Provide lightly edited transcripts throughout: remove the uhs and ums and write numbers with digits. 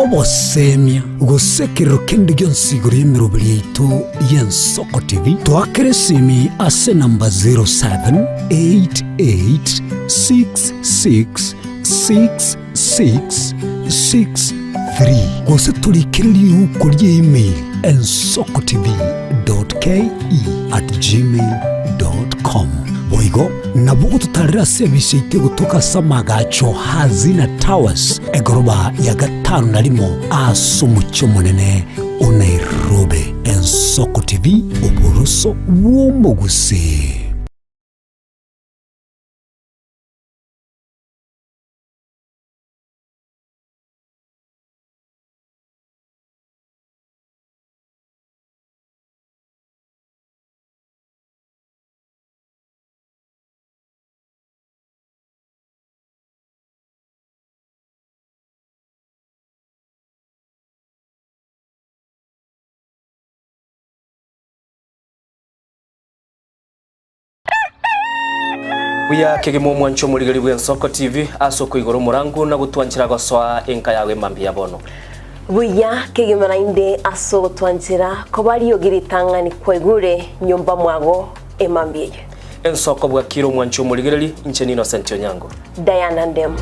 obosemia gusekero kendi gyonsiguro y'emirobo yaitu y'Ensoko TV twakere simi ase namba 0788666663 gose tulikiriri uko email ensokotv.ke@gmail.com boigo nabugo tutarira service ite gutuka samagacho hazina towers egoroba ya gatanu narimo asumucyo munene Nairobi. Ensoko TV uboroso w'umuguse. Buya kegemo mwancho muligari bw'Ensoko TV asoko igoro murangu na gutwanchira goswa enka yawe mambia bono. Buya kegemo nainde aso gutwanchira ko bari yogiritangani kwegure nyumba mwago emambie. Ensoko bwa kiro mwancho muligari Incheni Innocent Onyango. Diana Ndem.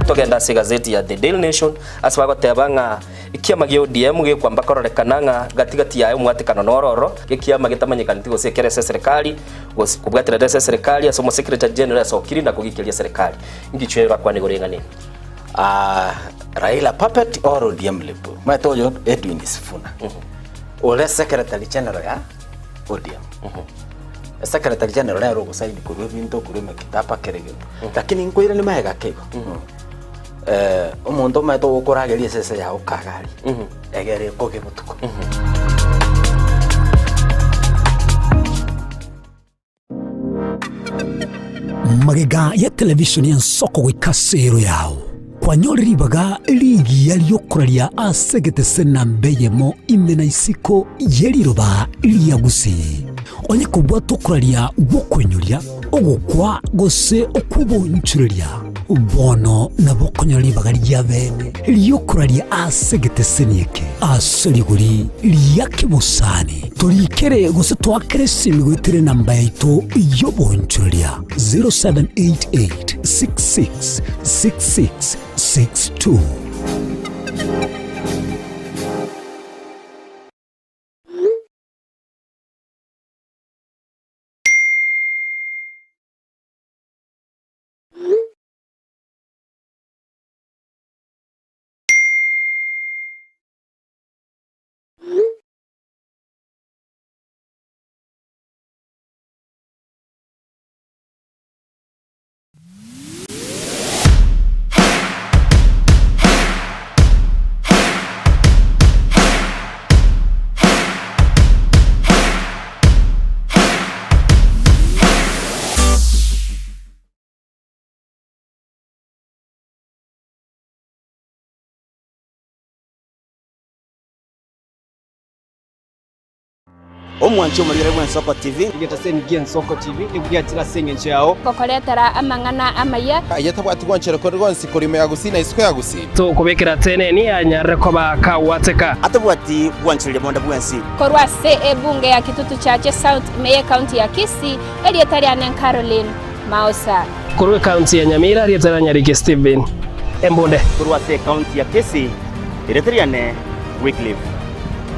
Togenda se gazeti ya The Daily Nation asaba gotebanga ikiama gyo DM ge kwamba kororekananga gatigati yayo mwatikano nororo ikiama gitamanyikana gose kerese serikali gose kubwatira dese serikali asomo secretary general asokiri na kugikiria serikali ngichwera kwa nigorenga nini Raila puppet or ODM lepo matoyo Edwin Sifuna ole secretary general ya ODM secretary general ya rogo saidi kurwe binto kurwe kitapa kerege lakini nkoira ni maega kego omuntu mato gukurageria sese ya ukagari egere koge mutuko magega ya televisioni y'Ensoko gwikasero yao kwanyoriribaga ligi yaliyokuraria asegete sena mbeyemo imena isiko yeriroba liyagusi onye kubwa tukuraria gukwenyuria ogukwa gose okubonchuria bono nabokonyoribaga lyabene liyokuraria asegete senieke aseriguri liyakibusani tulikere gose twakere simigwitire namba yaitu yobonchuria 0788666662. omwancho muligari bw'Ensoko TV ngetaseni Ensoko TV nibwatira senge yao kokoretera amangana amaya ayatabwati gwanchero ko rwonsi kurime yagusina isiko yagusi to kubekera tene ni anyare ko bakawateka atabwati gwanchirire bonda bwensi korwa se bunge ya kitutu chache South Meye County ya Kisii elietari anen Caroline Mausa korwe county ya Nyamira elietari Nyarige Steven Embonde korwa se county ya Kisii elietari ane Wycliffe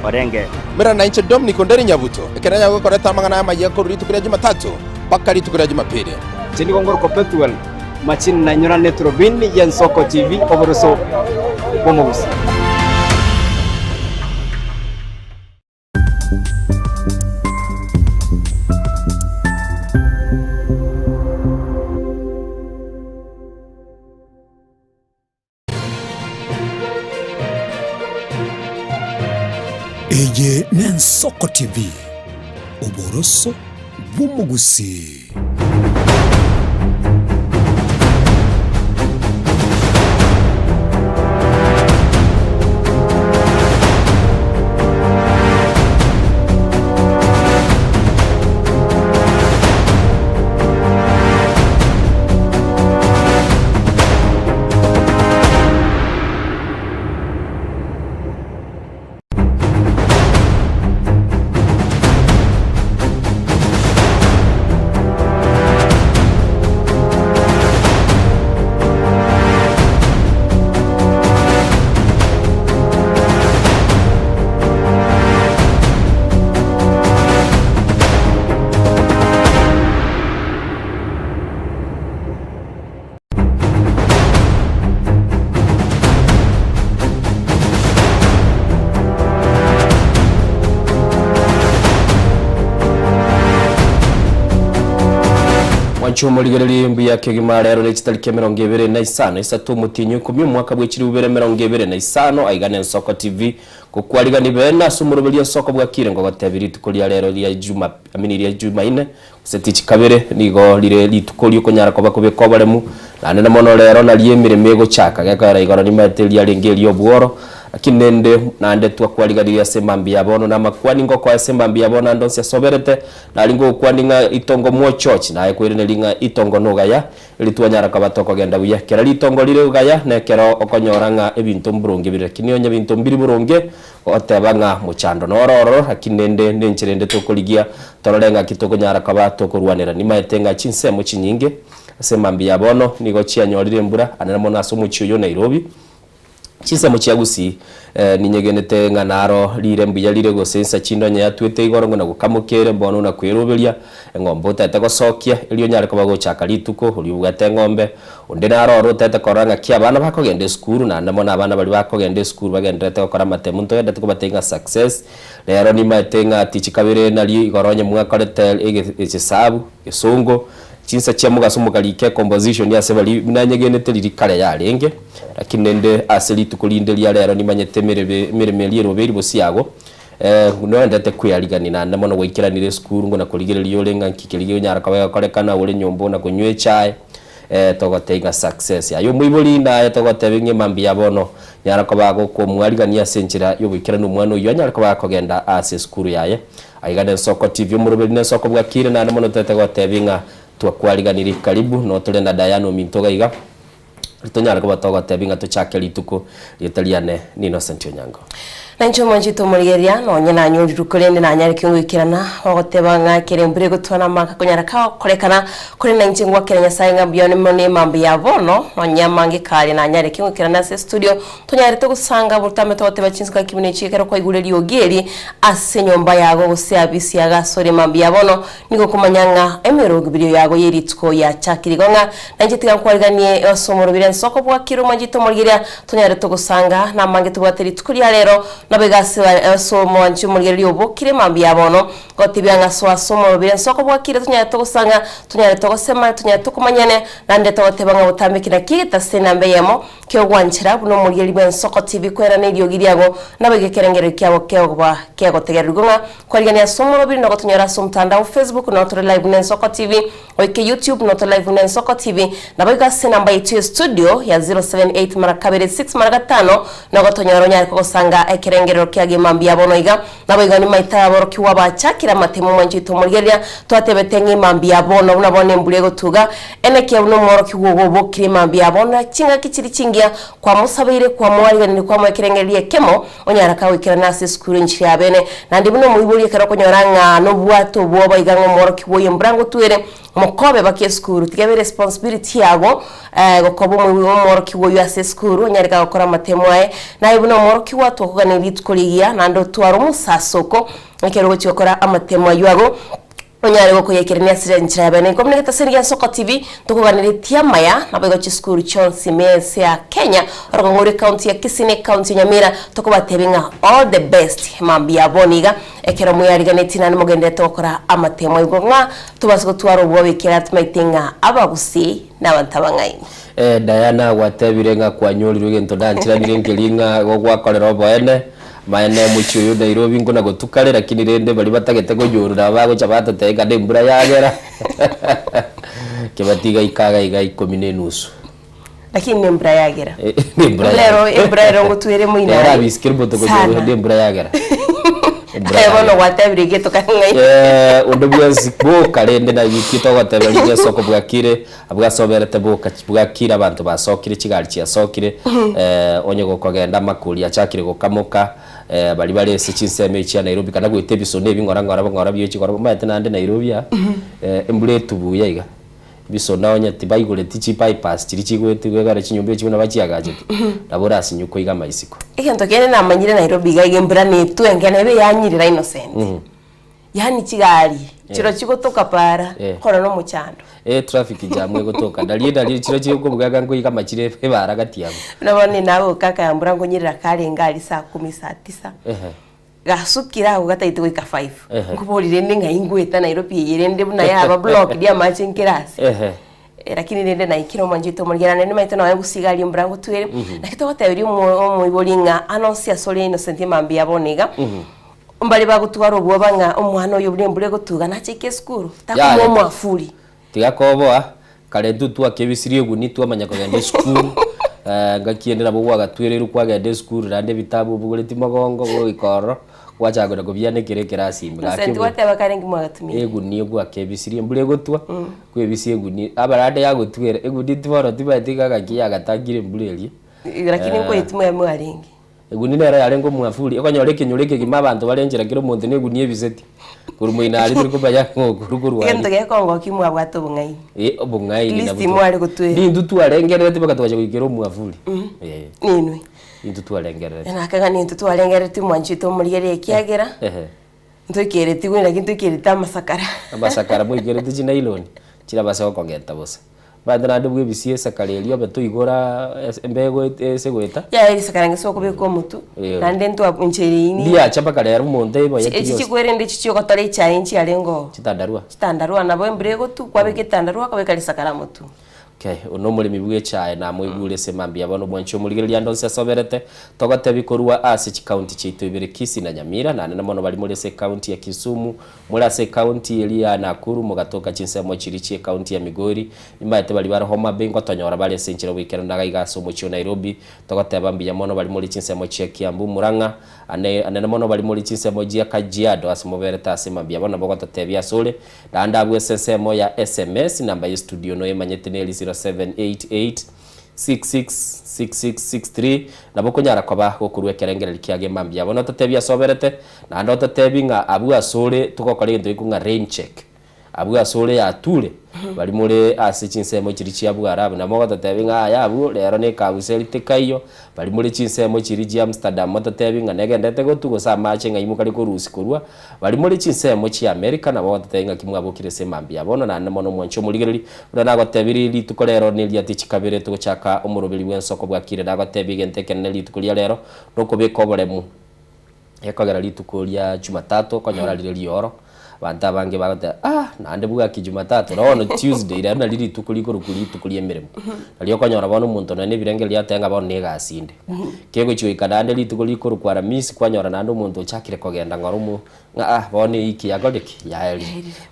Orenge mera na inche Dominic Onderi Nyabuto ekeranya gukoreta amangana y'amagiye ko ritukira Jumatatu paka ritukira Jumapili teni gongor ko petuel machin na nyora netrobin y'Ensoko TV oboroso bomogus Eye n'Ensoko TV uboroso bw'umugusi. mwancho muligereri mbi yake gimarero ne kitalike 25 isatu mutinyu 10 mwaka bwekiri 2025 aigane Nsoko TV kukwaliga ni bena sumurubelia soko bwa kirengo gatebiri tukolia rero lya juma amini lya juma ine setichi kabere nigo lire litukoli konyara ko bakobe kobalemu nane na mono rero na liemire mego chaka gakara igoro ni materia lengeli obworo akinende nande twakwaliga lya semambi yabono na makwani ngo kwa semambi yabono ndonse soberete na lingo kwaninga itongo mo church na ekwirene linga itongo nogaya litwanyara ka batoko genda buya kera litongo lire ugaya na kero okonyoranga ebintu mburunge bire kinyonya bintu mbiri burunge otebanga muchando nororo akinende nenchirende tokoligia tororenga kitoko nyara ka batoko rwanera ni maetenga chinse mu chinyinge semambi yabono nigo chianyorire mbura anana mona somu chiyo Nairobi chise mu chiagusi ninyegenete nganaro lire mbuya lire go sensa chindonya yatwete igoro ngona gukamukere mbono na kwirubelia engombo tete gosokia elio nyare ko bagochaka lituko uli ugate ngombe onde naro tete koranga kia abana bakogende skuru na ndamona abana bali bakogende skuru bagendete gukora matemu nto yendete kubatenga success rero ni matenga tichikabire nali igoronye mwakorete egesabu gesongo chinsa chia mugasumuka like composition ya sebali munanyegenete liri kale ya lenge lakini nende asili tukulindelia rero ni manyete miremeli roberi bosiago no ndate kuyaliganina na ndamono gwikiranire skuru ngo na kuligerelia olenga nkikeliyo nyara kawe korekana ule nyombo na kunywe chai togoteiga success ayo muiboli na togotebinge mambi yabono nyara kabago ko mwaligania senchira yo gwikirana umwana uyo nyara kabako genda ase skuru yaye aigane Nsoko TV murubeli na Nsoko bwakire na ndamono tete gotebinga twakwaliganiri karibu no tulenda Dayano Mintoga iga ritonyara ko batoga tebinga tuchake lituko litaliane ni Innocent Onyango nancho manjito murigeria no nyana nyuri kurende na nyari kingwikirana ogotebanga kirembure gutwana maka kunyara ka korekana kuri nanchi ngwa kirenya sainga byone mone mambi yabono no nyamange kali na nyari kingwikirana se studio tonyari to gusanga burtame tote bachinzika kibune chikero kwa igureri ogeri ase nyomba yago gose abisi yaga sore mambi yabono niko kumanyanga emirogo biriyo yago yeritsko ya chakirigonga nanchi tigakwalganie osomoro bire Nsoko bwa kiro manjito murigeria tonyari to gusanga na mange tubateri tukuria rero nabegasi somo anchu murigeri obokire mambi yabono gotibyanga somo bire Nsoko bwakire tunyara togusanga tunyara togosema tunyara tukumanyane nande togotebanga butambikira kigita senambe yemo kyo gwanchira buno murigeri bwe Nsoko TV kwera n'iryo giriago nabegekerengero kyabo kego tegeruguma kwalgania somo bire no tunyara somtanda Facebook no to live na Nsoko TV oike YouTube no to live na Nsoko TV nabegasi namba itu studio ya 078 marakabere 6 maragatano no gotonyara nyari kogosanga ngero kyage mambi yabono iga naboiga ni maita yaboro kiwa bachakira matemu manjito murigeria twatebetenge mambi yabono unabone mbulego tuga eneke uno moro kiwo bokire mambi yabono chinga kichiri chingia kwa musabire kwa mwali ni kwa mwekerengerie kemo onyara kawikira nasi skuru nchi yabene nandi buno muibuli kero konyoranga no bwato boba iga moro kiwo yembrango tuere mokobe bakie skuru tigebe responsibility yago gokobo moro kiwo yase skuru onyara gukora matemu aye na ibuno moro kiwo tokugana bitkuligia nando twaro musasoko nkero cyokora amatemo yago onyare go kuyekerenia sirenchira yabene komunigeta seriya Nsoko TV tukuganire tiamaya nabego chiskuru chonsi mese ya Kenya rogongore county ya Kisine county Nyamira tukubatebinga all the best mambi yaboniga ekero muyariganeti nane mugende tokora amatemo yigonga tubasiko twaro bobekera tumaitinga abagusi n'abantabangaini Diana watebirenga kwa nyoli rugento danchira nirengelinga gogwakorera boene maene muchuyo Nairobi ngona gotukale lakini rende bali batagete kujurura bago chabata tega dembura yagera kebatiga ikaga iga 10:30 lakini dembura yagera lero ebrero ngotwere muina era biskirbo to kujurura dembura yagera ebono watebirige tokangai ondobya zikbo kalende na yikito watebirige Soko bwakire abwasoberete bwakira abantu basokire kigali cyasokire onye gokogenda makuri yachakire gokamoka bali bali sechiseme cya Nairobi kana gwite bisone bingora byo kigora mayete nande Nairobi ya embule tubuya iga bisona onye tibaigure tichi bypass kiri kigwete gwegara kinyumbe kibona bakiagaje labora sinyuko iga maisiko ekento kene namanyire Nairobi ga igembura netu engene be yanyirira Innocent yani kigali kiro kigotoka para kora no muchando traffic jamwe gotoka ndali kiro kigo bugaga ngo iga makire baragati yabo nabone nawe kaka yambura ngo nyirira kare ngali saa 10 saa 9 gasukira ugataite goika 5 nguborire ninga ingweta Nairobi yerende buna yaba block dia matching class lakini nende na ikiro manjito murgerane ni maito nawe gusigali mbrango twere nakito tabiri mu ibolinga anonsia sole innocent mambi yabonega mbali bagutwara obwo banga omwana oyo bulembure gutuga na chike school takumo mwafuri tigakoboa kale tutu akebisirie guni twamanya kugenda school ngakiendera bwo gatwereru kwagenda school rande bitabu bugureti magongo go ikoro wachagora kubyane kire kirasi senti wateba karengi mwagatumia eguni gwa kebisirie mbure gutwa kwebisie eguni abarade ya gutwera eguni tworo tibatika gakiya gatangire mburerie lakini ko itumwe mwarengi eguni nera yarengo mwafuri okanyore kinyureke gima abantu barenjera kiro muntu neguni ebiseti kurumoina ari turi kubaya nguruguru wari kento gekongo kimwa bwato bungai obungai na listi mwari gutwe ni ndutu arengerete bakatwaje kugiro mwafuri ninwe ndutu arengerete na kaga ni ndutu arengerete mwanchito murigere kiagera ntokereti gwina kintokereta amasakara muigerete china iloni chira basa kongeta bose badana ndubwe bisie sakarelio beto igora embego segweta ya iri sakarange soko beko mutu nande ntwa puncheri ini dia chapa kale yari monte ibo yati echi kwerende chicho kotore cha inchi alengo chitandarua nabo embrego tu kwabe kitandarua kwabe kali sakara mutu okay uno muri mibwe chae na mwigure semambia bono bwancho murigeria ndonse soberete togote bikorwa ase county chitu ibere Kisii na Nyamira na nana mono bali muri se county ya Kisumu muri ase county eli ya Nakuru mugatoka chinse mo chirichi county ya Migori imate bali bara Homa Bay ngotonyora bali senchiro wikero ndaga igaso mu chio Nairobi togote bambia mono bali muri chinse mo chia Kiambu Murang'a ane mono bali muri chinse mo jia Kajiado asemobereta asemambia bono bogote bia sole na ndabwe sense mo ya SMS namba ya studio no emanyete neli 0788666663 nabo kunyara kwaba gokurwe kerengera likiage mambia bono tatebia soberete na ndo tatebi nga abu asore tukokore ndo ikunga rain check abu asore ya tule bali muri asichinsemo chirichi abu arabu na mogo tatebi nga ya abu lero ne kabuselite kayo bali muri chinsemo chiriji Amsterdam tatebi nga negendete gotugo sa mache nga imukali ko rusi kurwa bali muri chinsemo chi America na mogo tatebi nga kimwabo kirese mambia bono na mono mwancho muligereri urana gotebiri litukolero ne lyati chikabire tugochaka umurubiri wensoko bwakire na gotebi genteke ne litukulia lero noko bekoboremu yakagara litukulia Jumatatu konyora lilioro banta bange bagata nande buga ki Jumatatu no Tuesday ira na lili tukuli emeremo aliyo konyora bono muntu na ne birenge lyatenga bono negasinde kego chiwe kadande litukuli kwara misi kwanyora nande muntu chakire kogenda ngorumu bone iki yagodeki yaeli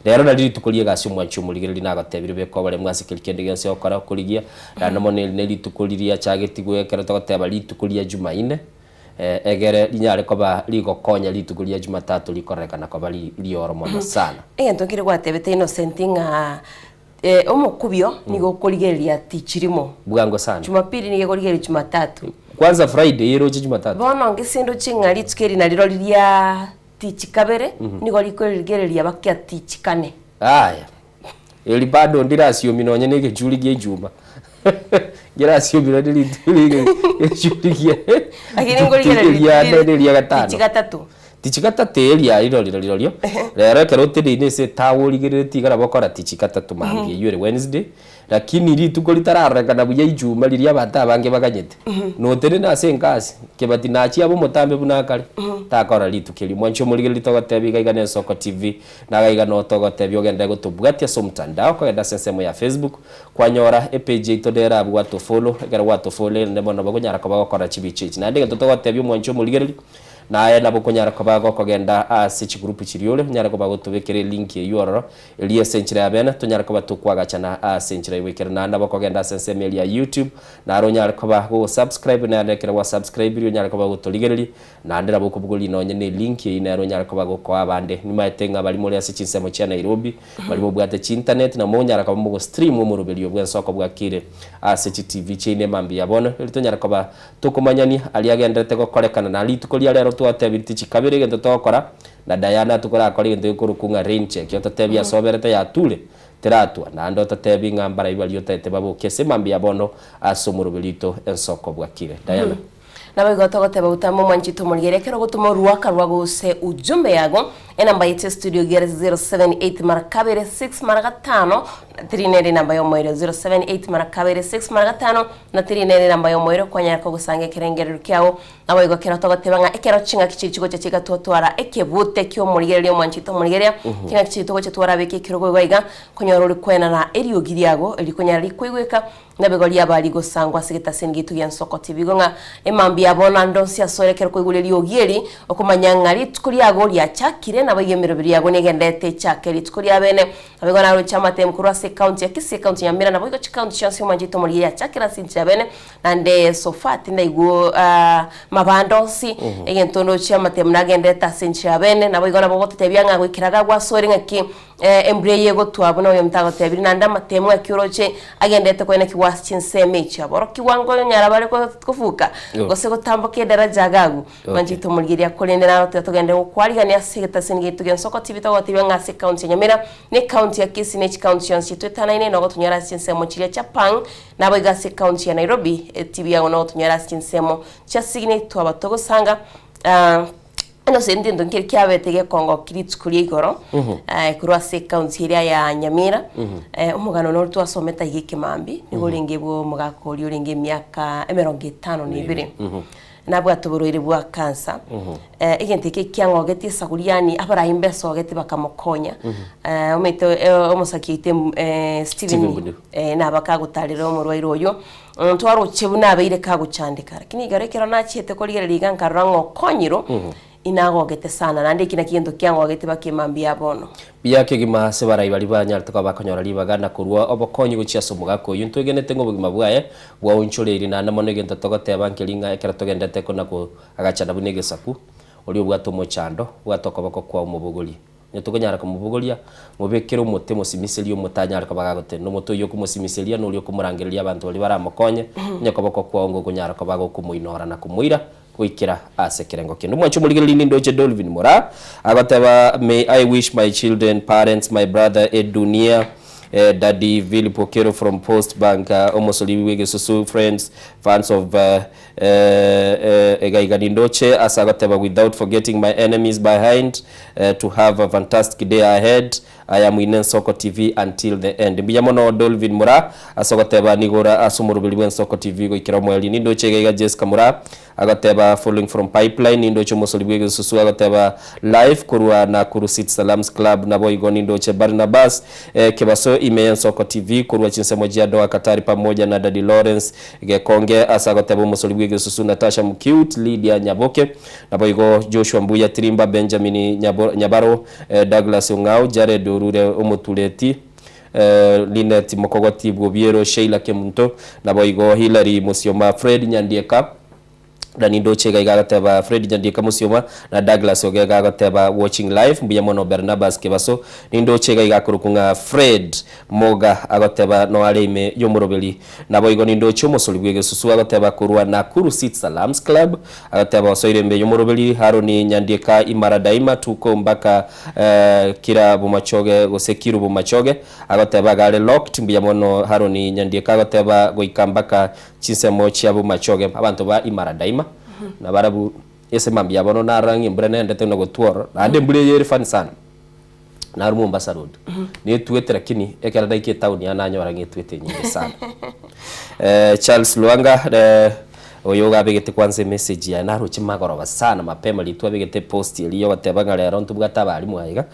rero na lili tukuli gasi mwanchu muligeri na gatebire bekobare mwasikiri kende gense okora kuligia na monel ne litukuliria chageti gwekera togoteba litukulia Jumaine egere linyare koba ligo konya litukulia Jumatatu likorekana koba lioro mono sana ntokire gwatebete Innocent nga omukubyo nigo koligeria tichirimo bwango sana Jumapili nigo koligeria Jumatatu kwanza Friday yero Jumatatu bono ngisindo chingali tukeri na liro liria tichikabere nigo likoligeria bakia tichikane aya eli bado ndira sio minonye nege juli ge juma Gracias bila dili chulikia lakini ngoligeria gatano tichikatatu elia irolio rero kerote dine se tawuligere tigara bokora tichikatatu mangi yure Wednesday lakini lituko litararanga buya ijuma liria bata bange baganyete no tere na senkasi kebati nachi abo mutambe bunakale takora litukeli mwancho muligere litogotebi gaigane Soko TV na gaigano togotebi ogenda gutubwatia so mtandao kwa enda sensemo ya Facebook kwanyora page itodera abwa to follow egera wato follow ndemo bagonyara ko bagokora chibichichi na ndege togotebi mwancho muligere na nabo kunyara kobago kogenda asichi group chiriole nyara kobago tubekere link y'url eliye senchira yabena tunyara koba tukwagachana senchira wekere na nabo kogenda senseme ya YouTube na ronyara kobago subscribe na ndekera wa subscribe yo nyara kobago tuligereri na ndera boko bugoli nonye ne link ina ronyara kobago kwa abande nimatenga bali muri asichi nsemo cha Nairobi bali mu bwate chi internet na monyara kobago stream mu rubelio bwensoko bwakire asichi TV chine mambi yabona litonyara koba tukumanyani aliagendete kokorekana na litukolia lero twatebiti chikabire gento tokora na Diana tukora akori gento kurukunga rain check yo tatebia soberete ya tule teratwa na ndo tatebi ngambara ibalio tete babo kese mambia bono asomuro belito ensoko bwakire Diana nawe gotogoteba utamo mwanchito muligerekero gutumo ruaka rwa gose ujumbe yago enamba yetu studio gere 078 marakabere 6 maragatano na 39 namba yo moiro 078 marakabere 6 maragatano na 39 namba yo moiro kwanya ko gusange kirengero kyao nabo igokera togotebanga ekero chinga kichichigo cyachiga twatwara ekebute kyo murigererio mwanchito murigeria kinga kichito cyatwara beke kirogo goiga kunyorori kwena na erio giriago elikonya likwigweka nabegoli abali gosangwa sigeta sengitu ya Nsoko TV gonga emambi yabona ndonsi asorekero kwigulerio gieri okumanyanga litukuri yago lya chakire nabagemero biri yago negendete chakere litukuri abene abegona ro chama temkuru ase county ya Kisii county ya Mira nabo county chance mwanjito muri ya chakira sinchi abene nande sofati ndaigo mabandonsi egentondo chama temnagendeta sinchi abene nabo igona bogote tebyanga gwikiraga gwasori ngaki embreye go twabona uyo mtago tebiri nanda matemu akiroche agendete kwena kiwasi chinseme cyaboro kiwango nyara bare ko kufuka gose gutambuke daraja gagu manjito mulgiria kolendera no tugende kwariga asigeta singitu gen Nsoko TV to TV ngase county Nyamira ne county ya Kisii ne county ya Nsitweta naine no tunyara chinsemo chile cha Pang nabo igase county ya Nairobi TV ya no tunyara chinsemo cha signe to abatogo sanga ano sendi ndo nkiri kyabetege Kongo kiritsukuri igoro kurwa se county ya Nyamira umugano no twasometa igike mambi nigoringe bwo mugakori uringe myaka 52 nabwo atuburoire bwa kansa igenteke kyango geti saguriani abarahimbe so geti bakamukonya umete omusakite Steven nabakagutarira omurwairo oyo twaro chebuna abeire kaguchandika lakini garekera nachiete ko ligere ligankarrango konyiro inagogete sana nandi kina kiendo kyango gete bakimambia bono biyake gima se barai bali banyarta ko bakonyora libagana kurwa obokonyi gucia somuga ko yuntu genete ngo bugima bwaye bwa unchoreri na namone genta togote bankelinga ekera togendete ko nako agachana bunege saku oli obwato mochando bwatoko bako kwa umubuguli nyatuganyara ko mubugulia mubekero umutemo simiseli umutanyara ko bagagote no moto yo kumusimiselia no lyo kumurangiria abantu bali baramukonye nyako bako kwa ngo kunyara ko bago kumuinora na kumuira kwikira asekerengo kindu mwacho muligeli nindo che Dolvin Mora agataba may I wish my children parents my brother Edunia Daddy Vili Pokero from Post Bank Omosoli Wege Susu friends fans of Egaiganindoche asagataba without forgetting my enemies behind to have a fantastic day ahead. I am in Nsoko TV until the end. Biyamono Dolvin Mura asagataba nigora asumurubili Nsoko TV go ikira mweli nindoche Egaiga Jessica Mura agateba following from pipeline nindoche Omosoli Wege Susu agateba live kurwa na Kurusit Salams Club na boy go nindoche Barnabas kebaso ime Nsoko TV kurwa chinsemo jiado akatari pamoja na Daddy Lawrence Gekonge asagateba Omosoli Wege Susu Natasha Mcute Lydia Nyaboke na boy go Joshua Mbuya Trimba Benjamin Nyabaro Douglas Ungau Jared Urure Omotuleti Linet Mokogoti Bobiero Sheila Kemunto na boy go Hilary Musioma Fred Nyandieka Danindo Chega gagateba Fred Nyandieka Musioma na Douglas Ogega gagateba watching live mbuyamono Barnabas Kebaso nindo Chega gakurukunga Fred Moga agateba no aleme yomurobeli na boygo nindo Chomosoli Wege Susu agateba kurwa na Kurusit Salams Club agateba soirembe yomurobeli Haroni Nyandieka Imara Daima tuko mbaka kira bumachoge gosekiru bumachoge agateba gale locked mbuyamono Haroni Nyandieka agateba goikambaka chinsemo chiabu machoge abantu ba Imara Daima na barabu ese mambi yabono narangi mbrene ndete no gotworo ande mbule yeri fan sana na rumu Mombasa road ni tuwete lakini ekara daike town ya nanyo rangi tuwete nyingi sana Charles Luanga oyoga begete kwanze message ya naro chimagoro sana mapema litwa begete post iliyo batebanga lero ntubugata bali muhaiga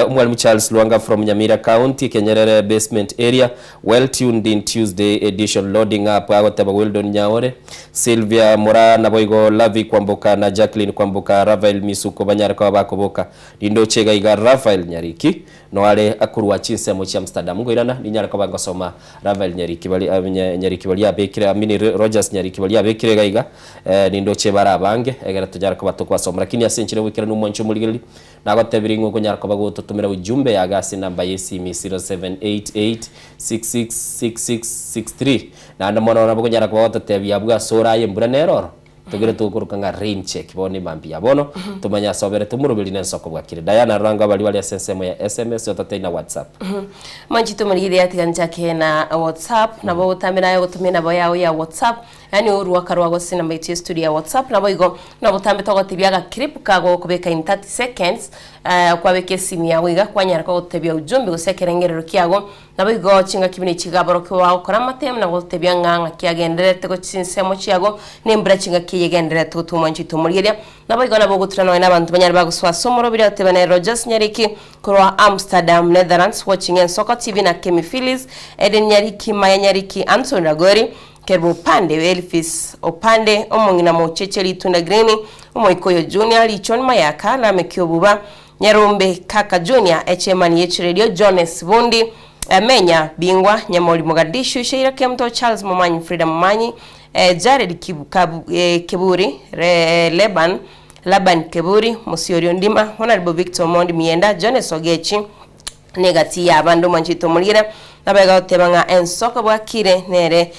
umwalimu Charles Luanga from Nyamira County Kenyerere basement area well tuned in Tuesday edition loading up agoteba Weldon Nyaore Sylvia Mora na boygo Lavi Kwamboka na Jacqueline Kwamboka Rafael Misuko banyara kwa bakoboka nindo chega iga Rafael Nyariki no ale akurwa chinsemo cha Amsterdam ngoirana ninyara kwa bangasoma Rafael Nyariki bali Nyariki bali abekira mini Rogers Nyariki bali abekira gaiga nindo chebara bange egera tujara ko batoko basoma lakini asenchire wikira n'umuncho muligeli nagatebiri ngo nyara ko bago tutumira ujumbe yagasi namba yesimi 0788666663 na ndamona nabo nyara ko batatebya bwa soraye mbura neroro tugere tukurukanga rain check bone mambi yabono tumanya sobere tumurubili Nsoko bwakire Diana Ranga bali wali sensemo ya SMS yotate na WhatsApp manjito muri ati kanjake na WhatsApp na bo tamira yo gutumina bo yawo ya WhatsApp yani urwa karwa go sina mbiti studio ya WhatsApp na boigo na butambe togotibiaga clip kago kubeka in 30 seconds kwa beke simu yawe iga kwanyara ko gutebia ujumbe gusekerengerero kiago na boigo chinga kibini chigaboro kwa ukora matem na gutebia nganga kiagenderete go chinsemo chiago nembra chinga kiyegenderete gutuma nchito muriria na boigo na bogutrano na bantu banyari baguswa somoro biri otebana Rogers Nyariki kurwa Amsterdam Netherlands watching en Soko TV na Kemi Phyllis Eden Nyariki Maya Nyariki Anton Ragori Kerbo Pande Elfis Opande Omongina Mochecheli Tunda Green Omoikoyo Junior Lichon Mayaka na Mekiobuba Nyarumbe Kaka Junior HMN H Radio Jones Bundi Menya Bingwa Nyamoli Mogadishu Sheira Kemto Charles Momanyi Frida Momanyi Jared Keburi Laban Keburi Musiori Ndima Honorable Victor Mondi Mienda Jones Ogechi negati ya bando manchito mulira nabega otebanga ensoko bwakire nere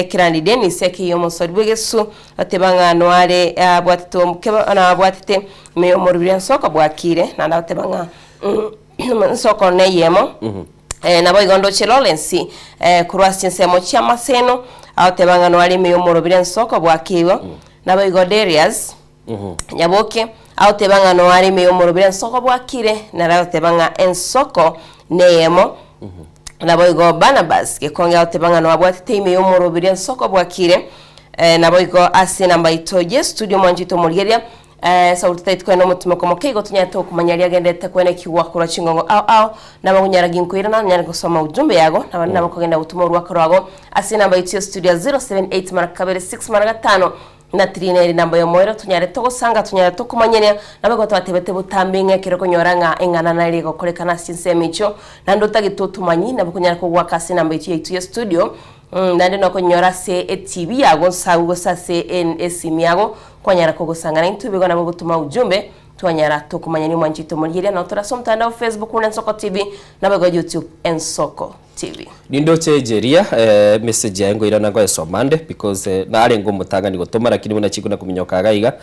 kirandi Dennis ekiyomo sorbegesu otebanga noare bwatito mukeba na bwatite meyo morubira ensoko bwakire na otebanga ensoko neyemo nabo igondo chelolensi kurwasi nsemo chama seno otebanga noare meyo morubira ensoko bwakiwa nabo igoderias nyaboke autebanga no ari meyo morobira nsoko bwakire na autebanga ensoko neyemo nabo igo Barnabas ke konga autebanga no abwatite meyo morobira nsoko bwakire nabo igo asina mbaitoje studio mwanjito murigeria sauti taitko no mutume komo kego tunyato kumanyari agendete kwene kiwakura chingongo au nabo kunyara ginkwira na nyara kusoma ujumbe yago nabo kugenda gutuma urwakarago asina mbaitio studio 078 marakabere 6 maragatano na trineri namba yo moiro tunyare togosanga tunyare tokumanyenya nabego twatebete butambinge kiroko nyoranga engana na ligo kolekana sinsemicho nando tagitutumanyi nabo kunyara kugwaka sina namba yitu studio nande no konyora se TV yago sawo sase NSM yago kwanyara kugosanga na intubego nabo gutuma ujumbe twanyara tokumanyeni mwanjito mulire na utora somtanda Facebook na Nsoko TV nabego YouTube Nsoko TV nindo chejeria message yango irana ngo esomande because nare ngo mutanga nigotoma lakini muna chikuna kuminyoka gaiga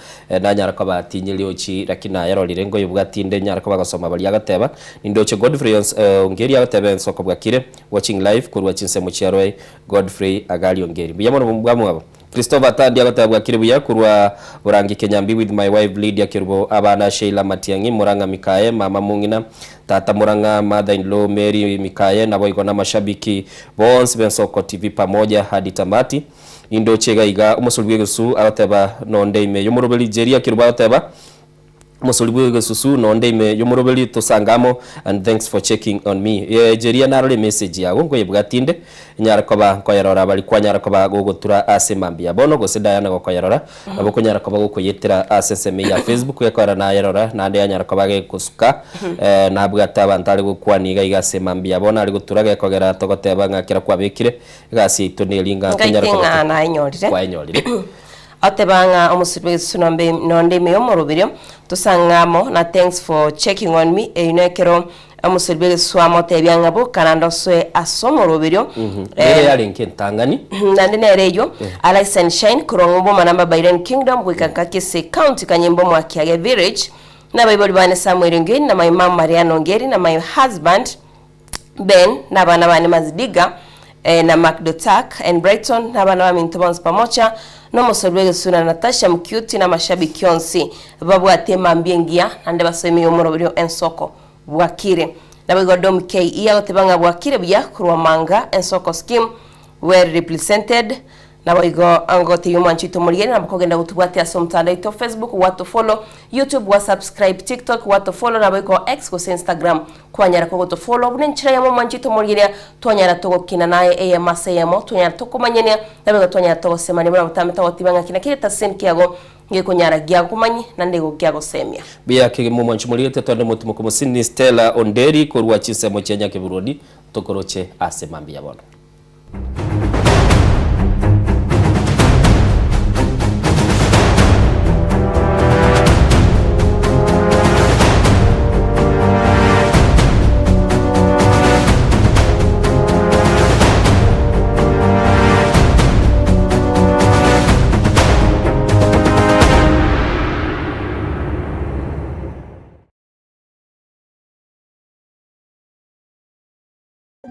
na nyara ko batinyiri ochi lakini ayarorire ngo yubwatinde nyara ko bagasoma bali agateba nindo Godfrey ongeri agateba Nsoko bwakire watching live kurwa chinse mu chiaroi Godfrey agali ongeri biyamoro bwamu abo Christopher Tandi agateba bwakire buya kurwa burangi Kenyambi with my wife Lydia Kirbo abana Sheila Matiangi Muranga Mikaye mama Mungina tata Muranga mother-in-law Mary Mikaye na boigo na mashabiki Bones Bensoko TV pamoja hadi tamati indo chega iga umusulbwegesu agateba nonde ime yomurobeli Jeria Kirbo agateba musulbwegesu nonde ime yomurobeli tosangamo and thanks for checking on me Jeria narole message yago ngo yebwatinde nyarakoba koyarora bali kwanyarakoba gogotura asemambia bono goseda yana gokoyarora nabo konyarakoba gokoyetera aseseme ya Facebook yakora na yarora nande yanyarakoba ge kusuka nabwata abantale gokwaniga igasemambia bono ari goturaga kogera togoteba ngakira kwabekire gasi itonelinga konyarakoba na inyorire kwa inyorire otebanga omusibwe sunombe nonde meyo morobiro tusangamo na thanks for checking on me inekero amusulbele swamo tebyanga bo kanando swe asomorobiro yali nkentangani nande nereyo ala sunshine kurongo manamba Byron Kingdom kwikakake se county kanyembo mwakiage village na Bible bane Samuel Ngeni na my mom Mariano Ngeri na my husband Ben na bana bane Mazidiga na Macdotak and Brighton na bana bane Ntobons pamoja no musolwege suna Natasha Mkyuti na mashabiki yonsi babu atema mbiengia nande basemi yomorobiro Nsoko bwakire nabego dom KE otebanga bwakire bya kurwa manga Nsoko scheme were represented nabego angote yumanchito muriye nabakogenda gutubwati asomtanda ito Facebook watu follow YouTube wa subscribe TikTok watu follow nabego X ko Instagram kwanyara ko goto follow bunenchira yamo manchito muriye twanyara togo kina naye AMSAM twanyara tokumanyenya nabego twanyara togo semani bra butameta otibanga kina kireta senkiago ngekunyara gya kumanyi nandego gya gosemia biya kege mu manchu muriye twande mutumo ko musini Stella Onderi ko rwa chinsemo cyanya ke Burundi tokoroche asemambia bono.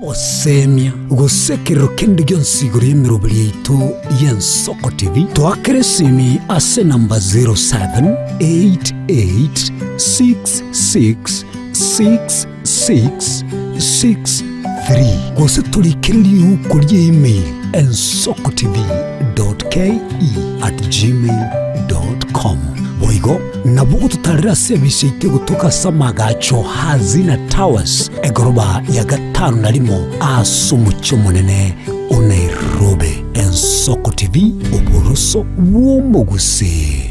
Osemia gusekero kendi gionsiguri emirobili yitu y'Ensoko TV twakere simi ase namba 0788666663 gose tulikiriri ukuri email ensokotv.ke@gmail.com boigo nabugo tutarira sebishe itego tukasamaga hazina towers egoroba ya gatanu narimo asumucyo munene Nairobi. Ensoko TV uboroso w'umuguse.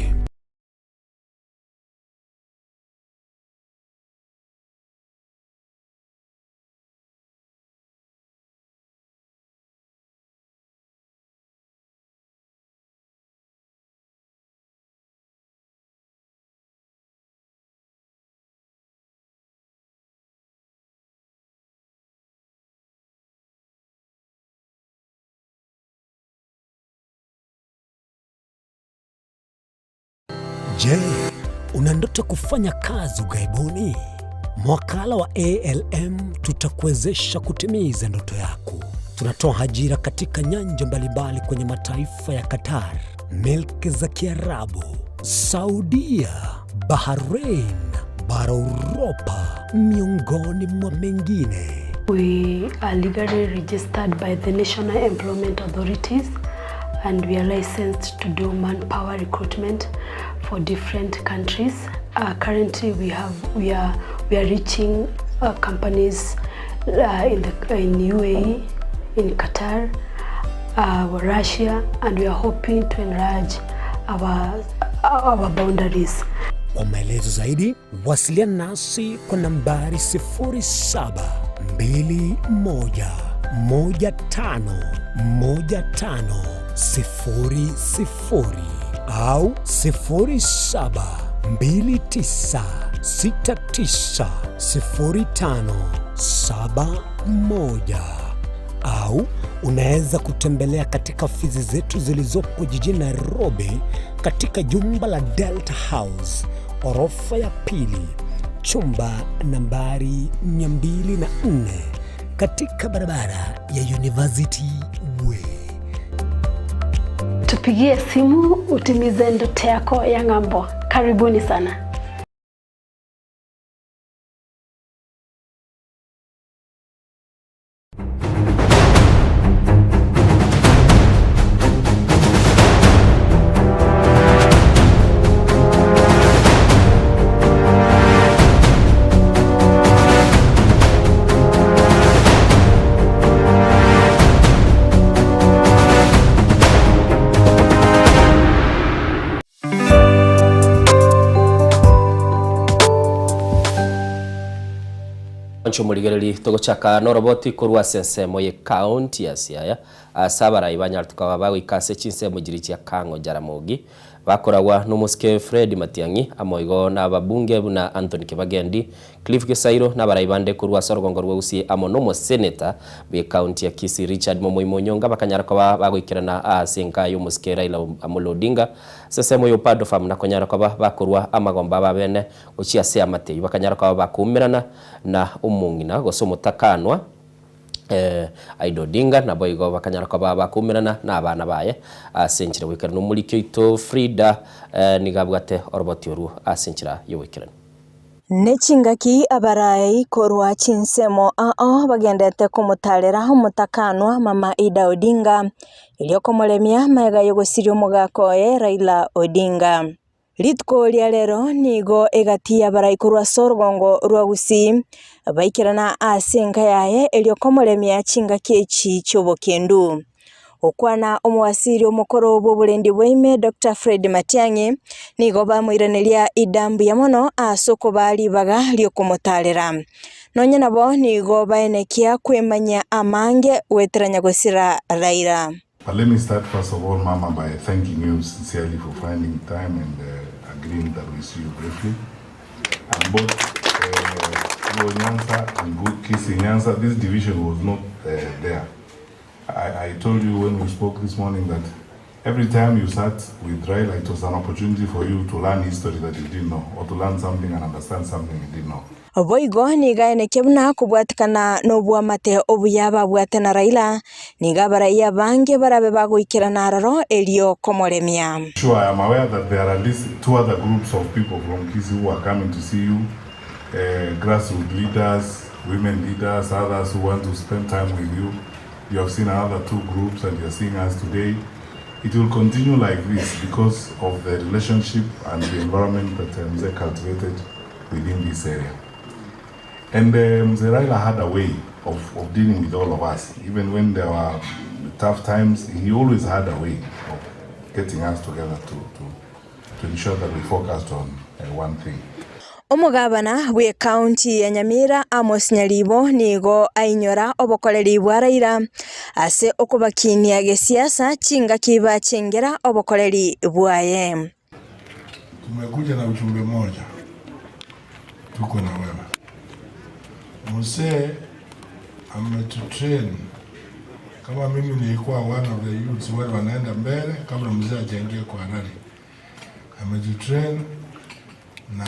Je, una ndoto kufanya kazi ughaibuni? Mwakala wa ALM tutakuwezesha kutimiza ndoto yako. Tunatoa ajira katika nyanja mbalimbali kwenye mataifa ya Qatar, Milki za Kiarabu, Saudia, Bahrain, bara Europa, miongoni mwa mengine. We are legally registered by the National Employment Authorities and we are licensed to do manpower recruitment for different countries. Currently, we are reaching companies in UAE, in Qatar, Russia, and we are hoping to enlarge our boundaries. Kwa maelezo zaidi, wasiliana nasi kwa nambari 0721151500 au 0729690571 au unaweza kutembelea katika ofisi zetu zilizopo jijini Nairobi katika jumba la Delta House, orofa ya pili, chumba nambari 204 katika barabara ya University Way. Tupigie simu utimize ndoto yako ya ng'ambo. Karibuni sana. Muligereri togochaka no roboti kurwa sensemo ye county ya Siaya asabara ibanyar tukaba bagwikase chinsemo jirichia Kango Jaramogi bakoragwa n'umuske Fred Matiang'i amoigo n'ababunge na Anthony Kibagendi Cliff Kisairo n'abarayibande kurwa Sorgongo rwusi amo no senator be county ya Kisii Richard Momoimonyonga bakanyara kwa bagwikirana asenka y'umuske Raila Amolo Odinga sesemo yo pado fam na konyara kwa bakorwa amagomba babene uchi ase amatei bakanyara kwa bakumirana na umungina gosomutakanwa Aido Odinga na boigo bakanyara kwa bakumirana na abana baye asenchira wikira no mulikyo ito Frida nigabwate oroboti oru asenchira yo wikira Nechingaki abarayi korwa chinsemo bagendete kumutalera umutakanwa mama Ida Odinga iliokomoremia maega yogosirio mugakoye Raila Odinga. Litko lia lero nigo egatia barayi korwa Sorgongo rwa Gusii baikirana asenka yaye iliokomoremia chingaki echi chobokendu. Okwana omwasiri omukoro bw'obulendi bw'ime Dr. Fred Matiang'i nigo bamwiranĩria idambu ya mono asoko bali baga lyokumutalera nonye nabo nigo baenekia kwemanya amange weteranya gusira Raila. Let me start first of all, Mama, by thanking you sincerely for finding time and agreeing that we see you briefly. And both Nyanza and Kisii Nyanza, this division was not there. I told you when we spoke this morning that every time you sat with Raila, it was an opportunity for you to learn history that you didn't know, or to learn something and understand something you didn't know. Boigo niga nekebuna kubwatikana no mate obuyaba bwatena Raila niga baraiya bange barabe bagoikirana raro elio komoremia. Sure, I am aware that there are at least 2 other groups of people from Kisii who are coming to see you, grassroots leaders, women leaders, others who want to spend time with you. You have seen another 2 groups and you are seeing us today. It will continue like this because of the relationship and the environment that Mzee cultivated within this area. And Mzee Raila had a way of dealing with all of us. Even when there were tough times, he always had a way of getting us together to ensure that we focused on one thing. Omugabana we county ya Nyamira Amos Nyaribo nigo ainyora obokoleri bwa Raila ase okubakinia gesiasa chinga kiba chengera obokoleri bwaye. Tumekuja na ujumbe moja, tuko na wewe. Mzee ametutrain kama mimi nilikuwa one of the youths wale wanaenda mbele kabla mzee ajaingia kwa rally. Ametutrain na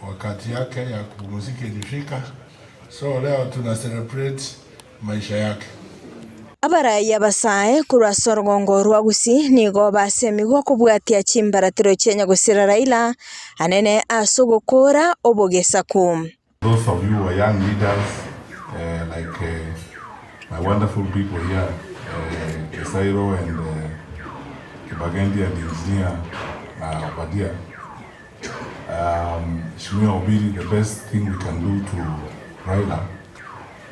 wakati yake ya kupumzika ilifika, so leo tuna celebrate maisha yake. Abaraiya basae kurwa sorgongo rwagusi nigo basemigo kubwatia chimbaratiro chenya gusira Raila anene asugukura obogesaku. Those of you who are young leaders, like my wonderful people here, Kesairo and Kibagendi and the engineer Obadia, Shimia Obiri, the best thing we can do to Raila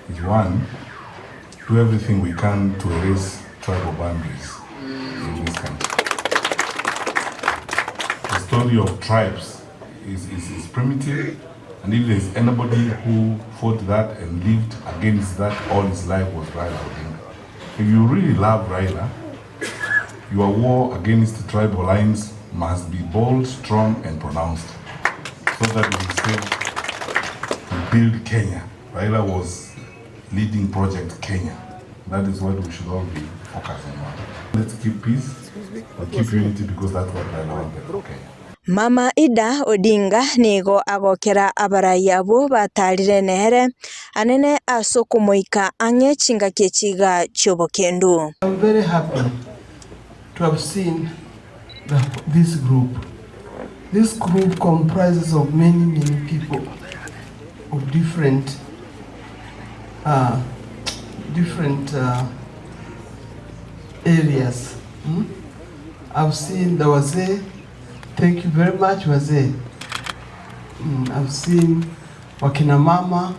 is one, do everything we can to erase tribal boundaries in this country. The story of tribes is primitive, and if there's anybody who fought that and lived against that all his life was Raila Odinga. If you really love Raila, your war against the tribal lines must be bold, strong, and pronounced, so that we build Kenya. Raila was leading Project Kenya. That is what we should all be focusing on. Let's keep peace, but keep unity, because that's what Raila wanted for Kenya. Mama Ida Odinga nigo agokera abaraiya bo batarire nehere anene asokumuika ange chinga kechiga chobokendu. I'm very happy to have seen this group. This group comprises of many people of different areas. I've seen the Wazee. Thank you very much, Wazee. I've seen Wakina Mama.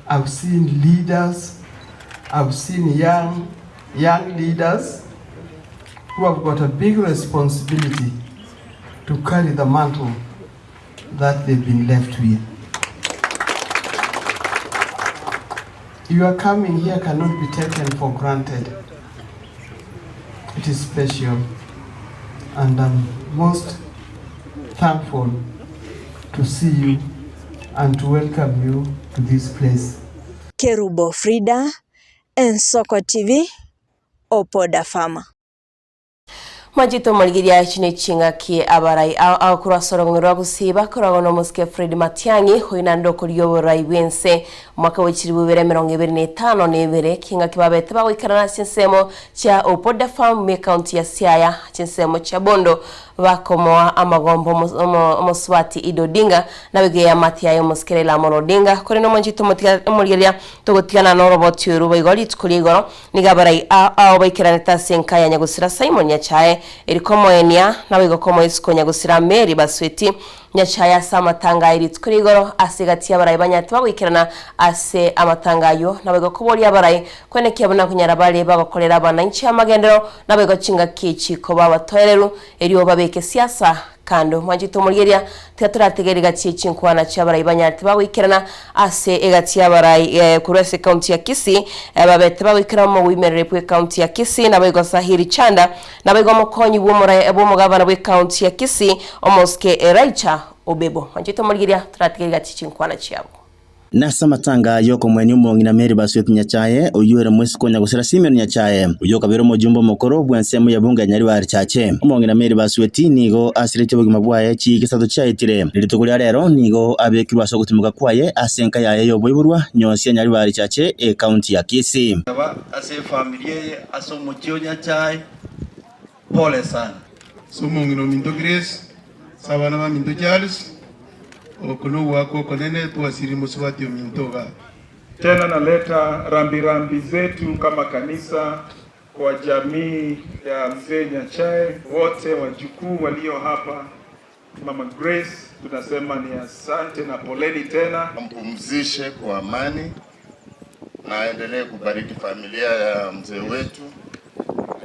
I've seen leaders. I've seen young leaders who have got a big responsibility to carry the mantle that they've been left with. Your coming here cannot be taken for granted. It is special, and I'm most thankful to see you and to welcome you to this place. Kerubo Frida, Ensoko TV, Opoda Farmer. Majito maligiria chine chinga ki abarai au kura sorongorwa gusiba kura no muske Fred Matiangi hoina ndoko lyoborai wense mwaka w'ikiri 2025 nebere kinga kibabete bawikarana sinsemo cha Opoda Farm me county ya Siaya sinsemo cha Bondo bakomoa amagombo Moswati Idodinga na wige ya Matiayo muskerela Molodinga kuri no majito maligiria togotikana no robot yuru bayigoli tkuligoro nigabarai au bayikirana tasenka ya nyagusira Simon Nyachae irikomo enia nawe gokomo isikonya gusira Mary Basweti Nyachaya samatanga iritkurigoro asigati abarai banyati bagwikirana ase amatangayo nawe gokobori abarai kwene kyabona kunyara bale bagokolera abana inchi amagendero nawe gocinga kici ko babatoyereru eriyo babeke siasa kando mwajito muligeria teaturategeri gati chinkwana chabarai banyati bagwikirana ase egati abarai kurese county ya Kisii babete bagwikira mu wimerere pwe county ya Kisii nawe gosahiri chanda nawe gomokonyi bw'umugabana bwe county ya Kisii omoske Raicha Obebo. Manjito muligiria turategeri gati chinkwana chiabo. Nasa matanga yoko mwenye umongi na Mary Baswet Nyachae uyuere mwesi konya gusira Simeon Nyachae uyoka biro mujumbo mukoro bwensemu ya bunga Nyaribari chache umongi na Mary Baswet nigo asirite bugima bwaye chikisato chaitire litukulia rero nigo abekirwa so gutimuka kwaye asenka yaye yoboiburwa nyonsi ya Nyaribari chache county ya Kisii ase familia aso muchio Nyachae pole sana umongi no Minto Grace sabana ba Minto Charles okuno wako konene tuwasiri muswati Mintoga. Tena naleta rambirambi zetu kama kanisa kwa jamii ya mzee Nyachae, wote wajukuu walio hapa. Mama Grace tunasema ni asante na poleni tena. Mpumzishe kwa amani na aendelee kubariki familia ya mzee wetu.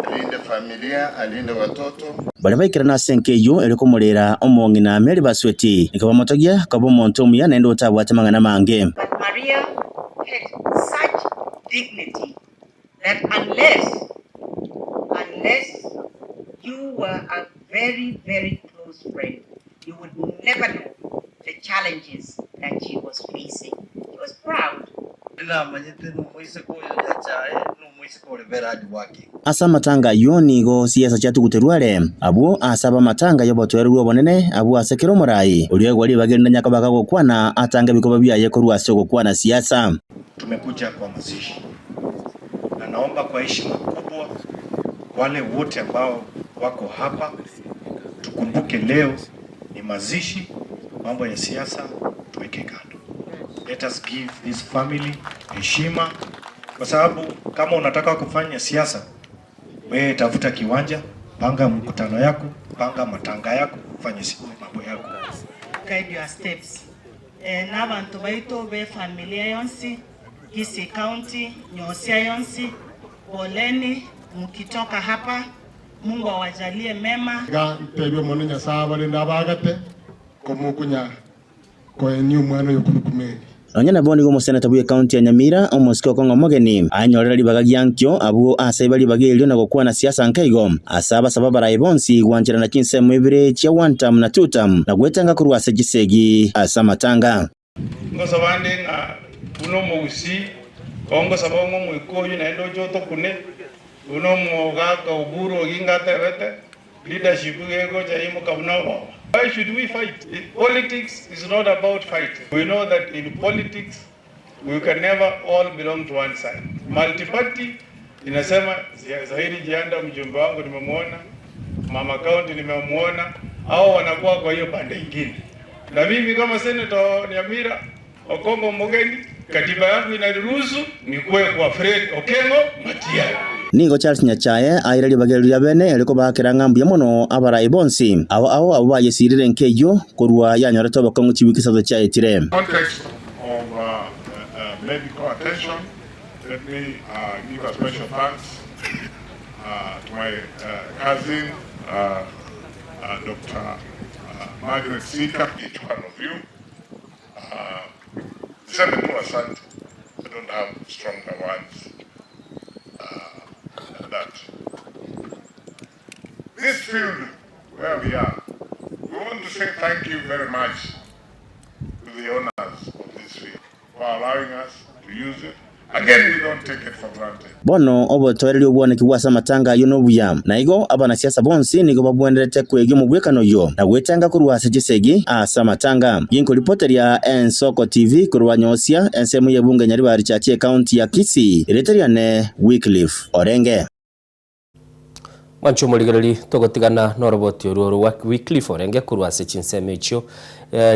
Alinde familia, alinde watoto. Bale baikirana senkeyo eliko mulera omongi na Mary Baswet nikaba motogia kabo monto muya nendo tabwate mangana mange. Maria had such dignity that unless you were a very, very close friend, you would never know the challenges that she was facing. She was proud. Asa matanga yonigo siasa chatu guterware abo asaba matanga yobotwererwa bonene abo asekero murai uliye gwali bagenda nyakabaka gokwana atanga bikoba byaye ko rwase gokwana siasa. Tumekuja kwa mazishi na naomba kwa heshima kubwa wale wote ambao wako hapa tukumbuke leo ni mazishi, mambo ya siasa tuweke kando. Let us give this family heshima, kwa sababu kama unataka kufanya siasa, wewe tafuta kiwanja, panga mkutano yako, panga matanga yako, fanya mambo yako. Guide your steps. N'abantu baito be familia yonsi, Kisii County, Nyosia yonsi, poleni mkitoka hapa, Mungu awajalie mema. Tebyo monya sabale ndabagate komukunya ko enyu mwana yokurukumeri. Onyana boni go musenata bwe county ya Nyamira omusiko kongo mogeni anyorera libagagi yankyo abo asaiba libagelyo na gokwana siasa nkaigo asaba sababa raibonsi gwanjira na kinse mwibire chia wantam na tutam na gwetanga kurwase gisegi asamatanga ngoso bande nga uno musi kongo sabongo mwikoyo na endo joto kune uno moga ka uburo ginga terete leadership gego chaimo kabno. Why should we fight? Politics is not about fighting. We know that in politics, we can never all belong to one side. Multi-party, inasema Zahiri Jianda mjumbe wangu nimemuona, Mama County nimemuona, hao wanakuwa kwa hiyo pande ingine. Na mimi kama Senator Nyamira Okongo Mogeni, katiba yangu inaruhusu nikuwe kwa Fred Okengo Matiang'i. Nigo Charles Nyachae aira libagelu ya bene eliko bakira ngambu ya mono abara ibonsi abo bayesirire nkeyo kurwa yanyora toba kongo chibikisazo chaitire. Context of medical attention, let me give a special thanks to my cousin Dr. Margaret Sika, each one of you. Senator Asante, I don't have stronger words. That this field where we are, we want to say thank you very much to the owners of this field for allowing us to use it. Again, we don't take it for granted. Bono obo toereli obwane kiwasa matanga yono buya na igo abana siasa bonsi nigo babwenderete kwege mu bwekano yo na gwetanga kurwasa gisegi asa matanga yinko reporter ya Ensoko TV kurwa Nyosia ensemu ya bunga Nyaribari chache county ya Kisii Eritreane Wycliffe Orenge. Mancho muligereri togotigana no roboti oru wa Wycliffe Orenge kurwase chinseme icho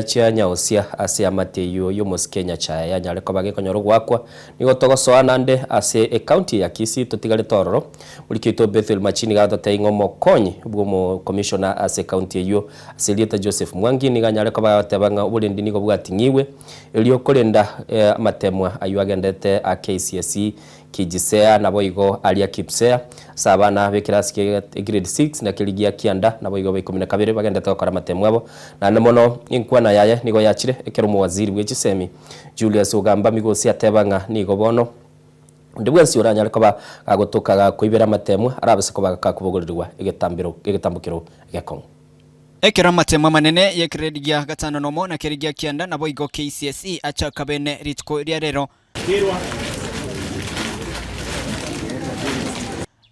chia Nyaosia ase amateyo yo Kenya cha ya nyale ko bage konyoro gwakwa nigo togosoa nande ase county ya Kisii totigale tororo mulikito Bethel Machini ga taingo mokonyi ubwo mo commissioner ase county yo ase Lieta Joseph Mwangi niga nyale ko batebanga uburendi nigo bwatingiwe elio kolenda amatemwa ayuagendete a KCSE kijisea nabo igo alia kipsea sabana bekirasi grade 6 na kiligia kianda nabo igo 12 bagenda tokora matemwabo na nemono inkwana yaye nigo yachire ekero mu waziri w'egisemi Julius Ogamba migosi atebanga nigo bono ndibwensi uranya ariko agotokaga kuibera matemwa arabase ko bakakubogorirwa igetambukiro gekongo Ekera matema manene yekirigia gatano nomo na kirigia kianda na boigo KCSE acha kabene ritko rero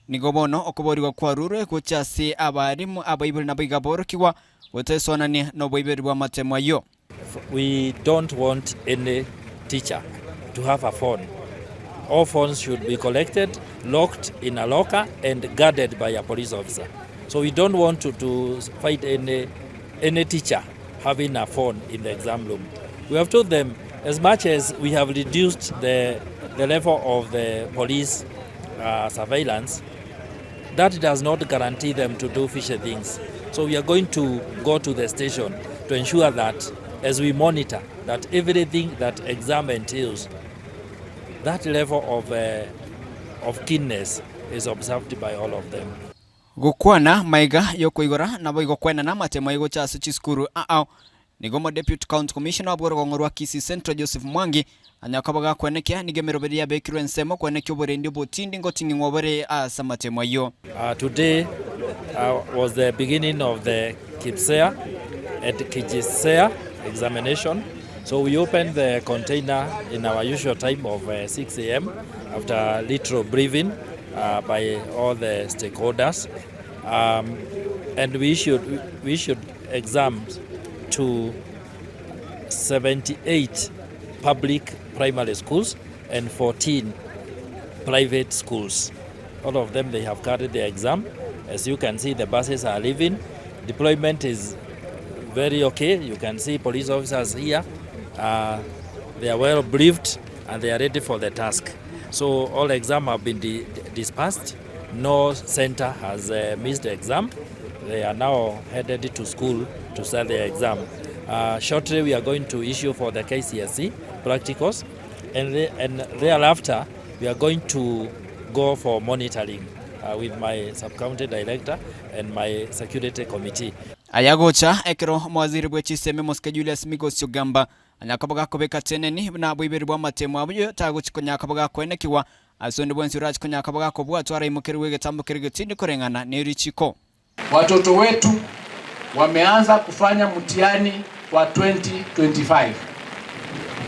nigobono okuborirwa kwa rure kuchasi abarimu abaibiri na biga borokiwa gutesonani no boibiri bwa matema yo. We don't want any teacher to have a phone. All phones should be collected, locked in a locker and guarded by a police officer. So we don't want to fight any teacher having a phone in the exam room. We have told them, as much as we have reduced the level of the police surveillance, that does not guarantee them to do fishy things. So we are going to go to the station to ensure that as we monitor that everything that exam entails, that level of keenness is observed by all of them. Gukwana maiga yokoigora na boigo kwena na matema igo cha chiskuru nigomo Deputy County Commissioner abworogongorwa Kisii Central Joseph Mwangi anyakabaga kwenekia nigemeroberia bekirwe nsemo kwenekyo borendi botindi ngotingi ngobere asa matema yo. Today was the beginning of the KPSEA and KJSEA examination. So we opened the container in our usual time of 6 a.m. after a little briefing by all the stakeholders, and we issued exams to 78 public primary schools and 14 private schools. All of them, they have carried the exam. As you can see, the buses are leaving. Deployment is very okay. You can see police officers here. They are well briefed and they are ready for the task. So all exams have been dispersed. No center has missed the exam. They are now headed to school to start the exam. Shortly we are going to issue for the KCSE practicals, and thereafter we are going to go for monitoring with my sub-county director and my security committee. Ayagocha ekero mwaziri bwe chiseme Moske Julius Migos Ugamba anyakabaga kobeka teneni na bwibiri bwa matemo abyo taguchikonya kabaga kwenekiwa asonde bwensi rach konya kabaga kobwa twara imukeri wege tambukeri gitindi korengana nerichiko. Watoto wetu wameanza kufanya mtihani wa 2025.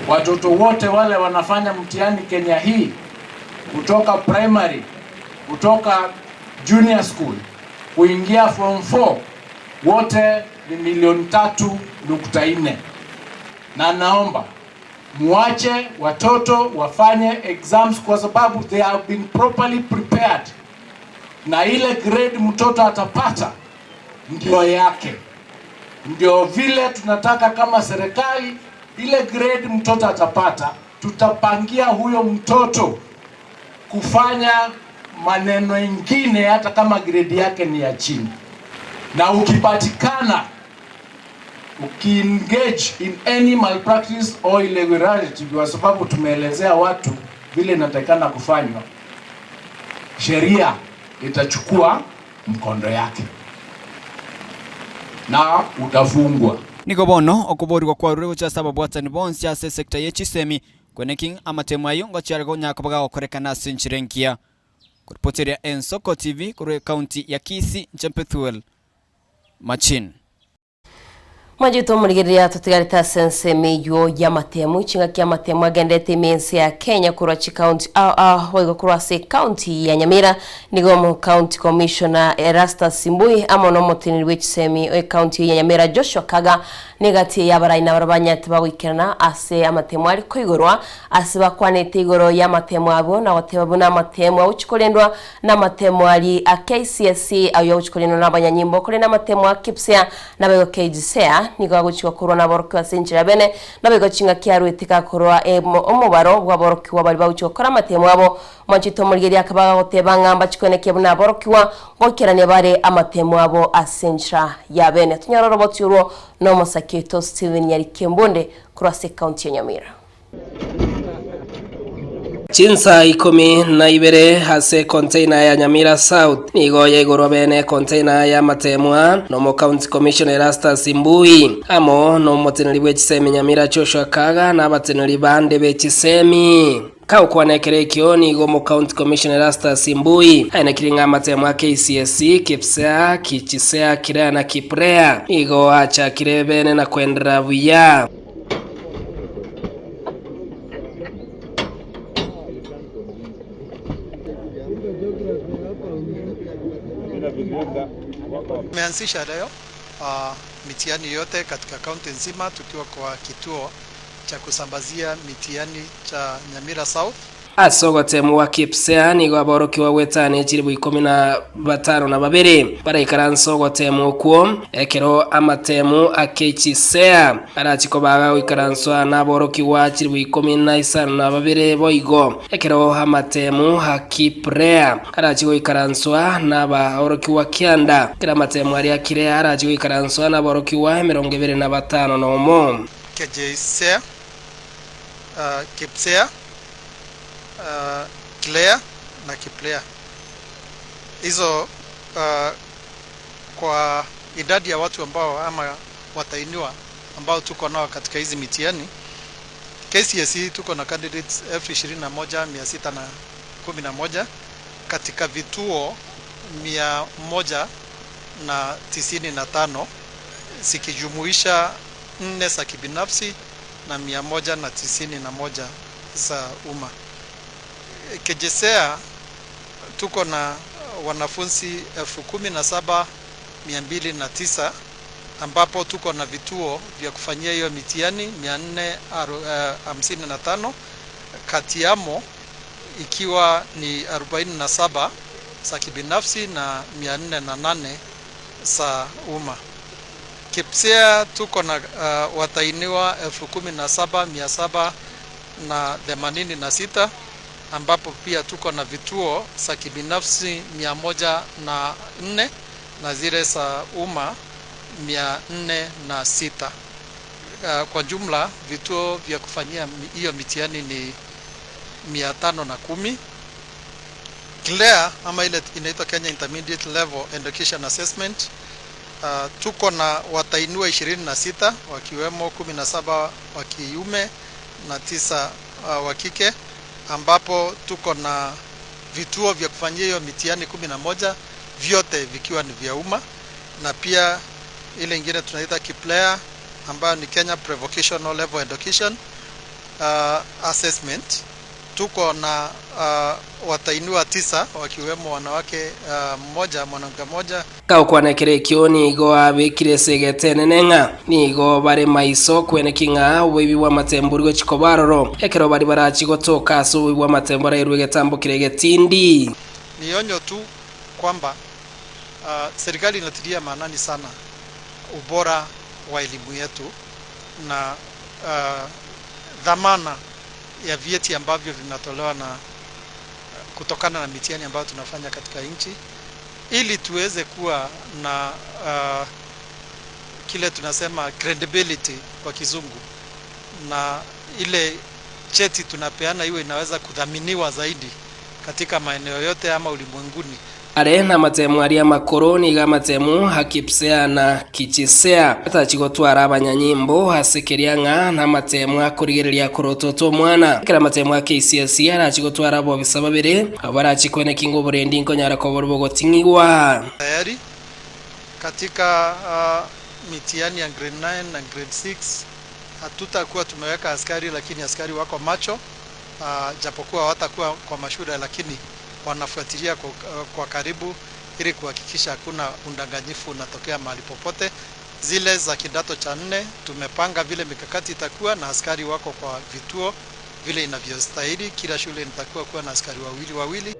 Watoto wote wale wanafanya mtihani Kenya hii kutoka primary, kutoka junior school kuingia form 4 wote ni 3.4. Na naomba muache watoto wafanye exams kwa sababu they have been properly prepared. Na ile grade mtoto atapata ndio yake. Ndio vile tunataka kama serikali, ile grade mtoto atapata tutapangia huyo mtoto kufanya maneno mengine hata kama grade yake ni ya chini. Na ukipatikana ukiengage in any malpractice or irregularity kwa sababu tumeelezea watu vile inatakana kufanywa, sheria itachukua mkondo yake na utafungwa. Nigobono okuborirwa kwa rurego cha sababu atani bonsi ya sekta yechisemi kweneking amatemo ayongo cyargo nyakabaga okorekana sinchirenkia. Kuripoteria Ensoko TV kure county ya Kisii Chempethuel Machin. Majuto murigeria tutigarita sense meyo ya matemu chinga kia matemu agendete mensi ya Kenya kurachi county wego kurase county ya Nyamira nigomo county commissioner Erastus Simbui amono motini wechisemi county ya Nyamira Joshua Kaga negati yabarai na barabanya tibawikirana ase amatemu ari koigorwa asiba kwanete igoro ya matemu abo na watebabu na matemu uchikolendwa na matemu ari a KCSE ayo uchikolendwa na banyanyimbo kole na matemu a KPSEA na bego KJSEA nigo guchiko korona boroko asenjira bene nabego chinga kiaru etika korwa omubaro bwa boroko wabali bawuchiko kora matemo abo machito murigeri akabaga gotebanga mbachikweneke buna borokwa gokerane bare amatemo abo asenjira ya bene tunyaroro botyuro no Mosaketo Steven yari Kembonde kurase county ya Nyamira. Chinsa 12 hase container ya Nyamira South nigo yegorwa bene container ya matemwa no county commissioner Erastus Simbui amo no moteneri bwechisemi Nyamira Joshua Kaga na bateneri bande bechisemi Kau kwanekere kioni gomo county commissioner Rasta Simbui aina kiringa matemu wa KCSE Kipsea Kichisea Kirea na Kiprea igo acha kirebene na kwendera buya. Tumeanzisha leo mitihani yote katika kaunti nzima tukiwa kwa kituo cha kusambazia mitihani cha Nyamira South. Asogotemu wa Kipsea nigo aboroki wa wetani chiribu 15 na babiri baraikara nsogotemu kuo ekero amatemu akechisea arachiko baga wikaranswa na aboroki wa chiribu 15 na babiri boigo ekero amatemu hakiprea arachiko wikaranswa na aboroki wa Kianda kira amatemu ari akire arachiko wikaranswa na aboroki wa 25 na omo Kejisea Kipsea Claire na Kiplea. Hizo kwa idadi ya watu ambao ama watainiwa ambao tuko nao katika hizi mitihani KCSE tuko na candidates 21,611 katika vituo 195 zikijumuisha 4 za kibinafsi na 191 za umma. Kejisea tuko na wanafunzi 17,209 ambapo tuko na vituo vya kufanyia hiyo mitihani 455, kati yamo ikiwa ni 47 za kibinafsi na 408 za umma. Kipsea tuko na watainiwa 17,786 ambapo pia tuko na vituo za kibinafsi 104 na zile za umma 406. Kwa jumla vituo vya kufanyia hiyo mitihani ni 510. Claire ama ile inaitwa Kenya Intermediate Level Education Assessment tuko na watainiwa 26 wakiwemo 17 wa kiume na 9 wa kike, ambapo tuko na vituo vya kufanyia hiyo mitihani 11 vyote vikiwa ni vya umma, na pia ile ingine tunaita Kiplea ambayo ni Kenya Pre-Vocational Level Education Assessment. Tuko na watainiwa 9 wakiwemo wanawake mmoja mwanamke mmoja. Kau kwanekere kioni igo abikire segetene nenga nigo bare maiso kwenekinga ubibi wa matemburgo chikobaroro ekero bari barachigotoka so ubibi wa matembora irwege tambukire getindi. Ni onyo tu kwamba serikali inatilia maanani sana ubora wa elimu yetu na dhamana ya vyeti ambavyo vinatolewa na kutokana na mitihani ambayo tunafanya katika nchi, ili tuweze kuwa na kile tunasema credibility kwa kizungu, na ile cheti tunapeana iwe inaweza kudhaminiwa zaidi katika maeneo yote ama ulimwenguni. Arena matemu aria makoroni ga matemu hakipsea na kichisea atachigotwara abanyanyimbo hasekerianga na matemu akurigereria kurototo mwana kira matemu ya KCSE arachigotwara abo bisababire abarachikone kingo burendi nkonyara ko borbo gotingigwa tayari katika mitihani ya grade 9 na grade 6. Hatutakuwa tumeweka askari, lakini askari wako macho, japokuwa watakuwa kwa mashule, lakini wanafuatilia kwa karibu ili kuhakikisha hakuna undanganyifu unatokea mahali popote. Zile za kidato cha 4 tumepanga vile mikakati itakuwa, na askari wako kwa vituo vile inavyostahili. Kila shule itakuwa kuwa na askari wawili.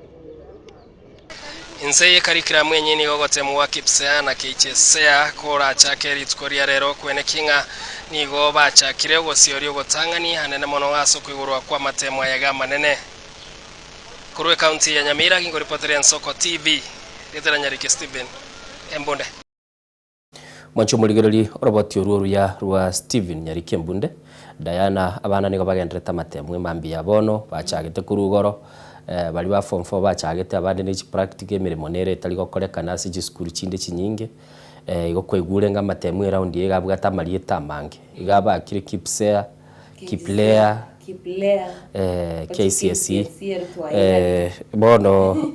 Inseye karikira mwenye ni gogotemu wa Kipsea na Kichesea kora chake ritkoria rero kwenekinga nigo bacha kirego siorio gotangani hanene mono gaso kwigurwa kwa matemo ya manene kurwe county ya Nyamira kingo reporter Nsoko TV Letera Nyarike Steven Embonde Mwancho muligereri roboti ururu ya rwa Steven Nyarike Mbunde Diana abana nigo bagendreta matemo mambi ya bono bachagete kurugoro bali ba form 4 bachagete abandi ni practical emirimo nere tali gokorekana siji school chinde chinyinge igokwegurenga matemu around yega bwata marieta mange igaba kire Kipsea Kiplea KCSE bono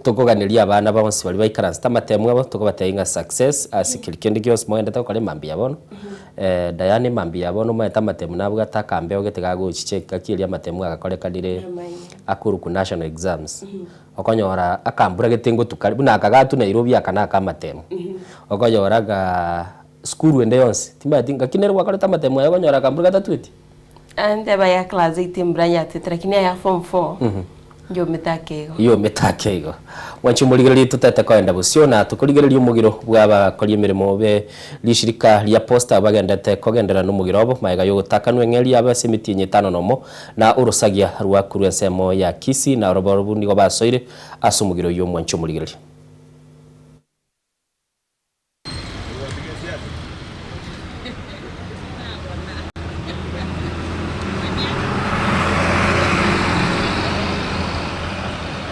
tukuganiria abana bonse bali baikara stamatemu abo tukubateinga success asikirikendi gyos moenda tukore mambi yabono Diane mambi yabono maeta matemu nabwo atakambe ogetiga guchicheka kiria matemu agakorekanire akuru ku national exams okonyora akambura getengo tukari buna akagatu Nairobi akana akamatemu okonyoraga skuru ende yonse timbatinga kinerwa kare tamatemu okonyora akambura gatatuti ande baya class 8 mbranya tetrakine ya form 4 yo metakego wanchumuligirira tutete kwenda busiona tukuligirira umugiro bwaba kori mirimo be lishirika lya posta bagendete kogendera n'umugiro obo maega yo gutakanwe ngeli abasemiti nyitano nomo na urusagia rwa kurwensemo ya Kisii na roborubu nigo basoire asumugiro yo mwanchumuligirira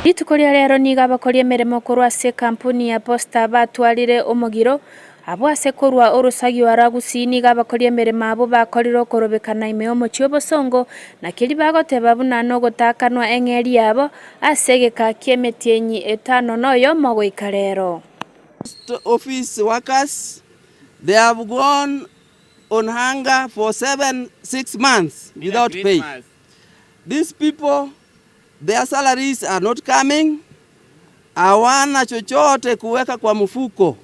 Itukoria rero niga bakorie mirimo kurwa se kampuni ya posta batwarire umugiro abo ase kurwa urusagi waragusini ga bakorie mirimo abo bakoriro korobekana imeo mochio bosongo na kiri bagoteba buna no gutakanwa engeri yabo asege ka kiemetienyi etano noyo mogoika rero. Office workers, they have gone on hunger for 6 months without pay. These people, their salaries are not coming. Hawana chochote kuweka kwa mfuko.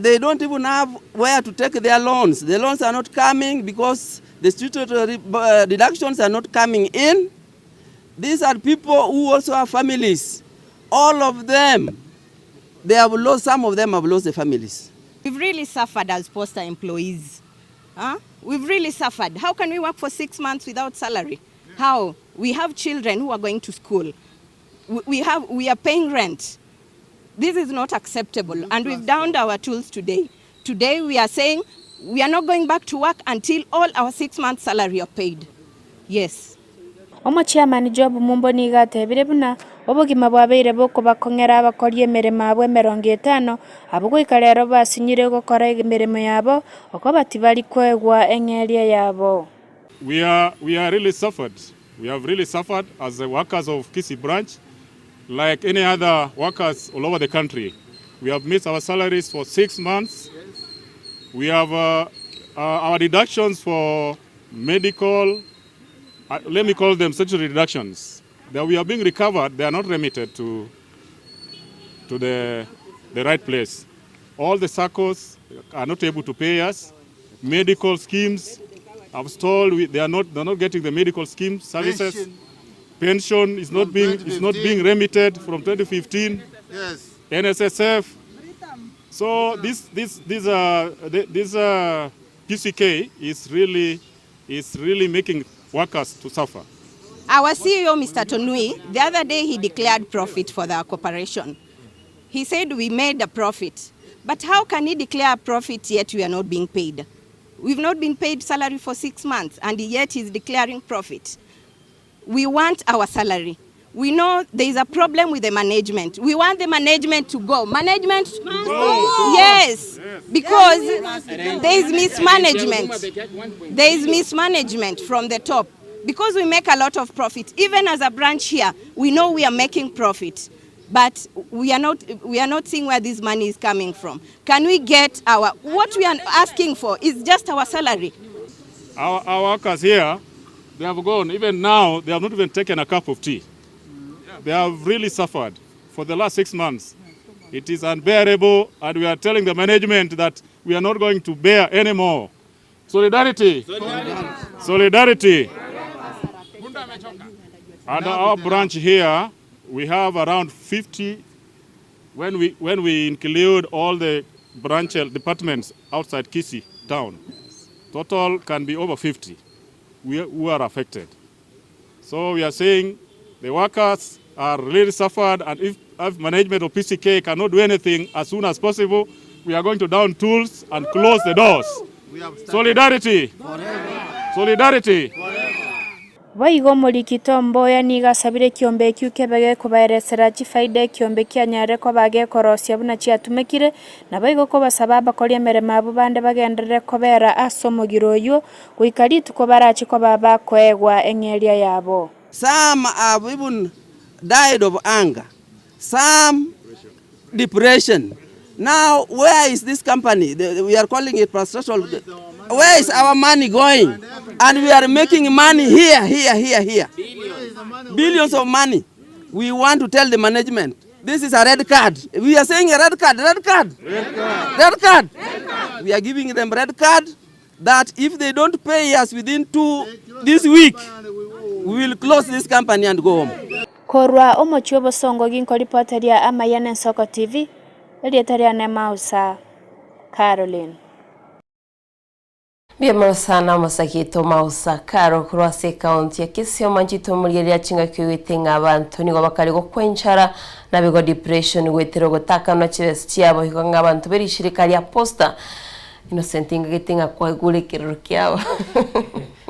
They don't even have where to take their loans. The loans are not coming because the statutory deductions are not coming in. These are people who also have families. All of them, they have lost, some of them have lost their families. We've really suffered as posta employees. We've really suffered. How can we work for 6 months without salary? How? We have children who are going to school. We are paying rent. This is not acceptable, and we've downed our tools today. Today we are saying we are not going back to work until all our 6 months salary are paid. Yes. Omo chairman job mumboni gatebire buna obogima bwabeire boko bakongera abakorie emirimo abo 50 abo ikarero basinyire gukora emirimo yabo oko bati bali kwegwa engeria yabo. We are really suffered. We have really suffered as the workers of Kisii branch, like any other workers all over the country. We have missed our salaries for 6 months. We have our deductions for medical, let me call them statutory deductions. That we are being recovered, they are not remitted to the right place. All the SACCOs are not able to pay us. Medical schemes, I was told they are not getting the medical scheme services. Pension is not being remitted from 2015. Yes. NSSF. So this PCK is really making workers to suffer. Our CEO, Mr. Tonui, the other day he declared profit for the corporation. He said we made a profit. But how can he declare a profit yet we are not being paid? We've not been paid salary for 6 months, and yet he's declaring profit. We want our salary. We know there is a problem with the management. We want the management to go. Management? Yes, because there is mismanagement. There is mismanagement from the top. Because we make a lot of profit. Even as a branch here, we know we are making profit. But we are not seeing where this money is coming from. Can we get what we are asking for is just our salary. Our workers here, they have gone, even now, they have not even taken a cup of tea. They have really suffered for the last 6 months. It is unbearable, and we are telling the management that we are not going to bear anymore. Solidarity. Solidarity. At our branch here, we have around 50, when we include all the branch departments outside Kisii town. Total can be over 50 who are affected. So we are saying the workers are really suffered, and if management of PCK cannot do anything as soon as possible, we are going to down tools and close the doors. Solidarity. Solidarity. Baigo Morikito Mboya nigasabire kiombe kiu kebege kubaeresera chifaida kiombe kianyare ko bage korosia buna chiatumekire na baigo ko basaba bakoria merema abo bande bagenderere kobera asomogiro yo guikari tuko barachi ko baba kwegwa engeria yabo. Some have even died of anger, some depression. Now, where is this company? We are calling it frustration. Where is our money going? And we are making money here. Billions of money. We want to tell the management, this is a red card. We are saying a red card. We are giving them red card that if they don't pay us within this week, we will close this company and go home. Korwa omochuo songo ginko reporteria Amayane Soko TV. Elietaria Nemausa Caroline. Bienvenidos sana masakito mausa karo kurwase county ya Kisii manjito muligeria chinga kiwitinga abantu nigo bakari go kwenchara na bigo depression gwetero gutaka no chibes chiabo higo ngabantu beri shirika ya posta Innocent gitinga kwa gure kiruru kyabo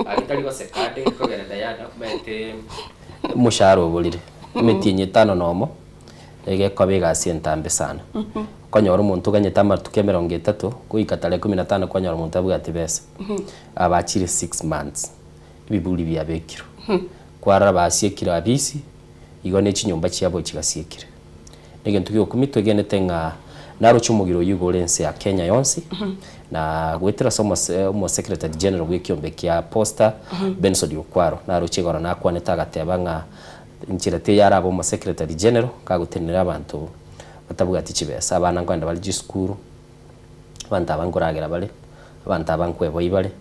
agitari go sekate ko gereda ya document musharo bulire metinye tano nomo ege kobega sientambe sana konyora umuntu ganyeta martuke 30 kuikatale 15 konyora umuntu abwati bese abachire 6 months ibibuli byabekiro kwara basiekira abisi igone chinyumba cyabo kigasiekira negentu kyo kumitwe genete nga naro chumugiro yugolense ya Kenya yonsi na gwetera somo secretary general w'ikiombe kya posta Benson Okwaro naro chigora nakwaneta gateba nga nchirate yarabo mo secretary general kagutenera abantu batavuga ati kibesa abana ngwanda bali school abantu abanguragira bale abantu abankwebo ibale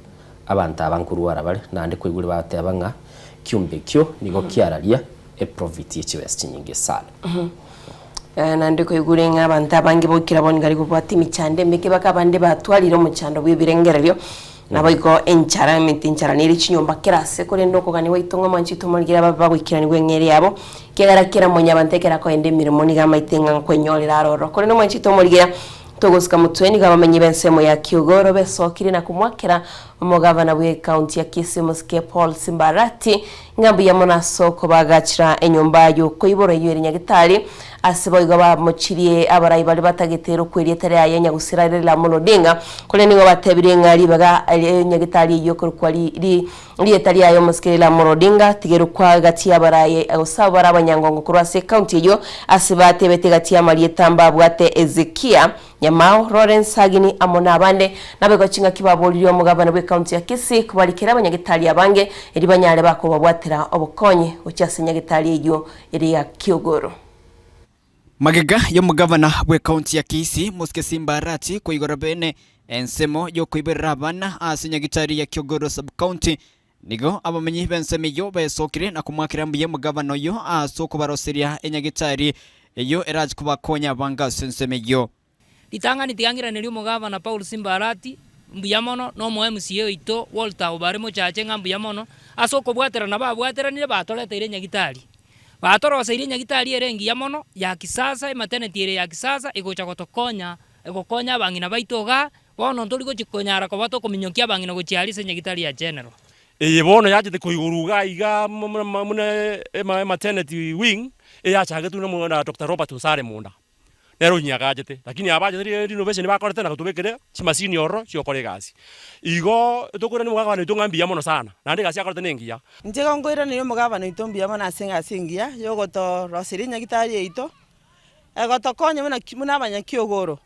abantu abankuruwara bale nande kwiguri bateba nga kiumbe kyo nigo kiaralia e profit y'ikibesa kinyinge sana nande kwiguri nga abantu abangi bokira bongari kubati michande meke bakabande batwalira mu cyando bwibirengerero nabaiko enchara mitinchara niri chinyomba kirase kore ndoko kani waitonga manchito mulgira baba gwikira nigwe ngeri yabo kegara kira munya bantekera ko ende mirimo niga maitenga kwenyolera aroro kore no manchito mulgira togosika mutweni gabamenye bensemo ya Kiogoro besokire na kumwakira umugavana bwe county ya Kisii Muske Paul Simbarati ngambu ya monasoko bagachira enyomba yo koiboro yeri nyagitari asiboiga bamuchiriye abarayi bali batagetero kweri etare ya nyagusirarira mulodinga kole nigo batebire ngari baga nyagitari yo kwali ri etare ya Muske la mulodinga tigero kwa gati abarayi agosaba abanyangongo kurwase county yo asibate betegati ya Marietamba bwate Ezekia Nyamao Lawrence Sagini amona abande nabego chinga kibaboliriyo mugabana bwe county ya Kisii kubalikira abanyagitari abange eri banyale bako babwatira obukonye ucyasenya gitari iyo eri ya Kiogoro. Magega yo mugavana bwe county ya Kisii Muske Simbarati kuigora bene ensemo yo kuibera abana asenya gitari ya Kiogoro sub county nigo abamenyi benseme yo besokire na kumwakira mbiye mugavana yo asoko baroseria enyagitari eyo eraje kubakonya banga senseme yo litanga nitigangira nilio mugavana Paul Simbarati mbuyamono no mo MCA ito Walter Obaremo chache ngambuyamono asoko bwatera na babwatera ni batoleta ile nyagitari batorosa ile nyagitari erengi yamono ya kisasa maternity ile ya kisasa igocha gotokonya egokonya bangina baitoga bono ntoliko chikonyara ko bato kominyokia bangina gochialise nyagitari ya general bono yaje kuiguruga iga mune maternity wing yacha tu na Dr. Robert Usare munda nero nyagajete lakini abaje renovation bakorete na kutubekere chimasini oro cyokore gasi igo tokora ni mugabana itongambia mono sana nandi gasi akorete nengia njega ngoira ni mugabana itombia mono asingia yogoto rosiri nyagitari ito egotokonye muna abanya Kiogoro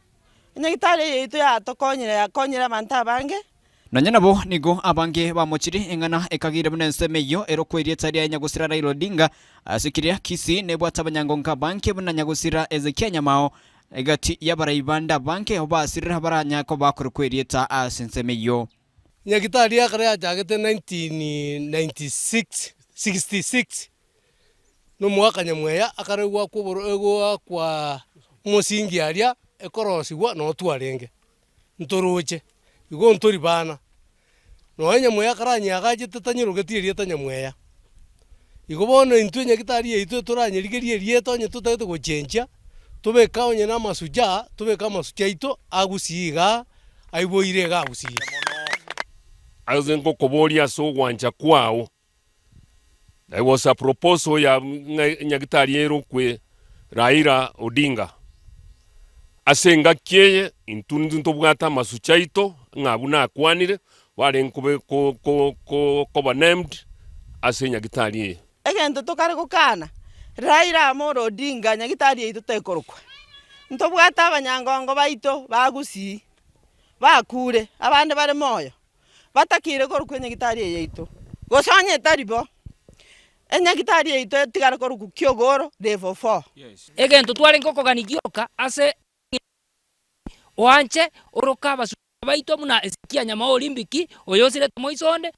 nyagitari ito ya tokonyera yakonyera banta bange nanya nabo nigo abange bamochiri engana ekagire bunenseme yo erokwerie tari ya Nyagusira Raila Odinga asikiria Kisii nebwata abanyangonga banke bunanyagusira Ezekia Nyamao egati yabarayibanda banke obasirira baranya ko bakorokwerie ta asenseme yo nyagitari yakare ajagete 1966 no mwaka nyamweya akaregwa kuborego kwa musingi aria ekorosigwa no twarenge ntoruche igo ntori bana no nyamweya karanya agajete tanyirugetirie tanyamweya igo bono intwe nyagitari yitu turanyirigerie rieto nye tutete gochenja tubeka onye na masuja tubeka masuja ito agusiga aiboire ga agusiga azengo koboria so gwanja kwao There was a proposal ya nyagitari ero kwe Raila Odinga. Asenga kieye intundu ntobwata masuchaito ngabuna akwanire wale nkube ko named ase nyagitari. Egento tokare gukana Raila Amolo Odinga nyagitari yitu tekorukwa. Ntobwata abanyangongo baito bagusi bakure abande bare moyo batakire korukwe nyagitari yitu. Gosanye taribo enyagitari yitu tigara koruku Kiogoro level 4. Egento twale nkoko ganigioka ase oanche orokaba baito muna esikia nyama olimpiki oyosire tomoisonde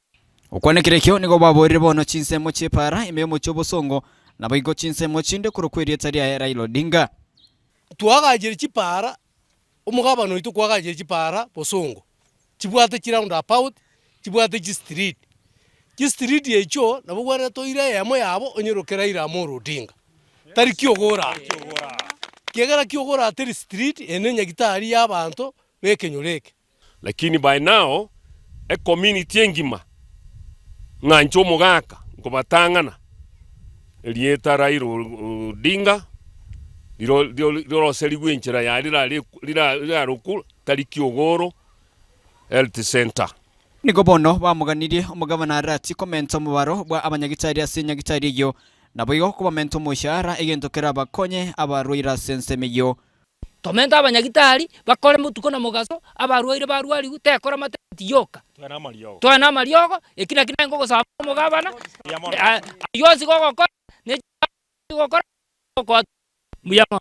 ukwanekire kyo nigo baborire bono chinsemo chepara imemo chobosongo na baigo chinsemo chinde kurokwerie tari ya Raila Odinga twagajire chipara umugabano itu kwagajire chipara bosongo chibwate chiround about chibwate street yecho nabo gwara toire yamo yabo onyerokera Raila Amolo Odinga tari Kiogora kiagara Kiogora tari street ene nyagitari y'abantu bekenyoreke. Lakini by now a community engima ngancho mogaka ngobatangana elieta Raila Odinga liro seli gwenchera ya lira roku tari Kiogoro Health Center. Nigo bono bamuganirie umugabana arati komento mubaro bwa abanyagitari ase nyagitari yo naboigo kuba mento mushara egentokera bakonye abarwira sensemeyo. Tomenta abanyagitari bakore mutuko na mugaso abarwaire barwari utekora matati yoka twana mariogo ekina kina ngoko sa mugabana yosi gogo ne gogo ko muyama.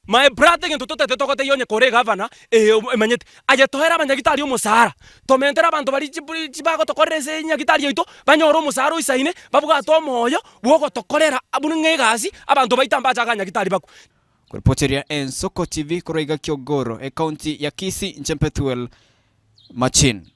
My brother ngento tote yonye kore governor emenyete aje tohera abanyagitari umusara tomentera abantu bari chibago tokorese nyagitari yito banyoro umusara uisaine babuga to moyo bwogo tokorera abunu ngegasi abantu baitamba chaga nyagitari bako. Kuripoteria Ensoko TV kuroiga Kiogoro county ya Kisii Nchempetuel Machin.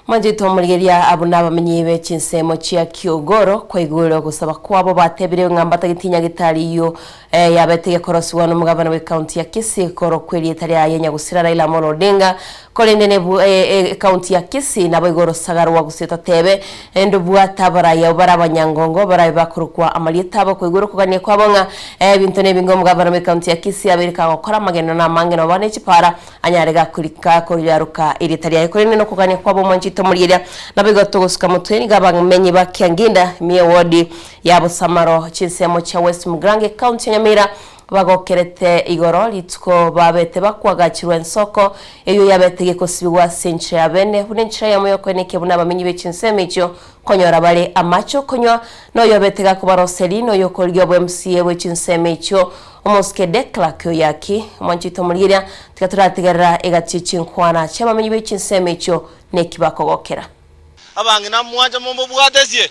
Manjito murigeria abuna bamenyibe chinsemo chia Kiogoro kwa iguro gusaba kwabo batebire ngambata gitinya gitari yo yabetege koroswa no mugabana we county ya Kisii koro kweli etari ayenya gusira Raila Amolo Odinga kolende ne county ya Kisii nabo igoro sagarwa guseta tebe endo bwata baraya barabanyangongo baraye bakurukwa amalietabo kwa iguro kuganye kwabonga bintu ne bingo mugabana we county ya Kisii aberika gukora mageno na mangeno bane chipara anyarega kurika ko yaruka eritari ayikolene no kuganye kwabo manjito murigeria nabigo togosuka mutweni gabamenyi bakianginda mie wodi yabo Samaro chinsemo cha West Mugrange county Nyamira bagokerete igoro litko babete bakwagakirwa Ensoko eyo yabetege kosibwa centre ya bene hunenchira ya moyo kweneke buna bamenyi bechinsemo icho konyora bale amacho konywa no yobetega kubaroselino yokoryo MCA wechinsemo icho omoske dekla kyo yaki manjito murigeria tikaturatigara egachichi nkwana chama bamenyi bechinsemo icho nekibakogokera abangina mwanja mombo bwatesie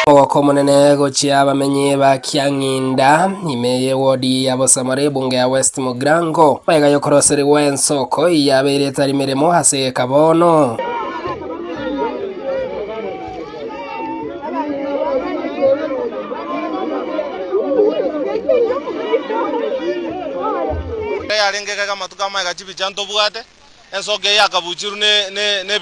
Ogoko munene gochia bamenyi ba Kianginda imeye wodi ya Bosamare bunge ya West Mugrango baiga yokoroseri Ensoko yabere tari miremo hase kabono yarengeka kama tukama gachibi chanto bwate Ensoke yakabuchiru ne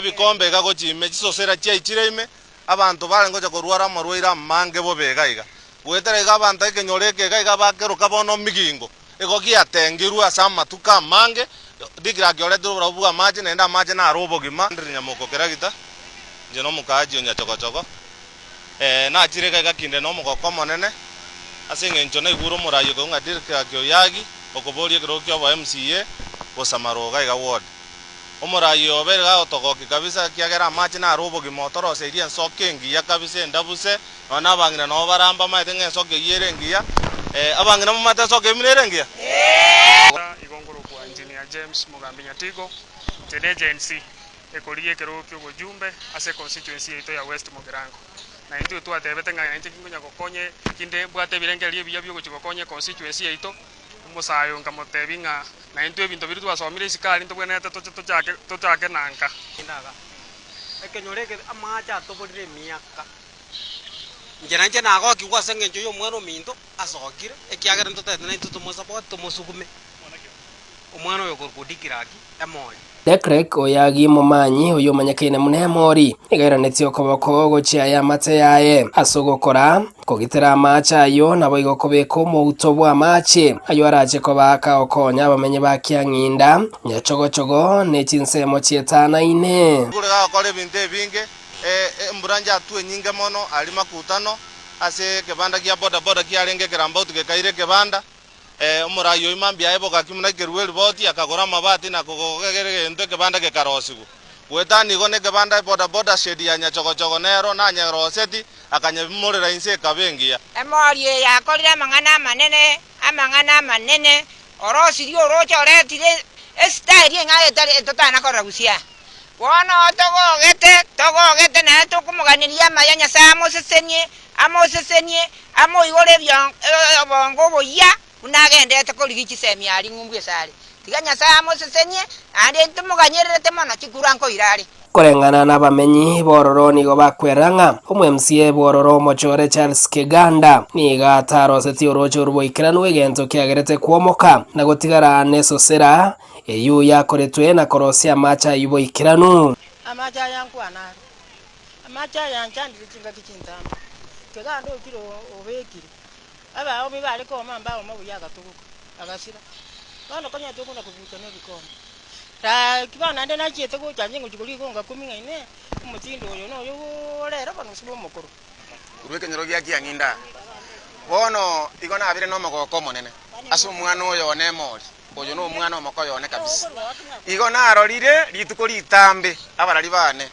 bikombe gagochime chisosera chia ichireme abantu barengoja korwara marwaira mange bobegaiga gweterega abantu ekenyoreke gaiga bakero kabono migingo egokia tengirwa asama tuka mange digira gyore dubuga maji nenda maji na robo gima ndinya moko keragita je no mukaji onya choko na chireka gakinde no moko komonene asenge nchona iguro murayo ko ngadirka kyo yagi okoborie kero kyo ba MCA Bosamaro gaiga ward omurayo berga otogoki kabisa kiagera maji na robo gimotoro seria Ensoke ngiya kabisa ndabuse ona bangina no baramba maite Ensoke yerengiya abangina mu mata Ensoke minerengiya igongoro kwa engineer James Mugambi Nyatigo tene agency ekoliye kero kyo gojumbe ase constituency ito ya West Mugrango na into tu atebete nga nje kingonya kokonye kinde bwate birengelie biya byo gochikonye constituency ito musayo nkamotebinga na into ebintu biru twasomire isikali into bwenete tochake nanka inaga ekenyoreke amacha toborire miaka nje nago kiwa senge njo yo mwano minto asokire ekiagere ntotete na into tomosapo tomosukume omwana yo korkudikiraki emoyo Dekrek oyagi mumanyi uyu manyakaine munemori igairanetio okoboko gochia ya mate yaye asogokora kogitera amacha ayo nabo igokobeka omouto bwa amache ayo arache kobaka okonya abamenyi bakiang'inda nyachogochogo nechinsemo chietanaine kurega okore ebinto ebinge emburanja atue nyinge mono ali makutano ase kebanda kia boda boda kiarenge kerambauti gekaire kebanda omorai oyo mambi aeboka kimuna kerwe riboti akagora mabati na kogogegere ento kebanda gekarosigu gwetani gone kebanda boda boda shedi ya nyachogochogo nero na nyaroseti akanyemorera inse kabengia emori yakorire amang'ana manene orosiri orocha oretire estari ng'aetari etotana koragusia bono togogete na tukumuganiria amaya nyasaye amosesenie amoigore bongo boya unagendete korigicisemi ari ng'umbwe sare tiga nyasaye amosesenye ande tumuganyerete mono chikuranko irari koreng'ana n'abamenyi bororo nigo bakwerang'a omwe-MCA bororo mochore Charles Kiganda niga ataroseti oroche oruboikeranu egento kiagerete kuomoka na gotigara nesosera eyu yakoretwe na korosia amacha yuboikeranu amacha yankwanari amacha yanchandire chinga kichintamba Kiganda okiro obekire aba obi bali koma mbao mabuya gatuguka agasira bano konya tukuna kubuta no bikoma ta kibana ande na chiete go chanje ngukuri gonga 10 ngaine umutindo oyo no yo lero bano sibo mukuru urweke nyoro gya kiang'inda bono igona abire no mogoko monene aso mwana oyo ne mori oyo no mwana omoko yone kabisa igona arorire rituko ritambe abarari bane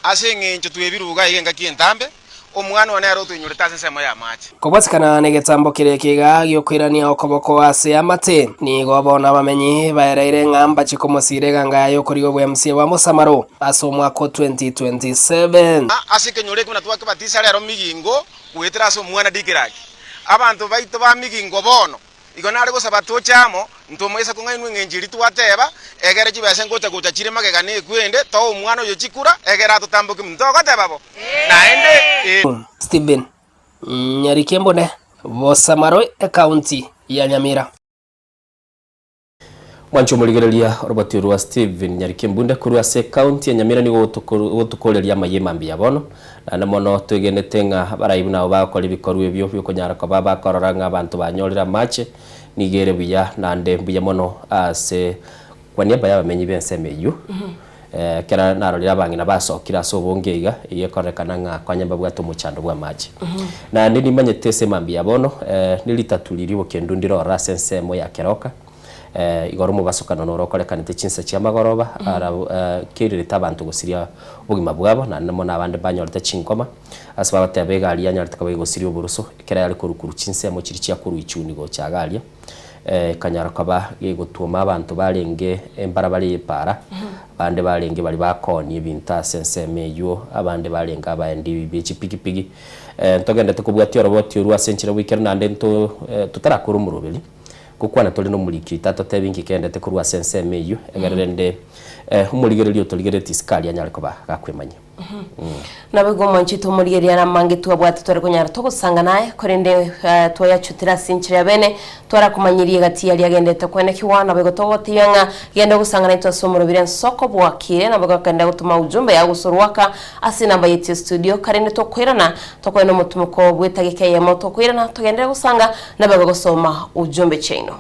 ase ng'encho twebiruga igenga kientambe omwana one aro twinyurita sesemo ya machi kobotsikana negetambo kirekiga giokwirania okoboko ase amate nigo bona bamenyi baereire ng'amba chikomosire gangayo korigo bwa MCA wa Mosamaro ase omwaka 2027 ase kenyore kuna twake batisa rero migingo gwetera ase omwana dikiraki abantu baito ba migingo bono igona ari gosaba tochamo ntomoisa kung'ainwe ng'enjiri twateba egere chibese ngocha chire magegane ekwende to omwana oyo chikura egera tutambuke mtogo tebabo naende Stephen Nyarikembone Mosamaro county ya Nyamira mwancho muligereria roboti rwa Stephen Nyarikembunde kuru ase county ya Nyamira nigo tukoreria mayemambi yabono na mono tugenete ng'a baraibu nabo bakora ibikorwa ebyo byokonyara ko babakorora ng'abantu banyorera mache nigere buya nande buya mono ase kwaniaba yabamenyi bensemeyu kera narorira abang'ina basokira so bongeiga yekorekana ng'a kwanyamba bwato muchando bwa mache na ndi nimanyete semambi yabono nilitatuliriwo kendo ndirora sensemo ya keroka igoro mubasokana norokorekanite chinsa chia magoroba ara kirita abantu gusiria bugima bwabo na namo nabande banyorete chinkoma asaba batebega ali anyorete kabe gusiria oburuso kera yali kurukuru chinsa mo chiri chia kuru ichuni go chagalia kanyara kaba gigutuma abantu barenge embara bari para bande barenge bari bakoni ibinta sense meyo abande barenga abandi bichipigipigi ntogendete kubwati roboti rwa senchira weekend nande tutarakuru murubeli kukwana toli no muliki tato tebingi kendete kurwa sense meyo egerende umuligererio toligereti skali anyariko gakwemanya nabego monchito muligeria na mange twabwate tore kunyara togusanga naye korende twoya chutira sinchira bene twara kumanyirie gati yali agendete kwene kiwana bego togotiyanga genda gusanga naitwa somoro biren soko bwakire nabego kanda gutuma ujumbe ya gusurwaka asina bayiti studio karende tokwirana tokweno mutumuko bwetagike ya moto kwirana togenda gusanga nabego gusoma ujumbe chino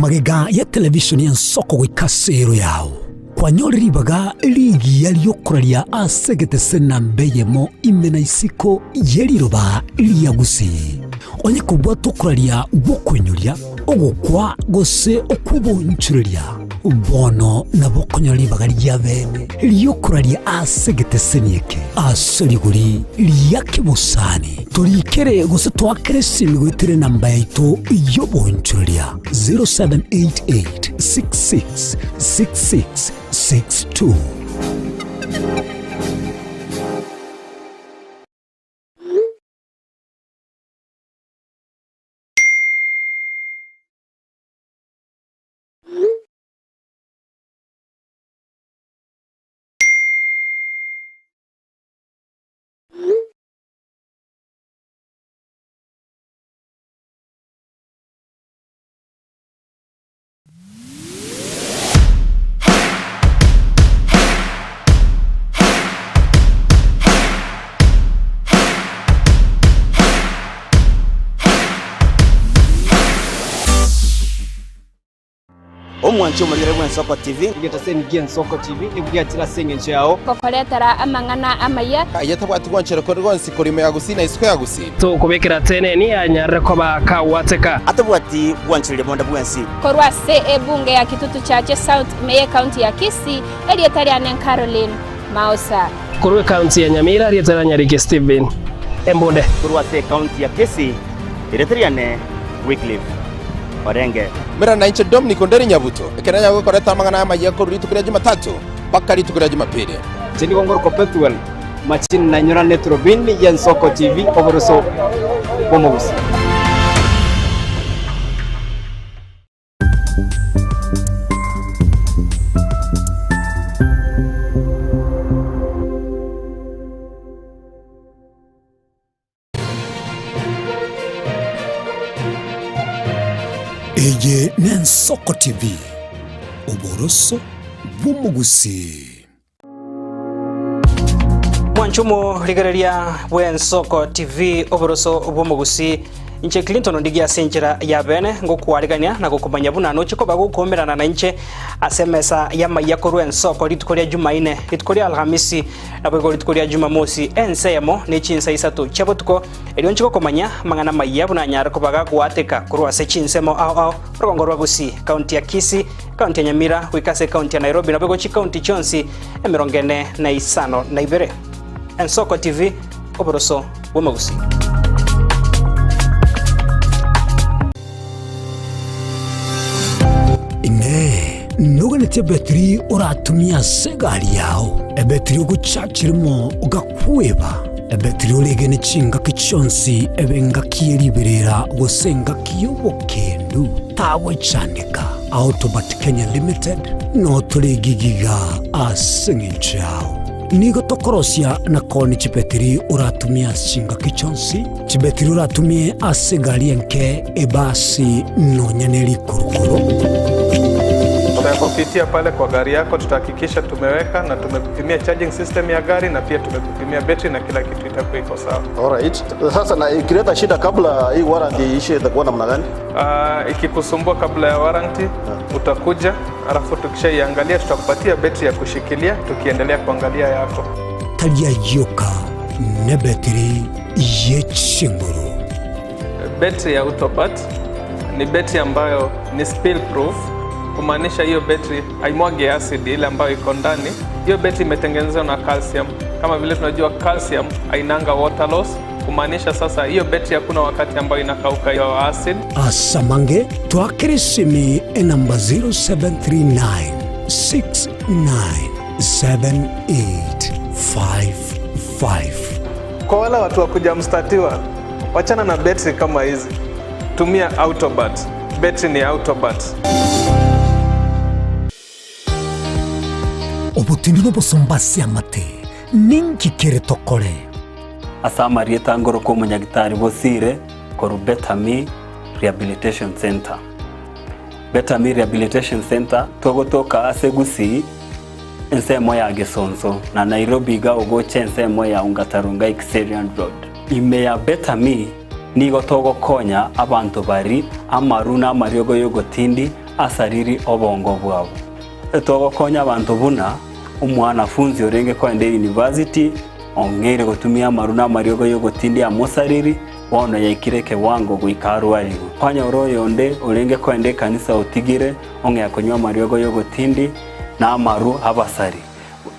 magega ya televishoni ya nsoko gwikasero yao kwanyoriribaga ligi yaliyokuraria asegete sena mbeyemo imena isiko yeliroba liyagusi onye kubwa tokuraria gukwenyuria ogukwa gose okubonchureria bono na bokonyoli bagari ya bene liyokuralia asegete senieke asoriguri liyake busani turikere gose twakere simigwitire namba yaito iyo bonchuria 0788666662. Omwancho muri Bwen Soko TV igeta sen Bwen Soko TV ibuya tira senge chao kokoretara amangana amaya ayatabwati gwanchero ko rwonsi kurime yagusina isiko yagusina to kubekera tene ni anyare ko bakawateka atabwati gwanchiro bonda bwensi korwa se ebunge ya kitutu chache South Meye County ya Kisii elietari anen Caroline Mausa kurwe county ya Nyamira elietari Nyarike Steven Embonde kurwa se county ya Kisii elietari ane Wycliffe Orenge mera na inche Dominic Onderi Nyabuto ekenanya gukoreta amangana amaye ko ritukira Jumatatu bakari tukira Jumapili chini gongoro ko Petuel machini na nyora netrobin Bwen Soko TV oboroso bomogusi Eye Bwen Soko TV oboroso bomogusi Mwanchumo ligereria Bwen Soko TV oboroso bomogusi Inche Clinton ndigia senjera ya bene ngokwarigania na gukumanya buna no chiko bagukomerana na inche asemesa ya mayako Bwen Soko litukoria Jumaine litukoria Alhamisi na bego litukoria Jumamosi ensemo ne chinsa isatu chabotuko elionchiko komanya mangana mayabu na nyara ko baga kwateka kurwa se chinsemo au rongorwa gusi county ya Kisii county ya Nyamira wikase county ya Nairobi na bego chi county chonsi emirongene na isano na ibere Bwen Soko TV oboroso bomogusi Noganete betri uratumia segari yao ebetri uguchachirimo ugakweba ebetri ulegene chinga kichonsi ebenga kieriberera gusenga kiyobokendu tawe chanika Autobat Kenya Limited no tuligigiga asingichao nigo tokorosia na koni chibetri uratumia chinga kichonsi chibetri uratumie asegari enke ebasi no nyaneli kurukuru. Kupitia pale kwa gari yako tutahakikisha tumeweka na tumekupimia charging system ya gari na pia tumekupimia battery na kila kitu itakuwa iko sawa. Alright. Sasa na ikileta shida kabla hii warranty ishe itakuwa namna gani? Ikikusumbua kabla ya warranty utakuja, alafu tukishaiangalia tutakupatia battery ya kushikilia tukiendelea kuangalia yako. Talia yoka na battery yechinguru. Battery ya Autobat ni battery ambayo ni spill proof. Kumaanisha hiyo battery haimwagi acid ile ambayo iko ndani. Hiyo battery imetengenezwa na calcium. Kama vile tunajua calcium hainanga water loss. Kumaanisha sasa hiyo battery hakuna wakati ambayo inakauka hiyo acid. Asamange twakirisimi namba 0739697855. Kwa wale watu wa kuja mstatiwa, wachana na battery kama hizi. Tumia Autobat. Battery ni Autobat. Obutindi no bosombasi amate ninki kere tokore asama rieta ngoro ko munyagitari bosire koru Betami Rehabilitation Center. Betami Rehabilitation Center togotoka asegusi ensemo ya Gesonso na Nairobi ga ogoche ensemo ya Ungatarunga Xerian Road. Ime ya Betami nigo togokonya abantu bari amaruna mariogo yogotindi asariri obongo bwabo. Togokonya abantu buna umwanafunzi orenge kwende university ongere gutumia maruna mariogo yogotindi amosariri wono yaikire kiwango guikaru aligu kwanya oro yonde urenge kwende kanisa utigire onge yakonywa mariogo yogo tindi na amaru abasari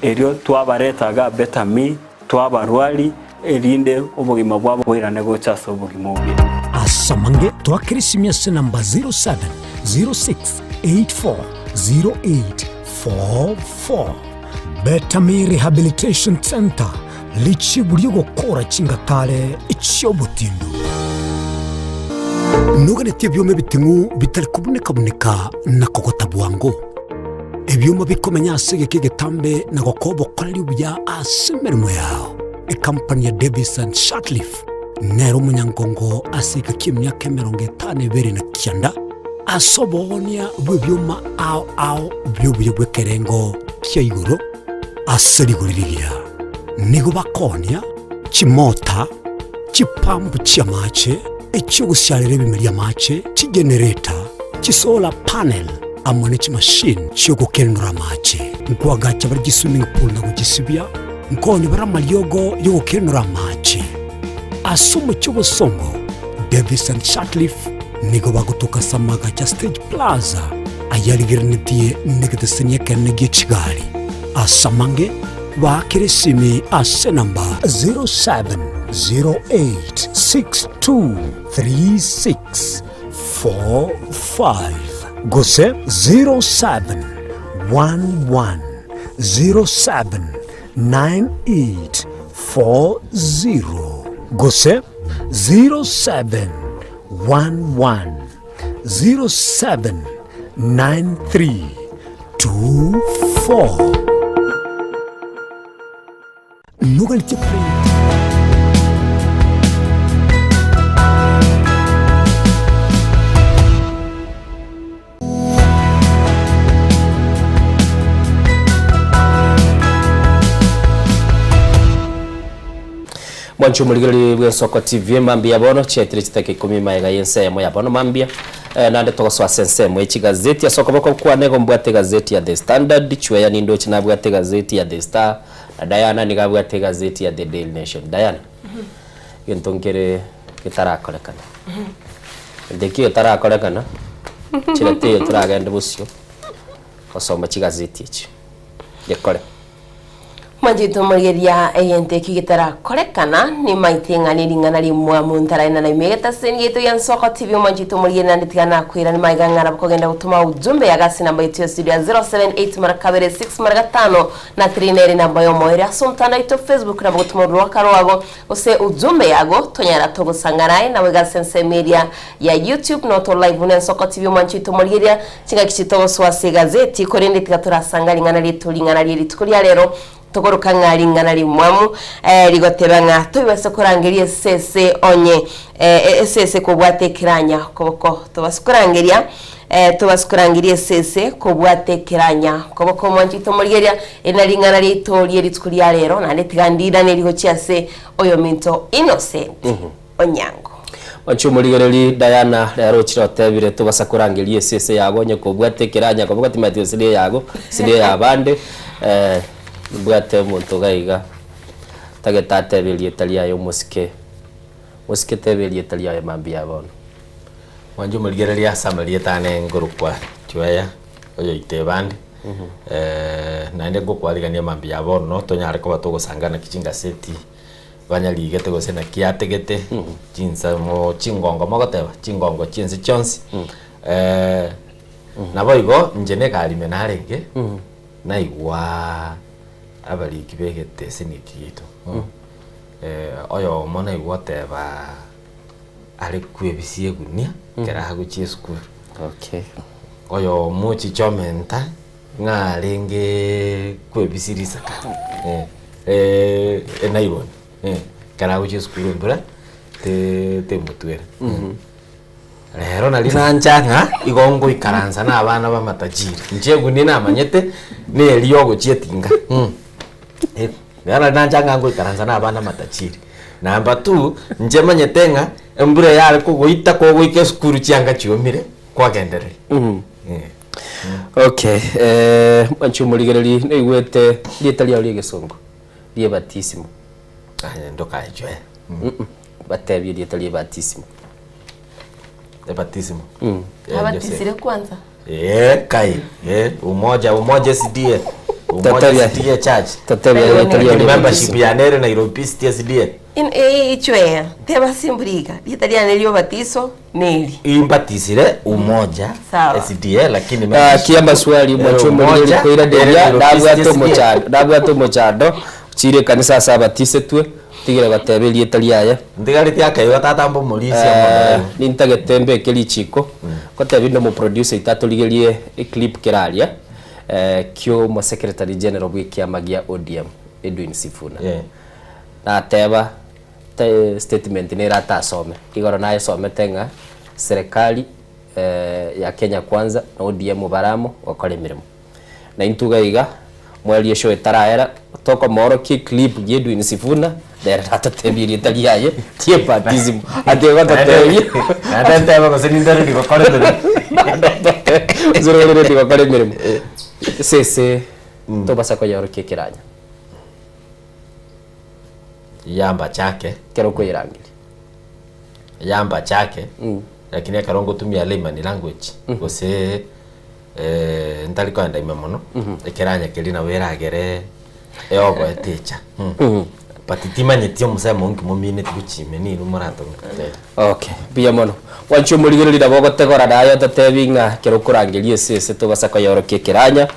erio twabaretaga betami twabarwali erinde obugima bwabo bwirane gochasa obugima bubi asamange twakirisimia se namba 0706840844 Betami Rehabilitation Center lichiburio gukora chingatare ichiobutindu nuganetie byome bitingu bitari kuboneka na kogota bwango ebyuma bikomenya asege kigetambe na gokobo korari ubya asemermo yao company ya Davis and Shutleaf nero munyangongo asika kimyaka 52 na kianda asobonia bwebyuma ao byubuye bwekerengo kya iguru aseriguriria nigo bakonia chimota chipambu chia mache ekyo gusyalire bimeria mache chigenerator chisolar panel amone chimashine cyo gukenura mache nkwaga bari swimming pool na gugisibya nkonye bara malyogo yo gukenura mache asumo cyo busongo Davis and Shutleaf nigo bagutuka samaga cha Stage Plaza ayarigirnitie negedesenya kanege chigari asamange wakirisimi ase namba 0708623645 gose 0711079840 gose 0711079324 Nugal Mwanchu muligari bwa Soko TV mambia bono chetire kitake 10 maega yense mo ya bono mambia nande togoswa sense mo ichi gazeti ya Soko bako kwa nego mbwate gazeti ya The Standard chweya nindo china bwate gazeti ya The Star na Diana niga bwate gazeti ya The Daily Nation Diana yentongere kitarakolekana ndekio tarakolekana chirete turagenda busyo osoma chigazeti ichi yakore Majito Margeria ayente kigitara korekana ni maitenga ni lingana limwa muntara na imegeta sengeto yan Soko TV Majito Margeria nditigana kwira ni maiganga bakogenda gutuma ujumbe yagasi namba yetu studio 078 marakabere 6 maragatano na 39 namba yo moira sontana ito Facebook na gutuma rwakaro wago ose ujumbe yago tonyara togusanganaye na wega sense media ya YouTube no to live na Soko TV Majito Margeria kinga kishito swase gazeti korende tigatura sanga lingana litukulia lero togoroka ngalingana limwamu ligotebanga tubase kurangiria sese onye sese kubwatekeranya koboko tubasukurangiria sese kubwatekeranya koboko Mwanchito Margeria enalingana litolie litukulia lero na letigandira neliho chiase oyo minto innocent onyango Mwanchu muligari Diana lero chirotebire tubasakurangiria sese yagonye kubwatekeranya koboko timatio sile yago sile yabande bwate muntu gaiga tagetatebelye talia yo musike tebelye talia ya mambia bono Mwanju muligereria samalie tane ngurukwa chweya oyo itebandi naende gukwarigania mambia bono tonyare ko batugusangana kichinga seti banyaligete gosena kiategete jinsa mo chingongo mogoteba chingongo chinsi chonsi naboigo njene kalime narenge naigwa abali kibegete sinikito oyo mona igoteba ari kwebisie gunia kera haguchie school okay oyo mochi chomenta ngarenge kwebisirisa enaibon kera haguchie school mbura te mutwera rero nali nanjanga igongo ikaranza na abana ba matajiri nje gunia na manyete ne eliyo guchietinga Nara nanjanga ngo ikaranza na abana matajiri. Namba 2 nje manyetenga mbure yale ko goita ko goike skuru chianga chiomire kwa gendere. Okay, Mwanchu muligereri neigwete lietalia oli gesongo. Lie batisimo. Ndoka ejwe. batebi dietali baptism. Baptism. Abatisire kwanza. Kai. Umoja SDA. Umoja SDA church. Tatabia membership ya Nere Nairobi SDA. Ichwe teba simbriga italiana lio batizo neli imbatisire umoja SDA lakini kiamba swali mwachomo neli koira delia dabwa mochado chire kanisa sabatise twe tigire gatebeli italiaya ndigari tiakayo gatatambo mulisia nintagetembe kelichiko kotebindo mu producer itatu ligelie clip keralia kyo mo secretary general bwikia magia ODM Edwin Sifuna na teba statement ni rata some igoro nayo some tenga serikali ya Kenya kwanza na ODM baramo wakole mirimo na intuga iga mwali show etaraera toko moro ki clip Edwin Sifuna dera rata tebiri italiaye tie baptism ate gota tebi ate bako senindari di wakole mirimo zero di wakole mirimo sese to basa ko yoro kekiranya yamba chake kero ko irangiri yamba chake lakini akarongo tumia layman language gose ndali ko ndai memono ekeranya kelina weragere eogo etecha patitima nyetio musemo nki mumine tikuchime ni numarato okay biya mono wancho muligiro lida bogo tegora dayo tatebinga kero kurangirie sese to basaka yoro kekeranya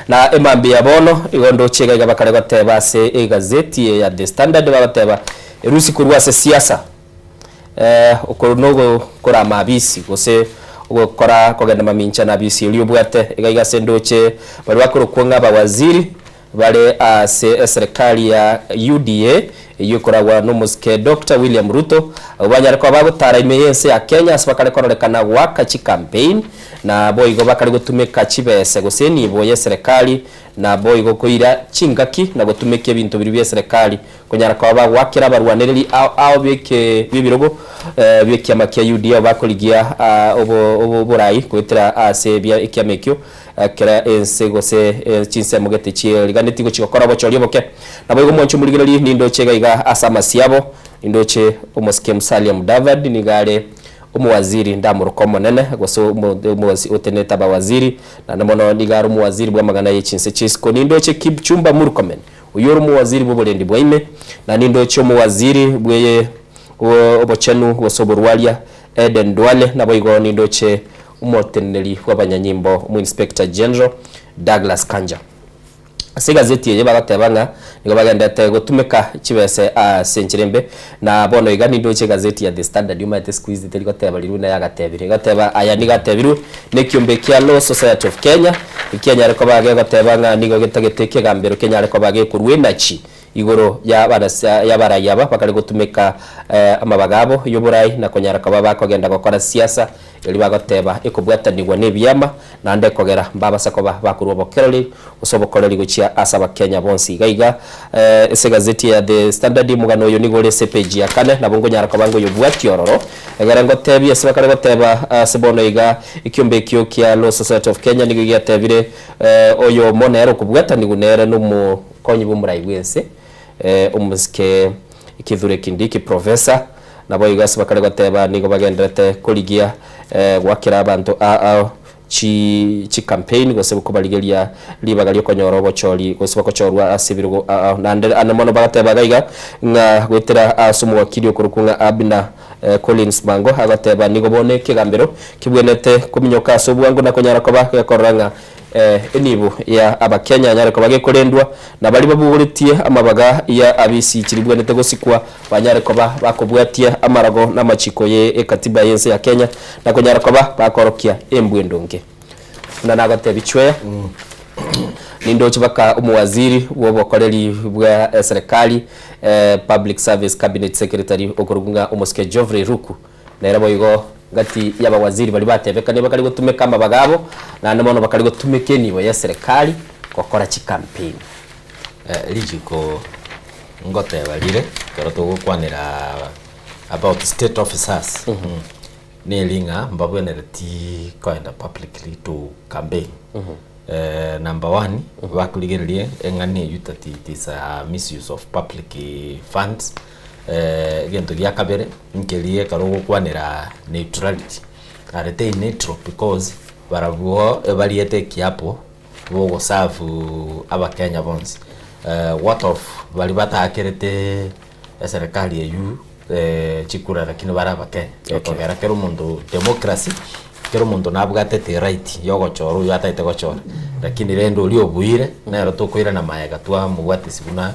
na emambi ya bono igondo chega iga bakare goteba se egazeti ya The Standard bagateba rusi kurwa se siasa okoronogo kora mabisi gose ukora kogenda mamincha na bisi liobwate iga sendoche bari bakoro kwanga bawaziri bale serikali ya UDA yukoragwa n'umuske Dr. William Ruto abanyara kwa bagutara imeyense ya Kenya asibakare korekana waka chi campaign na boigo bakari gutumika chibese guseni boye serikali na boigo koira chingaki na gutumike bintu biri bya serikali kunyara kwa bagwakira barwaniriri ao bike bibirogo bike amakia UDA bakoligia obo burai kwitira ase bya ikiamekyo kera ensego se chinse mugete chie liganeti go chikokora bochori boke na boigo moncho muligiriri nindo chega iga asama siabo indoche omoske Musalia Mudavadi nigale umuwaziri ndamurukomo nene goso umuwaziri uteneta bawaziri na namono nigaro umuwaziri bwa magana y'ichinse chisco nindoche Kipchumba Murkomen uyoro umuwaziri bwobulendi bwaime na nindoche umuwaziri bweye obochenu gosoborwalia Eden Duale na boigo nindoche umoteneli w'abanyanyimbo mu Inspector General Douglas Kanja ase gazeti ye bagatebanga nigo bagendete gutumika chibese senchirembe na bono igani ndoche gazeti ya The Standard yumate squeeze teliko teba liruna ya gatebire gateba aya ni gatebiru ne kyombe kya Law Society of Kenya Kenya ariko bage gatebanga nigo gitageteke gambero Kenya ariko bage kurwenachi igoro ya barayaba bakari gutumika amabagabo y'uburai na konyara kwa bakogenda gukora siasa yali bagateba ikubwatanirwa n'ebyama na nde kogera mbabasa ko bakurwa bokeroli usobokoreri gucia asaba Kenya bonsi gaiga ese gazeti ya The Standard mugano yo nigore page ya kane na bongo nyara kabango yo bwati ororo egara ngo tebi ese bakari goteba sebono iga ikyombe kyo kya Law Society of Kenya nigiya tebire oyo monero kubwatanirwa nere no mu konyi bumurai wense umuske ikithure kindiki professor nabo igasi bakare goteba nigo bagendete kurigia gwakira abantu chi campaign gose bukubaligeria libagalio konyoro bochori gose bakochorwa asibirgo nande anamono bagateba gaiga nga gwetera asumu wakiri okurukunga Abina Collins Mango agateba nigo bone kigambero kibwenete kuminyoka asobwango na konyara ko bakoranga enibu ya abakenya nyare ko bage kurendwa na bali babuguritie amabaga ya abisi kiribwe nete gosikwa banyare ko bakobwatie amarago na machiko ye katiba yense ya Kenya na konyara ko bakorokia embwendonge na nagate bichwe nindo chibaka umuwaziri wobokoreri bwa serikali public service cabinet secretary okurugunga umuske Geoffrey Ruku na erabo igo gati yaba waziri bali batebeka ne bakari gutumeka amabagabo na namono bakari gutumeke nibo ya serikali kokora chi campaign lijiko ngote balire kero to gukwanira about state officers ne linga mbabwene ti kwenda publicly to campaign number 1 bakuligererie engane yutati is a misuse of public funds gento gya kabere nkelie karogo kwanera neutrality arete neutral because barabuo ebaliete kiapo bogo serve abakenya bonse what of bali batakerete serikali yeyu chikura lakini barabake yokogera kero mundu democracy kero mundu nabwatete right yogochoro uyu ataite gochora lakini rendo uli obuire nero tukwira na maega twa mugwati sibuna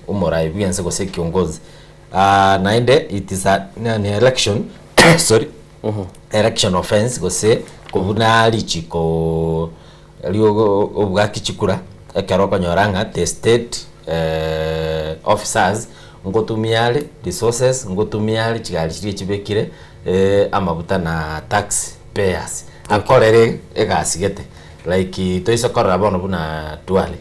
umorai byense gose kiongozi naende it is an election sorry election offense gose kubuna lichiko lio obwaki chikura ekero konyoranga the state officers ngotumiale resources ngotumiale chigali chiri chibekire amabuta na tax payers akorere egasigete like toisokora bono buna twale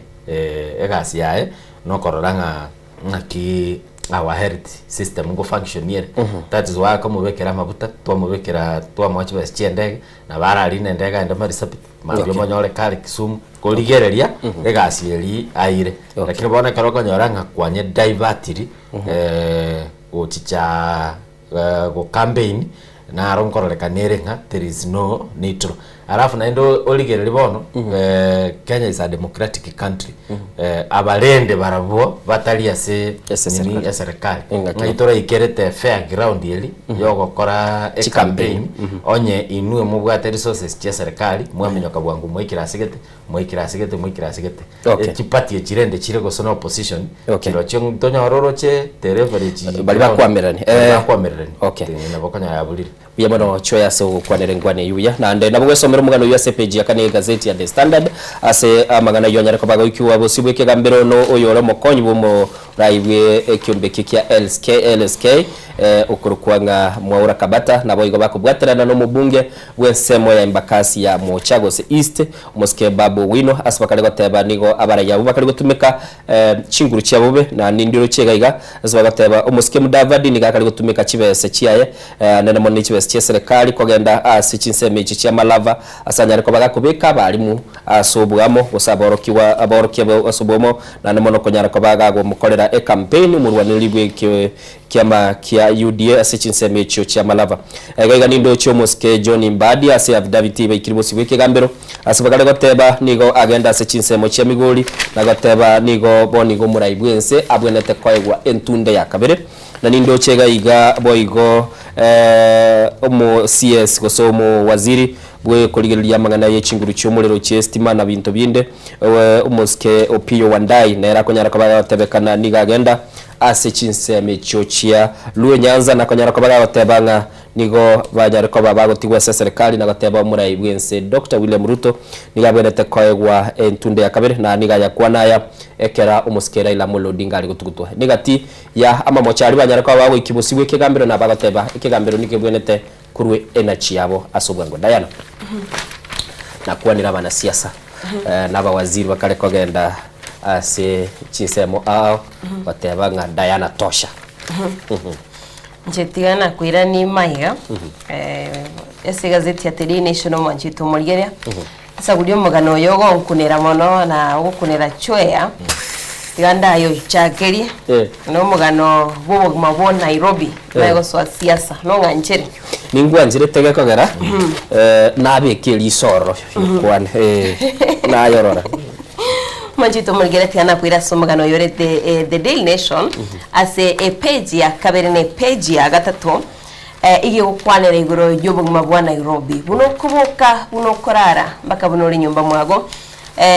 egasi yae no kororanga ngaki our health system ngo function here that is why komubekera amabuta twamubekera twamwachi bas chiendege na barari nendega enda marisapi mabyo monyore kale Kisumu koligereria egasi eri aire lakini bona karoko nyoranga kwanye divertiri ochicha go campaign na aronkoreka nerenga there is no neutral alafu naendo oligereri bono Kenya is a democratic country abalende barabo batalia se nini serikali ngaitora ikerete fair ground yeli yogokora e campaign onye inue mubwate resources cia serikali mwamenyoka bwangu mwikirasigete chipati echirende chire go sono opposition kiro cyo tonyororo che tereverage bali bakwamerani okay nabokonya yabulire biyamano choya se ukwanere ngwane yuya na nde nabwo somero mugano USA page yakane gazeti ya The Standard ase amagana yonyare ko bago ikiwa bosibwe ke gambero no oyoro mokonyi bomo raibwe ekyombe kya LSK ukurukwanga mwaura kabata nabo igo bakubwaterana no mubunge wensemo ya Embakasi ya Mochagos East Moske Babu Wino asbakale goteba nigo abaraya bubakale gutumika chinguru cyabube na nindiro cyegaiga asbakateba Moske Mudavadi nigakale gutumika chibese chiaye nene moni chibese cia serikali kogenda asichinseme ichi cia malava asanyare ko bagakubika balimu asobwamo gusaborokiwa aborokiwa asobomo na nene mono konyara ko bagago mukorera e campaign murwaniribwe kiama kia UDA asichinseme ichi cia malava gaiga nindo cyo Moske John Mbadi ase affidavit ibikiribo sibweke gambero asibagale goteba nigo agenda asichinsemo cia migori na goteba nigo bonigo muraibwense abwenete kwaigwa entunde ya kabere na nindo chega iga boigo omo CS gosomo waziri bwe koligeria mangana yechinguru cyomurero cyestima na bintu binde Moske Opio Wandai na era konyara kabaga tebekana niga agenda ase chinseme chochia luwe Nyanza na konyara kabaga tebanga nigo bajare ko babago tigwa serikali na gateba murai bwense Dr. William Ruto niga bwenete koegwa entunde ya kabere na niga yakwana ya ekera umuskera ila mulo dingali gutugutwa nigati ya ama mochari banyara ko bago ikibosibwe kegambero na bagateba ikegambero nikebwenete kurwe energy yabo asobwango Diana na kwanira bana siasa naba waziri bakale kogenda ase chinsemo batebanga Diana tosha njetigana kwira ni maiga ese gazeti ya Daily Nation manchito murigeria sagudio mugano yogo nkunera mono na gukunera chwea ganda yo chakeri no mugano bobo mabo Nairobi nayo so siasa no ngancheri ningwa njire tege kogera nabe keli soro kwan na yorora manchito murigeria tiana kwira somugano yorete The Daily Nation ase a page ya kaberene page ya gatatu igi gukwanira iguro y'ubuguma bwa Nairobi buno kubuka buno korara mbaka buno ri nyumba mwago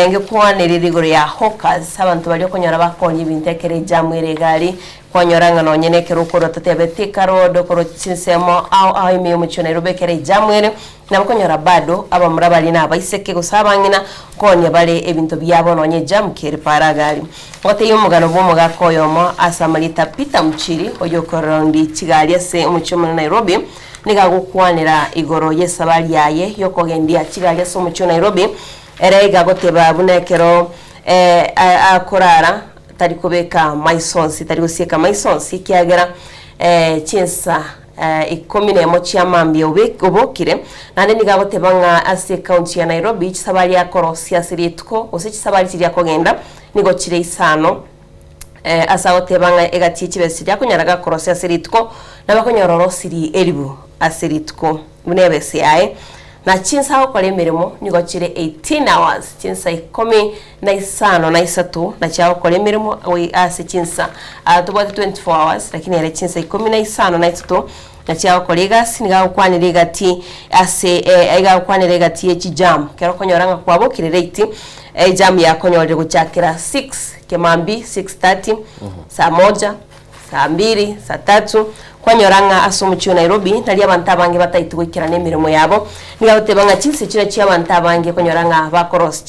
ngikwanira iguro ya hawkers abantu bali konyora bakonye bintekere jamwere gari kwanyoranga no nyeneke rukoro tatebetika rodo koro chinsemo au ime mu Nairobi kere jamwere nabakonyora bado aba murabali na baiseke gusabangina konye bale ebintu byabo nonye jamkere paragari wote yumugano bomo gakoyomo asamalita Peter Mchiri oyo korondi kigali ase mu Nairobi niga gukwanira igoro yesabali yaye yokogendia kigali ase mu Nairobi erega goteba bunekero akorara tari kubeka maisonsi tari gusieka maisonsi kiagera chinsa ikomine mochi amambia ubokire nande niga gotebanga ase county ya Nairobi kisabali akoro siasiritko ose kisabali kiri akogenda nigo chire isano asa otebanga egati chibesi ya kunyaraga korose aseritko na bakonyororo siri elibu aseritko munebe siae na chinsa ho kole mirimo nigochire 18 hours chinsa 15 na isatu na chao kole mirimo we ase chinsa tubate 24 hours lakini ile chinsa 15 na isatu na chao kolegas niga ukwanire gati ase ega ukwanire gati echijam kero konyoranga kwabo kirerate jam ya konyorire guchakira 6 kemambi 6:30 saa 1 saa 2 saa 3 kwanyoranga asumuchu Nairobi nali abantu abange bataitu gukirana emirimo yabo niga utebanga chinse chira chia abantu abange konyoranga bakoros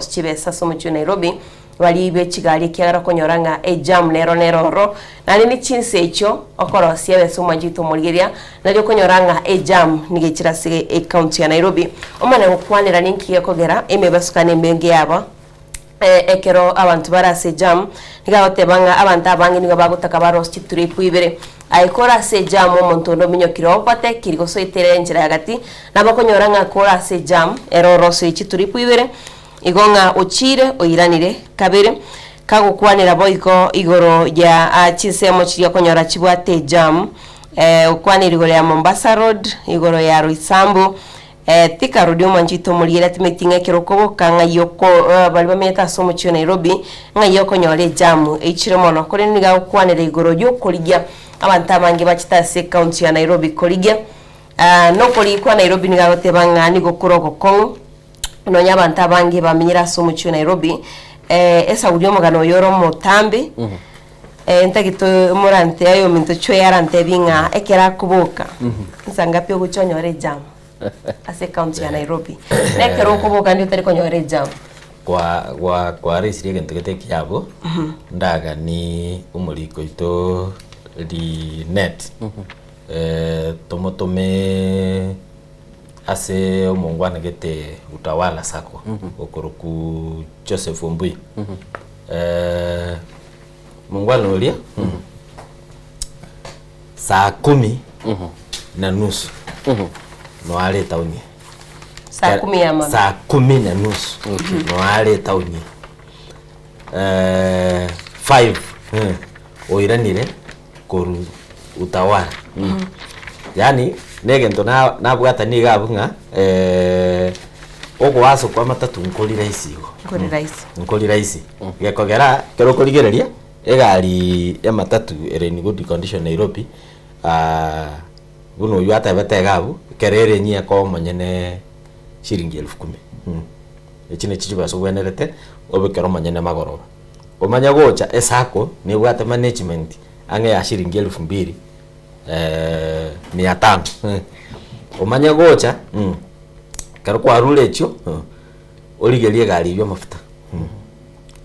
chibesa asumuchu Nairobi wali be kigali kyara konyoranga jam nero nani ni chinse echo okorosi yabese umajito mulgeria nali konyoranga jam nigekira sige account ya Nairobi omana ukwanira linki yakogera emebasukane mbenge yabo ekero abantu barase jam nigaotebanga abantu abange niga bagutaka baros chituri puibere aikora se jam omuntu ndo minyokiro opate kirigo soitere njira yagati nabakonyoranga kora se jam eroro so chituri puibere igonga ochire oiranire kabere kagukwanira boiko igoro ya chisemo chiya konyora chibwate jam ukwanira igoro ya Mombasa Road igoro ya Roysambu tika rodio manjito mulira timetinga kiroko kanga yoko bali bameta somo chyo Nairobi nga yoko nyore jam echire mono kore niga ukwanira igoro yo koligya abantu abange bachitase county ya Nairobi koligya no koli kwa Nairobi niga gotebanga nigo kuroko kongo nonya abantu abange bamenyira somo chyo Nairobi esa udio magano yoro motambi entagito murante ayo minto chyo yarante binga ekera kuboka nsanga pyo guchonyore jam ase county ya Nairobi nekero kuboka ndio tari konyore jam kwa resiri gento geteki yabo ndaga ni umuliko ito di net tomotome ase omongwana gete utawala sako okoroku Joseph Ombui mongwana olia saa 10 na nusu no ale tauni saa 10 ya mama saa 10 na nusu no ale tauni 5 oiranire koru utawala yani negento na bwata ni gabunga ogo waso kwa matatu nkolira isigo nkolira isi gekogera kero koligereria egari ya matatu ere ni good condition Nairobi buno yata bete gabu kerere nyia ko monyene shiringi 10,000 echine chichiba so wenerete obekero monyene magoroba omanya gocha esako ni bwata management ange ya shiringi 2,000 500 omanya gocha karo kwa rule echo oligerie gari byo mafuta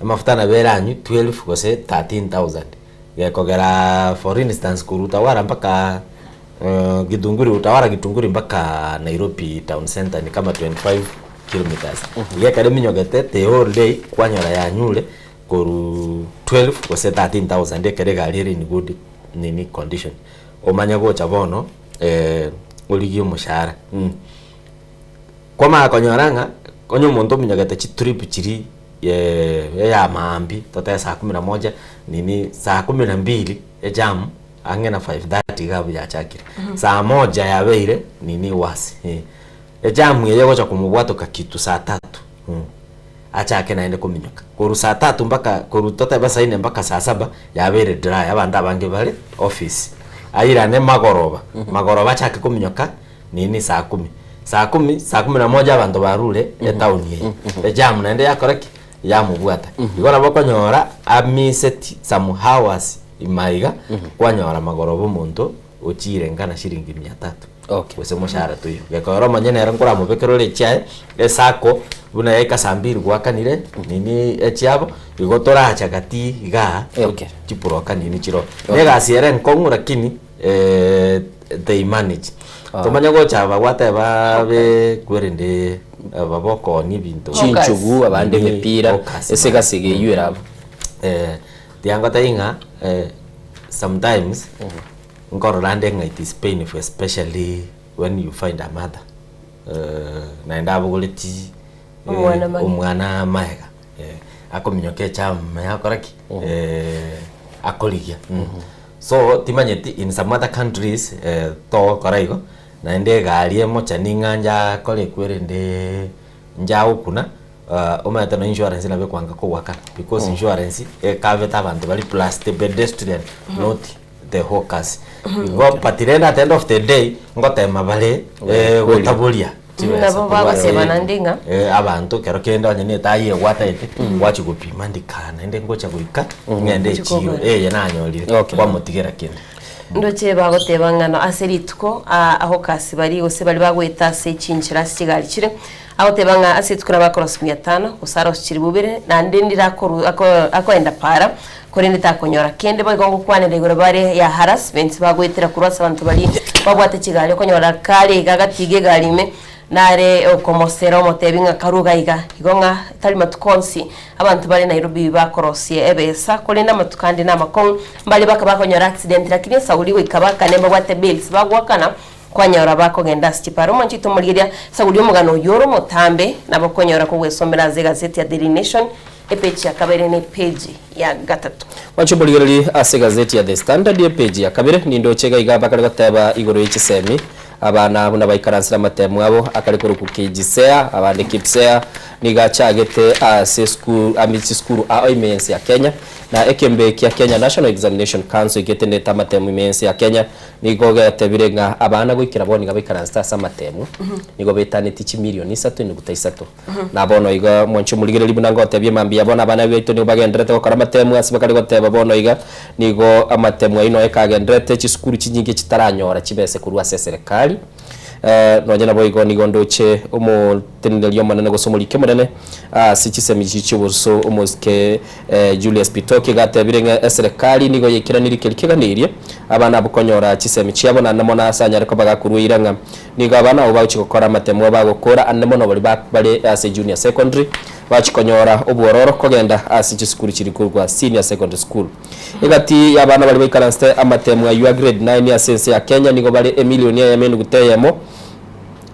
amafuta na beranyu 12 kose 13,000 gekogera for instance kuruta wara mpaka Gitunguri utawara Gitunguri mpaka Nairobi town center ni kama 25 kilometers yekare minyogete the whole day kwanyora ya nyule koru 12 kose 13,000 ekere gari ni good nini condition omanya gocha bono oligio mushara kwa konyoranga konyo muntu minyogete chi trip chiri ya maambi tota saa 11 nini saa 12 jam angena 5:30 gabu ya chakira saa 1 ya beire nini wasi jam yeye gocha kumubwato kakitu saa 3 achake naende kuminyoka koru saa 3 mpaka koru tota basa ine mpaka saa 7 ya beire dry abanda abange bale office ayira ne magoroba chake kuminyoka nini saa 10 saa 11 abantu barule town ye jam naende yakoreki ya mubwata igora bokonyora amiseti some hours imaiga kwanyora magorobo muntu uchire ngana shiringi 300 wese mushara tuyo gekoro manyene era nkora mubekero lechae esako buna eka sambiri gwakanire nini echiabo igotora achagati ga chipuroka nini chiro nega siere nkongu lakini they manage tomanya gocha bagwata babe kwerende baboko ni bintu chinchugu abande mipira esega sige yurabo tiangota inga sometimes ngorolande nga it is painful especially when you find a mother naenda buguleti umwana maega akominyoke chama yakoraki akoligia so timanyeti in some other countries to koraigo na ende galie mocha ninganja kole kwerende njao kuna umata no insurance na bekwanga ko waka because insurance cover abantu bali plus the pedestrian not the hawkers go patirenda at the end of the day ngotema bale gotabulia nabo bagosebana ndinga abantu kero kenda nyene taye wataite wachi gupima ndikana ende ngocha guika ngende chiro yananyolire kwa mutigera kende ndoche bagoteba ngano aserituko aho kasi bari gose bari bagweta se cinchira sigali kire aho tebanga asetukura bakorosi 500 kusaro kiri bubire na ndendira ako enda para korende takonyora kende bagongo kwanende gore bare ya harassment bagwetera kurasa abantu bari bagwate kigali konyora kale gagatige galime nare okomosero motebinga karuga igonga tali matukonsi abantu bari Nairobi bakorosie ebesa kolenda matukandi na makon bali bakabakonyora accident lakini sauli wikabaka nemba gwate bills bagwakana kwanyora bako genda stiparo manchito muliria sauli omugano yoro motambe nabakonyora ko wesomera ze gazeti ya Daily Nation epeji ya kabere ne page ya gatatu wancho muliria ase gazeti ya The Standard page ya kabere nindo chega igaba kali gataba igoro y'ikisemi abana abuna bayikaransira matemu abo akari ku KGSEA abande KIPSEA niga chagete ase school amichi school imensi ya Kenya na ekembe ya Kenya National Examination Council igete tamatemu imensi ya Kenya nigo gatebirenga abana gwikira boni gabikaransira samatemu nigo betane tichi milioni 3.3 na bono iga mwancho muligere libuna ngotebye mambi abona abana beto ni bagendrete gukora matemu asibakari goteba bono iga nigo amatemu ino ekagendrete chi school chinyinge chitaranyora chibese kurwa serikali nonyana boigo nigondoche umutendelio manene gosomulike munene sichisemi chichibuso umuske Julius Bitoke gatebirenga serikali nigo yekiraniri kelikeganirie abana bukonyora chisemi chiabona namona asanya ariko bagakuruiranga nigo abana ubauchi gukora matemo bagukora annemono bali ase junior secondary bachikonyora obuororo kogenda ase chiskuru chirikurwa senior secondary school igati abana bali bikaranste amatemo ya grade 9 ya sense ya Kenya nigo bali emilionia ya menu guteyemo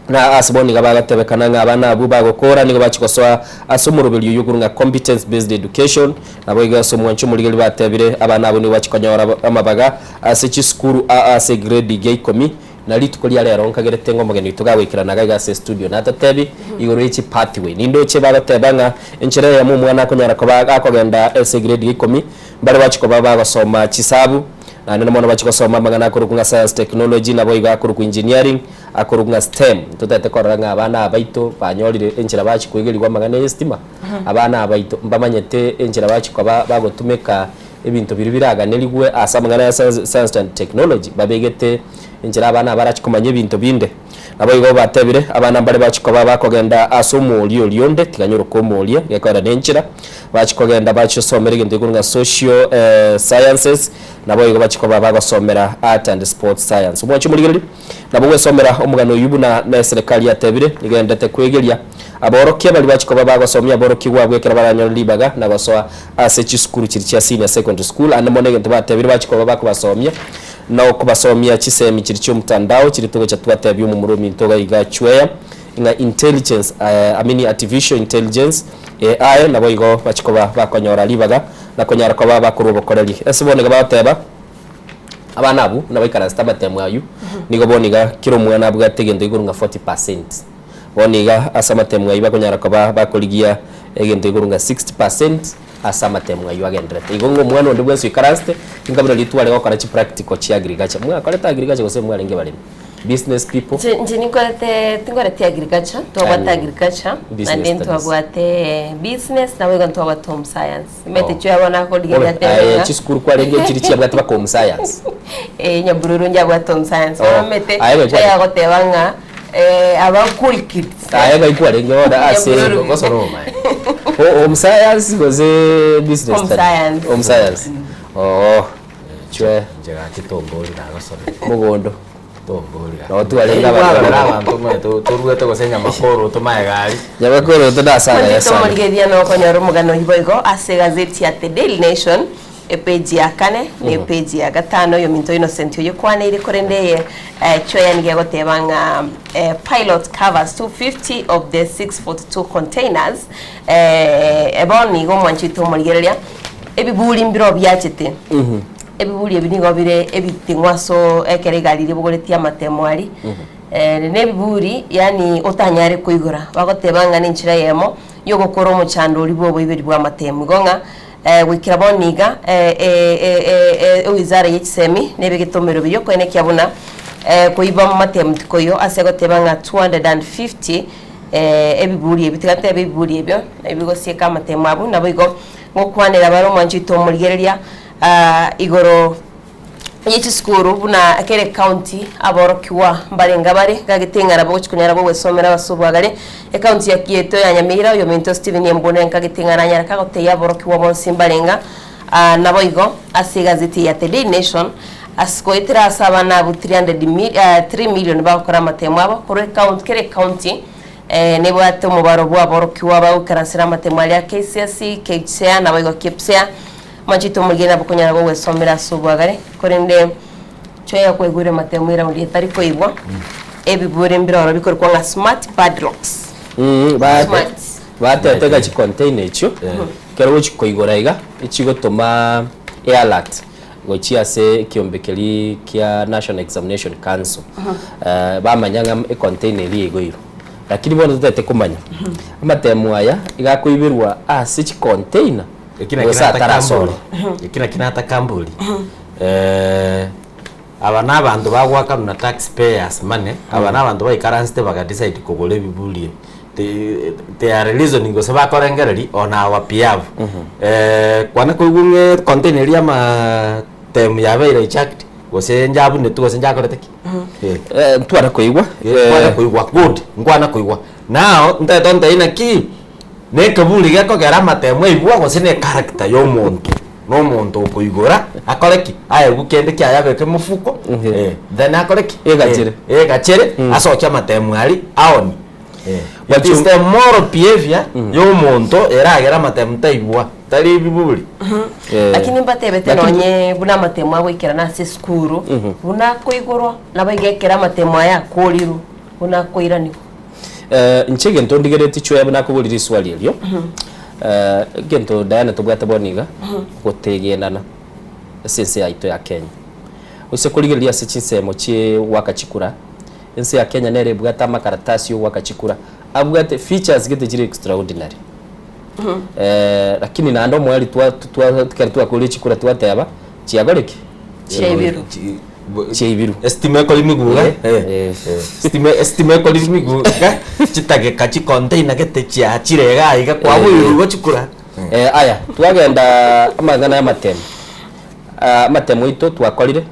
na asiboni gabagatebekana nga abana abu bagokora nigo bachikosoa asumurubiri yugurunga competence based education nabo igasomwa nchumuligeli batebire abana abo ni bachikonyora amabaga ase chiskuru ase grade gay komi na lituko lya lero nkagerete ngo mugeni tugawikirana ga ase studio na tatebi igoro ichi pathway nindo che bagatebanga enchire ya mumwana konyara ko bagakogenda ase grade gay komi bari bachikoba bagosoma chisabu na nene mwana bachikosoma magana akurukunga science technology nabo igakuruku engineering akurukunga STEM tutete koranga abana abaito banyorire enchira bachikwegerirwa magana estima abana abaito mbamanyete enchira bachikoba bagotumeka ebintu biribiraganirigwe asa magana ya science and technology babegete enchira abana barachikomanye ebintu binde nabo igo batebire abana mbale bachikoba bakogenda asomolio lionde tiganyoro komolio gekora nenchira bachikogenda bachosomera igintu ikurunga social sciences nabo igo bachikoba bagosomera art and sports science umwachi muligeri nabo wesomera omugano yubuna na serikali yatebire igendete kwegeria aborokia bali bachikoba bagosomya aboroki gwabwekera baranyo libaga nabasoa ase chiskuru chiri cha senior secondary school anamone gento batebire bachikoba bakubasomya no kubasomya chisemi chiri cyo mtandao chiri togo cha twatebye mu murumi toga igachweya inga intelligence artificial intelligence AI nabo igo bachikoba bakonyora libaga na konyara ko bakurubo koreli esibonega bateba abana abu nabikara stamatemu ayu nigo boniga kiro mwana abwa tegendo igurunga 40% boniga asamatemu ayu bakonyara ko bakoligia egendo igurunga 60% asamatemu ayu agendrete igongo mwana ndi bwensu ikaraste ingabira litwale gokora chi practical chi agriculture mwa koleta agriculture gose mwa lenge balimi business people njini kwate tingorete agriculture to wata agriculture and then to wate business na wega to wate home science mete cyo yabona ko ligera tena chi school kwa lenge chiri chi abwate ba home science nyabururu njya wate home science mete ya gotebanga abakuri kids ayega ikwa lenge oda ase goso roma home science goze business home science chwe jega kitomboli na goso mugondo no tualenga abantu mwetu turwete gosenya makoro tumaye gari nyamakoro tudasana yasa muligeria no konyoro mugano hiboigo ase gazeti ya The Daily Nation page ya kane ni page ya gatano yo minto Innocent yo kwane iri korendeye choya nige gotebanga pilot covers 250 of the 642 containers eboni go mwanchito murigereria ebibuli mbiro byachete ebibuli ebinigo bire ebitingwaso ekeregarire bugoretia matemwari nebiburi yani otanyare kuigura bagotebanga n'inchira yemo yo gukora umucando uri bobo ibiri bwa matemu gonga wikira boniga wizara y'ikisemi nebegitomero biyo kwene kyabuna kuiba matemu tikoyo asegotebanga 250 ebiburi ebitigate ebiburi ebyo ebigosieka matemu abu nabigo ngokwanira baro mwanchito murigereria igoro yichi skuru buna akere county aborokiwa mbarenga bare gagitingara bochikunyara go wesomera basubagare county ya Kieto ya Nyamira yo Minto Steven Yembone nkagitingara nyara kagote yaborokiwa bonsi mbarenga nabo igo asigaziti ya The Daily Nation askoitira asaba na 3 million bakora matemo abo kore kere county nebo ato mubaro bwa aborokiwa ba ukaransira matemo ya KCSE KCSE nabo igo KPSEA Manchito mugena bukunyara go wesomera subagare korende choya kwegure matemwira ndi tariko ibwa ebibure mbira bikorwa nka smart padlocks batega chi container icho kero chikoigora iga ichigotoma air alert gochia se kiombekeli kia National Examination Council bamanyanga e container iri iro lakini bono tutete kumanya amatemu aya igakuibirwa asi container ikina kinata kambuli abana abantu bagwaka na taxpayers money abana abantu baikaranste baga decide kugole bibulie they are reasoning go saba korengereri ona wa piavu kwana kugunge container ya ma tem ya beire checked gose njabu ne tugo senja koreteki twara koigwa good ngwana koigwa now ntetonte ina ki ne kabuli gako gara matemwe igwa gose ne character yo muntu no muntu kuigora akoreki aya gukende kya yabeke mufuko then akoreki egachere asocha matemwe ali aoni but is the moral behavior yo muntu eragera matemwe taigwa tali bibuli lakini batebete nonye buna matemwe gwikira na skuru buna kuigoro nabagekera matemwe ya koliru buna koirani nchege ntondigereti chwe abana kubulira swali elyo gento Diana tobwata boniga gotegendana sense yaito ya Kenya use kuligeria se chinsemo chi wakachikura ense ya Kenya nere bwata makaratasi yo wakachikura abwate features gete jire extraordinary lakini nando mwali twa kuli chikura twateba chiagoreki chibiru estime ko limigu estime ko limigu chitage kachi container gete chia chirega iga kwa bwiru gochukura aya twagenda amagana ya matemo ito twakorire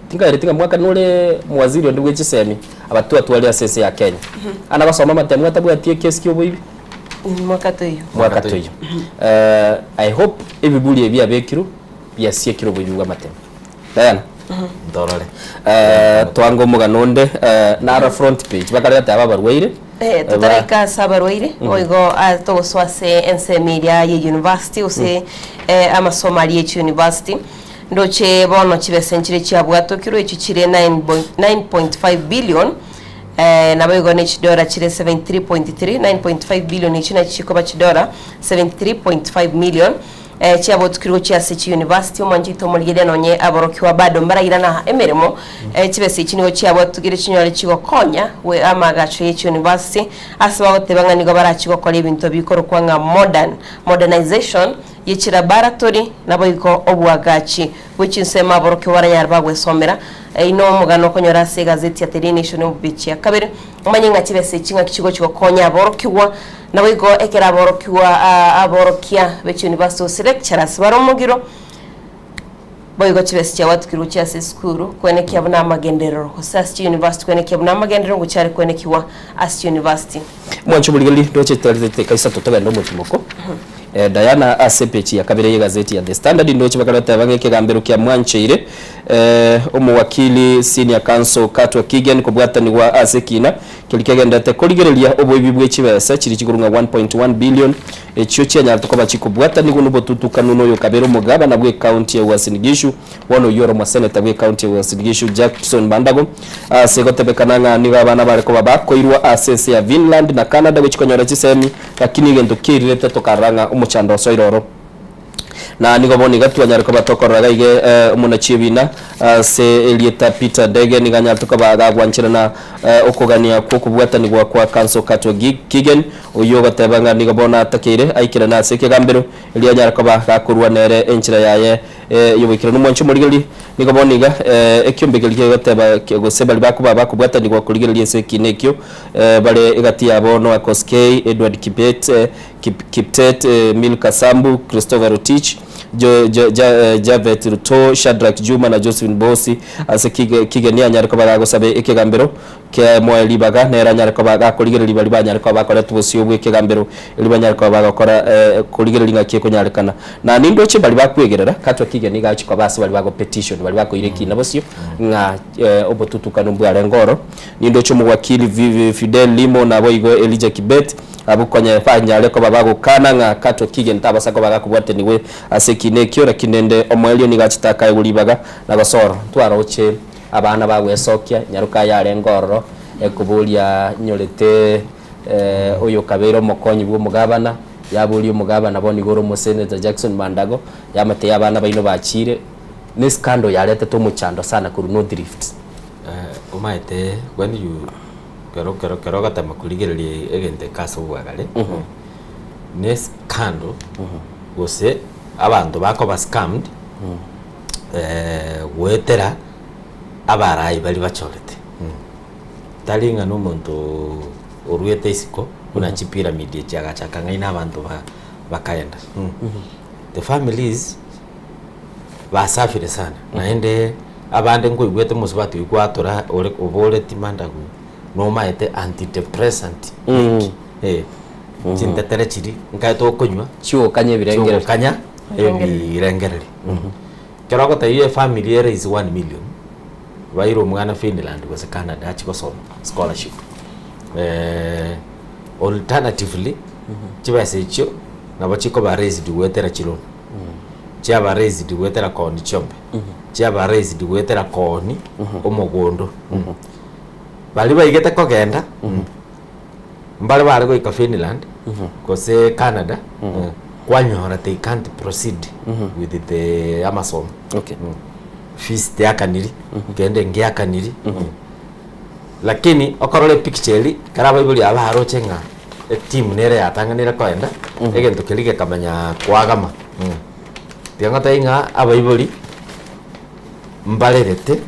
tinga mwaka nule mwaziri ndugwe chisemi abatu atwali asese ya Kenya ana basoma matemo atabwatie kesi kyo bibi mwaka toyo I hope ebibuli ebya bekiru bya siekiro bibi matemo Diana ndorore twango muganonde na front page bakarya tababarwaire tutareka sabarwaire oigo to swase ense media ya university use amasomali ya university ndoche bono chibesenchire chiabwato kiro echichire 9.5 billion naboigo ne chidora chire 73.3 9.5 billion ichina chikoba chidora 73.5 million chiabo tukiro chia Sechi University omanjito muligede nonye aborokiwa bado mbarayirana emeremo chibese chinigo chiabo tugire chinyole chigo konya we amagacho Sechi University asaba gotebanga nigo barachigo kole ibintu bikoro kwanga modernization yichi laboratory nabo iko obwagachi which nsema aborokiwa baranyar bagwe somera ino mugano konyora se gazeti ya The Daily Nation obichi akabere umanyinga chibese chinga kichigo chigo konya aborokiwa nabo iko ekera aborokiwa aborokia Sechi University lecturers baromugiro boygo chibese cha watu kirucha se skuru kwene kyabuna amagenderero Sechi University kwene kyabuna amagenderero gucyari kwene kiwa Sechi University mwancho buligali doche tete kaisa totoga ndo mutimoko Diana asepechi ya kabere ya gazeti ya The Standard ndoche bakarata bangeke gambero kya mwancheire omuwakili senior counsel Katwa Kigen kubwatani wa asekina kilikigendete kurigereria obuibi bw'ekibesa kiri kigurunga 1.1 billion ekyo kyanya tukoba kikubwata nigo nubotutukanu n'oyo kabero mugaba na bwe county ya Uasin Gishu wono yoro mwa senator bwe county ya Uasin Gishu Jackson Bandago segotebekananga nigo abana bareko babakoirwa asese ya Finland na Canada gwikonyora kisemi lakini gendo kirirete tokaranga umuchando soiroro na nigo boni gatwanya reko batokoraga ige umunachibina se Elieta Peter Dege niganya tukobaga gwanchira na okogania kokubwata nigwa kwa council katwa Kigen uyo gatebanga nigo bona takire aikira na seke gambero elianya reko bakurwa nere enchira yaye yobikira n'umuncho murigeli nigo boniga ekyombegeli gateba gosebali bakuba bakubwata nigwa kurigeli seke nekyo bale egati yabo no Akoskei Edward Kiptet Milka Sambu Christopher Rotich Javet Ruto Shadrack Juma na Josephine Bosi ase kigenia nyariko bagagosabe ikigambero ke mweli baga nera nyariko bagakurigirira bali banyariko bakora tubusyo bwe ikigambero ili banyariko bagakora kurigirira ngaki kunyarekana na nindo che bali bakwegerera katwa kigeni gachiko basi bali bago petition bali bakoireki nabosyo nga obotutukano mbware ngoro nindo cho mwakili Fidel Limo na boigo Elijah Kibet abukonya fanya ko babago kana nga katwa kigeni tabasako bagakubwate niwe asekinekyo rakinende omwelio nigachitaka ulibaga na basoro twaroche abana bagwesokya nyaruka yale ngororo ekubulia nyorete oyo kabero mokonyi bwo mugabana yabuli umugabana boni goro museneta Jackson Mandago yamate abana baino bachire ni scandal yalete to muchando sana kuru no drift umaite when you kero gatama kuligererie egente kaso bwagale ni scandal gose abantu bako bascammed wetera abarayi bali bachorete talinga n'umuntu urwete isiko kuna pyramid cyagachaka ngaina abantu bakaenda the families basafire sana naende abande ngo igwete musubatu ikwatora ore obole timandagu no maete antidepressant cintetere chiri nkaito konywa chiwo kanye birengere kanya ebirengerere kero gota iye family ere is 1 million wairo mwana Finland was Canada achiko scholarship alternatively chibase icho na bachiko ba raised wetera chilo chia ba raised wetera koni chombe chia ba raised wetera koni omogondo bali baigete kogenda mbale bali go ika Finland kose Canada kwanyora they can't proceed with the Amazon fees te akaniri kende ngia kaniri lakini okorole picture karaba ibuli abaharo chenga team nere yatanganira kwenda egento kelige kamanya kwagama tiangata inga abaibuli mbalerete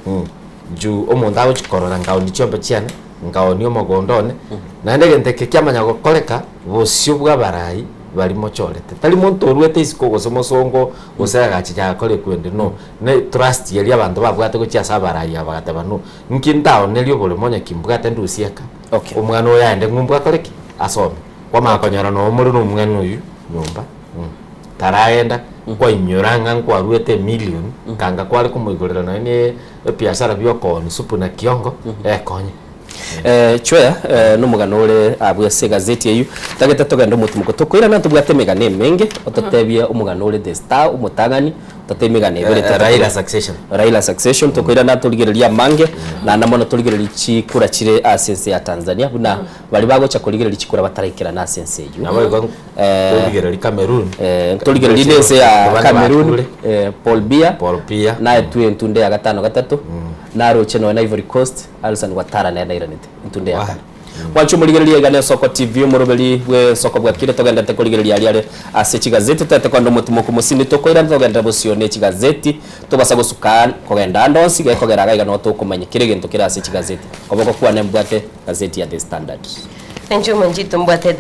ju omonda wo chikorora ngao ni chombe chiane ngao ni omogondone na ndegente kekyamanya gokoreka bosyo bwa barayi bali mochorete tali muntu ruete isiko gosomosongo osega chiya kole kwende no ne trust yali abantu babwate ko cyasa barayi abagate bano nkindao nelyo bole monya kimbwate ndusieka omwana oyande ngumbwa koleki asome kwa makonyora no muri no umwana uyu nyumba taraenda kwa inyoranga kwa ruete million kanga kwali kumugorera na ne biashara byoko ni supu na kiongo konye chwea numuganore abwese gazeti yeyu tageta togenda mutumuko tokoira nantu bwate megane menge ototebia umuganore the star umutagani totemegane bere Raila succession tokoira nantu ligereria mange na namono tuligereria chikura chire asense ya Tanzania buna bali bago cha kuligereria chikura batarekera na asense yeyu nabo tuligereria Cameroon tuligereria nese ya Cameroon Paul Biya na tuentunde ya gatano gatatu naro cheno na Ivory Coast Alsan Watara na Iranite ntunde ya wacho muligereria gane soko TV murubeli we soko bwa kire togenda te kuligereria ali ase chigazeti tete kwando mutumo kumusini tokoira togenda bosione chigazeti tobasa gusukan kogenda ndonsi ge kogera gaiga no to kumanya kire gento kira ase chigazeti oboko kwa nembwate gazeti ya The Standard Enjumo njito mbwate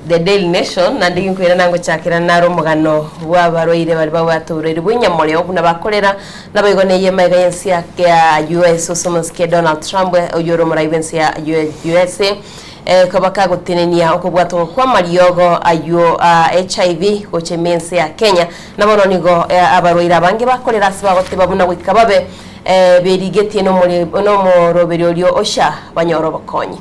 the Daily Nation na ndigi kwira nango chakira naro mugano wa baroire bari bawaturere bwinyamore okuna bakorera nabayigoneye maiga yensi ya US osomoske Donald Trump oyoro muraibensi ya USA kabaka gutinenia okubwato kwa mariogo ayo HIV gochemense ya Kenya nabono nigo abaroire abange bakorera sibagote babuna gwikababe berigeti no muri no moroberi olyo osha banyoro bakonyi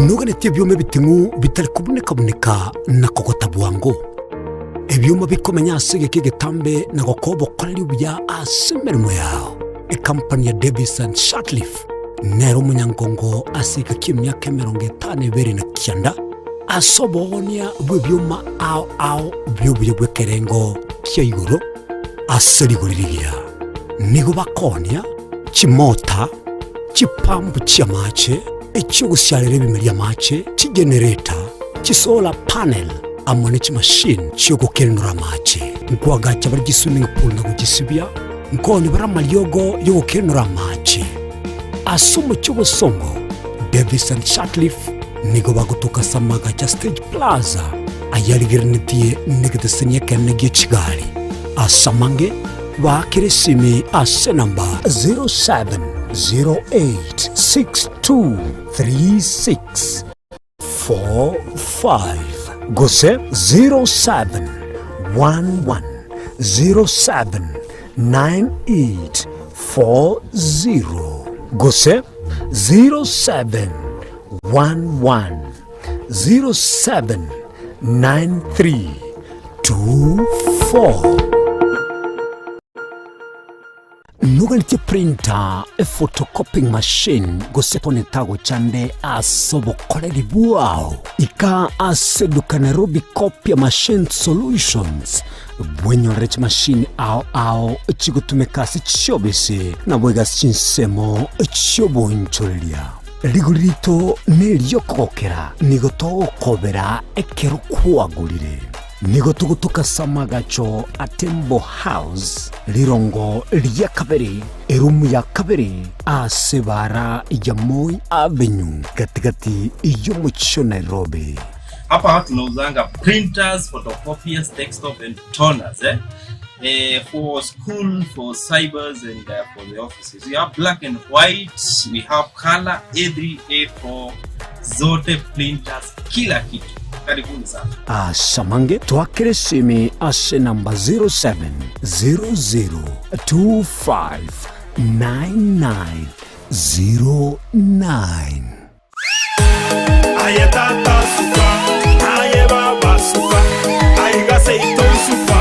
nuganĩtie byuma biting'u bitari kuboneka na kogota bwangu ebyuma bikomenya ase gĩkĩ gĩtambe na gũkobokoreri buya ase emirimo yao ekampani ya Davis and Shatliff nero munyangongo asika kimyaka 59 asobonia bwebyuma ao byobuye bwekerengo kya iguru aseriguriria nigo bakonia chimota chipambu chia mache ekyo gusyalira ebimeri amache chigenerator chisola panel amone chimashine kyo gukenura amache nkwaga bari swimming pool na gugisibya nkoni bara malyogo yo gukenura amache asumo kyo gusongo Davis and Shatliff nigo bagutuka samaga cha Stage Plaza ayarigirnitie negedesenya kenege Kigali asamange wakirisimi ase namba 0708623645 gose 0711079840 gose 0711079324 nuganite printer a photocopying machine gosetone tago chande asobokoreri buao ika aseduka Nairobi Copy Machine Solutions bwenyorech machine ao chigutumekasi chobese na bwega chinsemo choboncholia rigurito neriokokera nigotokobera ekero kwagurire nigo tugutuka samagacho Atembo House lirongo lya kabiri erumu ya kabiri asebara ya Moi Avenue katikati y'umuco Nairobi. Hapa tunauzanga printers, photocopiers, desktop and toners for school, for cybers and for the offices. We have black and white, we have color, every A4 zote printers, kila kitu. Karibuni sana. Samange twakire simi ase namba 0700259909. Ayetata suka, ayebaba suka, ayigase ito suka.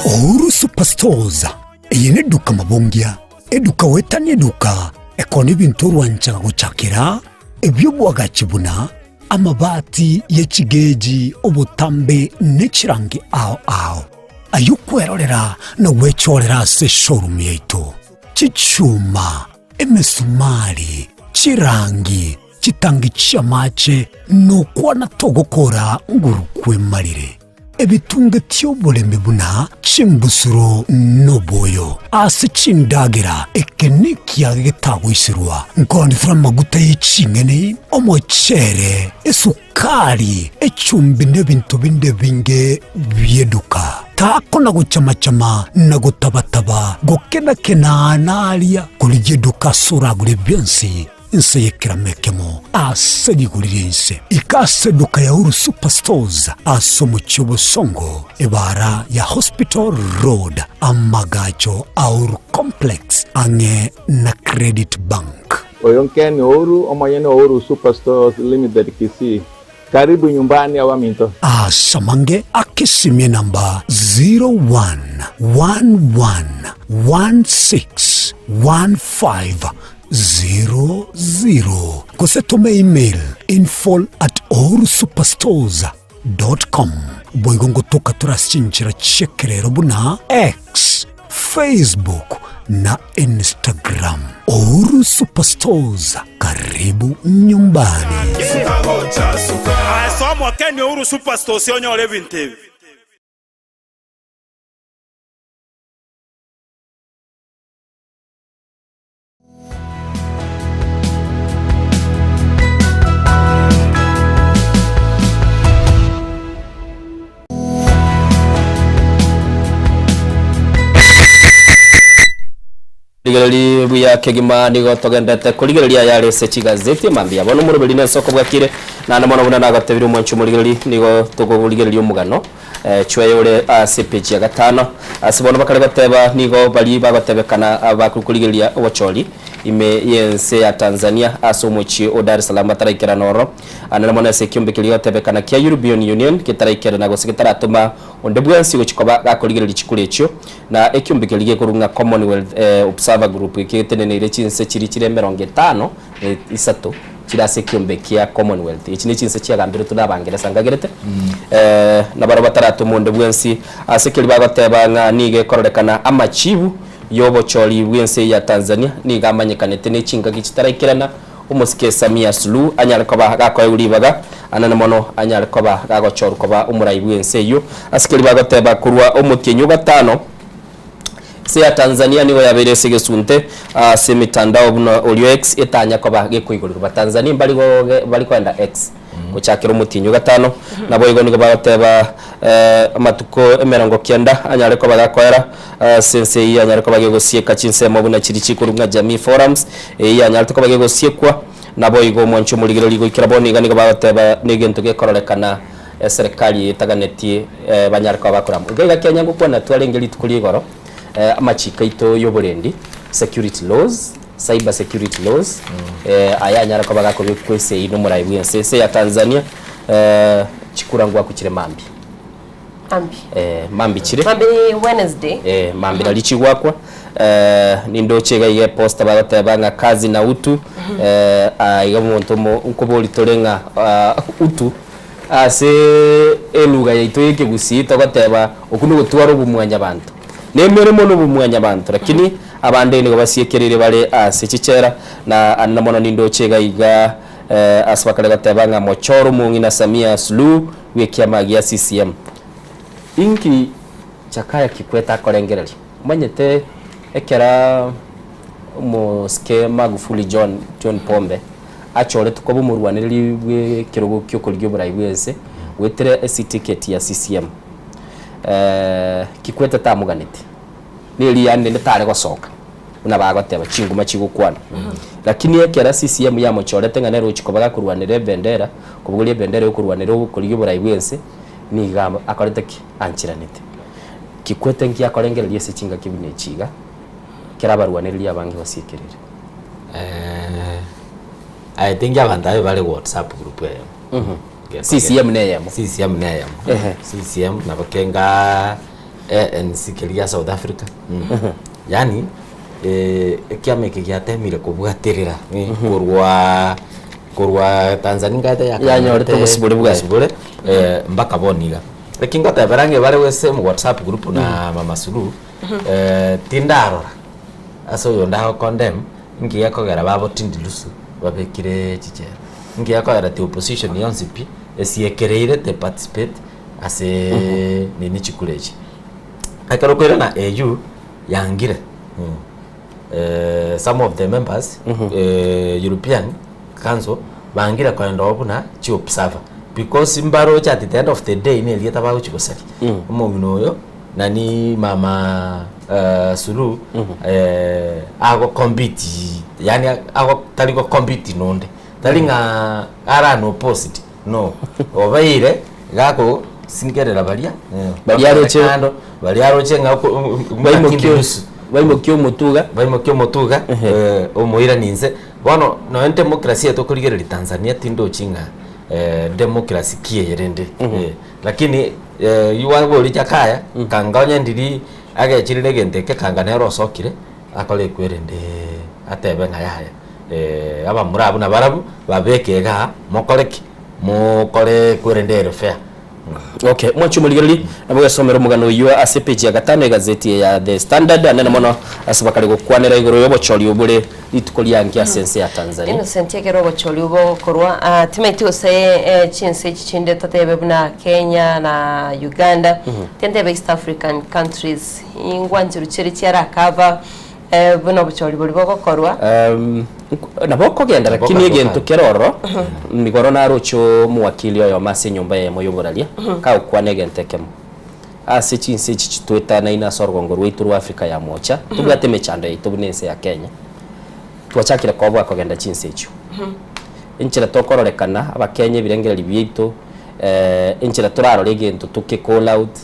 Ouru Superstores yene duka mabongia eduka wetani eduka ekoni bintu rwanchaga guchakira ebyo bwaga kibuna amabati yechigeji obutambe nechirangi ao ayukwerorera na wechorera se showroom yetu chichuma emesumari chirangi chitangi chamache no kwana togokora ngurukwe marire ebitunge tyoboleme buna chimbusuro noboyo ase chindagira ekenikia gitagwisirwa ngondi from maguta y'icingene omochere esukari echumbi n'ebintu binde binge byeduka takona guchamachama na gutabataba gokena nalia kulijeduka suragure byonsi inse yekiramekemo asedigurire inse ikaseduka ya Ouru Superstores asomo chobosongo ebara ya Hospital Road amagacho Ouru Complex ange na Credit Bank Oyonkeni Ouru omayene Ouru Superstores Limited Kisii karibu nyumbani awaminto samange akisimie namba 0111161500 kusetome email info@ourusuperstores.com boigongo toka turashinjira chekerero buna X, Facebook na Instagram. Ouru Superstores, karibu nyumbani. Asomwa Kenya Ouru Superstores yonyole vintevi. Ligerali buya kegima nigo togendete kuligerelia yale sechi gazeti mambia bono muri beline soko bwakire na namona buna nagatebiri umunchu muri ligerali nigo togo ligerali umugano chwe ore ase page ya gatano asibono bakare goteba nigo bali bagotebekana bakukurigiria obochori ime yense ya Tanzania asomochi o Dar es Salaam taraikera noro anana mona se kiumbe kili gotebekana kia European Union kitaraikera na gosigitara tuma onde bwensi gochikoba gakurigiria chikurecho na ekiumbe kili kurunga Commonwealth Observer Group ikitenene chinse chiri 50 isato kirase kiumbe kia Commonwealth ichi ni chinse chia gambire tunabangereza ngagirete na baro batarato monde bwensi asekeli bagoteba nga nige kororekana amachibu yobochori bwense ya Tanzania niga amanyekanete ne chinga gicitaraikirana umusike Samia Suluhu anyarikoba gakoyuribaga anana mono anyarikoba gagochorukoba umurai bwense yo asekeli bagoteba kurwa umutinyu gatano se ya Tanzania nigo yabere segesunte se mitandao buno olio X etanya koba gekuigurira Tanzania bali kwenda X kuchakira umutinyu gatano nabo igo nigo bateba amatuko 90 anyare koba gakwera sense ya anyare koba gegosieka chinsemo buna chiri chikurunga jamii forums anyare koba gegosiekwa nabo igo mwancho muligiro ligo ikiraboni iga nigo bateba negento gekororekana serikali itaganeti banyare koba bakuramu iga Kenya ngukwana twarengeri tukurigoro amachika ito yoborendi security laws cyber security laws aya nyara ko bagako kwese ino murai bwense ya Tanzania chikurangwa kukire mambi mambi chire mambi Wednesday mambi dalichigwakwa nindo chega ye posta bagatebanga kazi na utu aiga muntu nkoboli torenga utu ase eluga yaito yeke gusita gateba okuno gutwara obumwanya bantu nemere mono bumwanya abantu lakini abande ni basiekerere bale asichichera na anamona nindo chega iga aswakale gatebanga mochoro mungi na Samia Suluhu wekiama ya CCM inki chakaya Kikwete akorengereri manyete ekera muske Magufuli John Pombe achore tukobo murwaniriri bwe kirogo kyokoryo burayi bwese wetere ticket ya CCM Kikwete tamuganite nili yande ndetare gosoka unabagoteba chinguma chigukwana lakini ekera CCM ya mochorete ngane ruchiko bagakurwanire bendera kubuguriye bendera yo kurwanira ubukoryo burayi bwese ni gamba akorete ki anchiranite Kikwete ngi akorengererie se chinga kibine chiga kirabarwaniriye abangi basiekerere I think abandaye bale WhatsApp group yayo CCM neyemo CCM na bakenga NCKlia South Africa yani kiameke gyatemire kubwaterera kurwa Tanzania ngata yanyorete busibule mbaka boniga lakini ngata barange bale wese mu WhatsApp group na Mama Suluhu tindarora aso yonda condemn ngi yakogera babo tindilusu babekire chichera ngi yakogera the opposition yonsipi esiekereire te participate ase nini chikuleji akarokwera na AU yangire some of the members European Council bangira kwenda obuna chi observer because mbaro cha at the end of the day ne lieta ba uchikosali umumino yo nani Mama Suluhu ago compete yani ago taliko compete nonde talinga ara no post no obaire gako singerera balia roche nga baimokyo mutuga omoira ninze bono no demokrasia to kurigerera Tanzania tindo chinga demokrasi kiyerende lakini yuwa boli jakaya kanganya ndiri agechirire genteke kangana rosokire akole kwerende atebe ngaya aba murabu na barabu babekega mokoreki mukore kwerendere fair okay mwachu muligeri nabo yasomera mugano yuwa asepeji ya gatano gazeti ya The Standard anene mono asabakari gukwanira igoro yobochori ubure litukoli yangi asense ya Tanzania innocent yake robochori ubo korwa timaiti ose chinse chichinde tatebe buna Kenya na Uganda tendebe East African countries ingwanzi rucheri cyara kava buno bochori buri bokorwa naboko genda lakini egento keroro migoro na rocho muwakili oyo mase nyumba ye moyoburalia ka ukwane gentekemo ase chinse chichitweta na ina sorgongo rwaitu Afrika ya mocha tugate mechando yitu bunense ya Kenya twachakira kobo akogenda chinse icho inchira tokororekana abakenye birengereri byito inchira turaro regintu tuki call out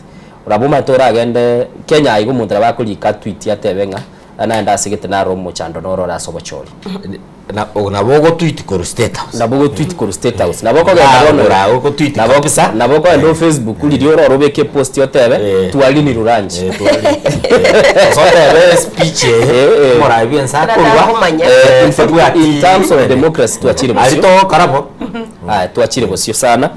urabuma turagende Kenya igu muntu abakulika tweet yatebenga anaenda sigete na romo chando noro ra sobochori na bogo tweet ko state house na bogo tweet ko state house na bogo ga bogo tweet na bogo sa na bogo ndo Facebook uri ro robeke post yotebe tualini ruranji so tebe speech mora bien sa kurwa in terms of democracy tuachire bosio alito karabo tuachire bosio sana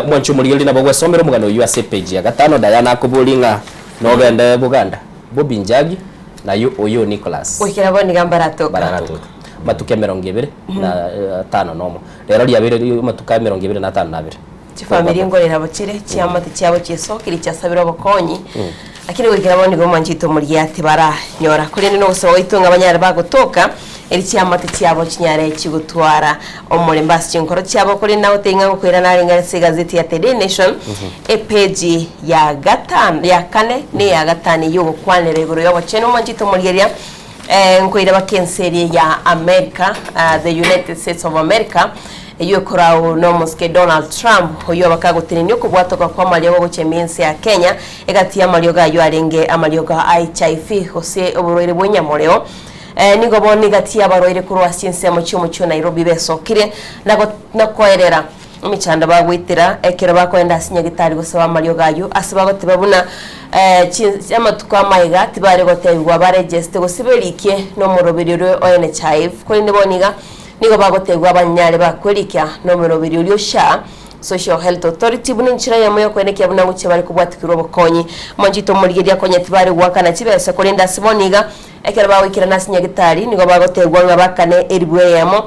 mwanchu muri na bogo somero mugano USA page ya gatano Diana kubulinga no gende Buganda Bobby Njagi na oyo Nicholas wikira boni gambarato matuke 20 na 5 nomo rero lyabire matuka 22 na 5 nabire family ngorera bokire cyamate cyabo cyesokiri cyasabira bokonyi akiri wikira boni go manjito muri yati bara nyora kuri no gusaba itunga abanyara bagotoka eri cyamate cyabo kinyare kigutwara omure mbasi cy'inkoro cyabo kuri nawe tenga kwera naringa gazeti ya The Daily Nation page ya gatano ya kane ne ya gatano yugo kwanere guru yobo cheno manjito muri yeria nkoira bakenseri ya America the United States of America iyo korao no moske Donald Trump hoyo bakagutinio kubwatoka kwa maliogo gochemense ya Kenya egati ya malioga yo arenge amalioga HIV hose oburore bwonyamoreo nigo boni gati ya baroire kurwa siense mu cyo Nairobi besokire nakoerera imichanda bagwitira ekero bakwenda asinya gitari gusaba malioga yo asibago tebabuna amatuko amayiga tibare gotegwa baregeste gosibelike no murobiriro ONHIV kuri niboniga nigo bagotegwa abanyare bakwerikia no murobiriro sha Social Health Authority buninchira yamoyo kwenekya buna guche bari kubwatikiro bokonyi monjito murigeria konye tibare gwakana kibese kurinda siboniga ekero bawikira nasinya gitari nigo bagotegwa ngabakane eribwe yamo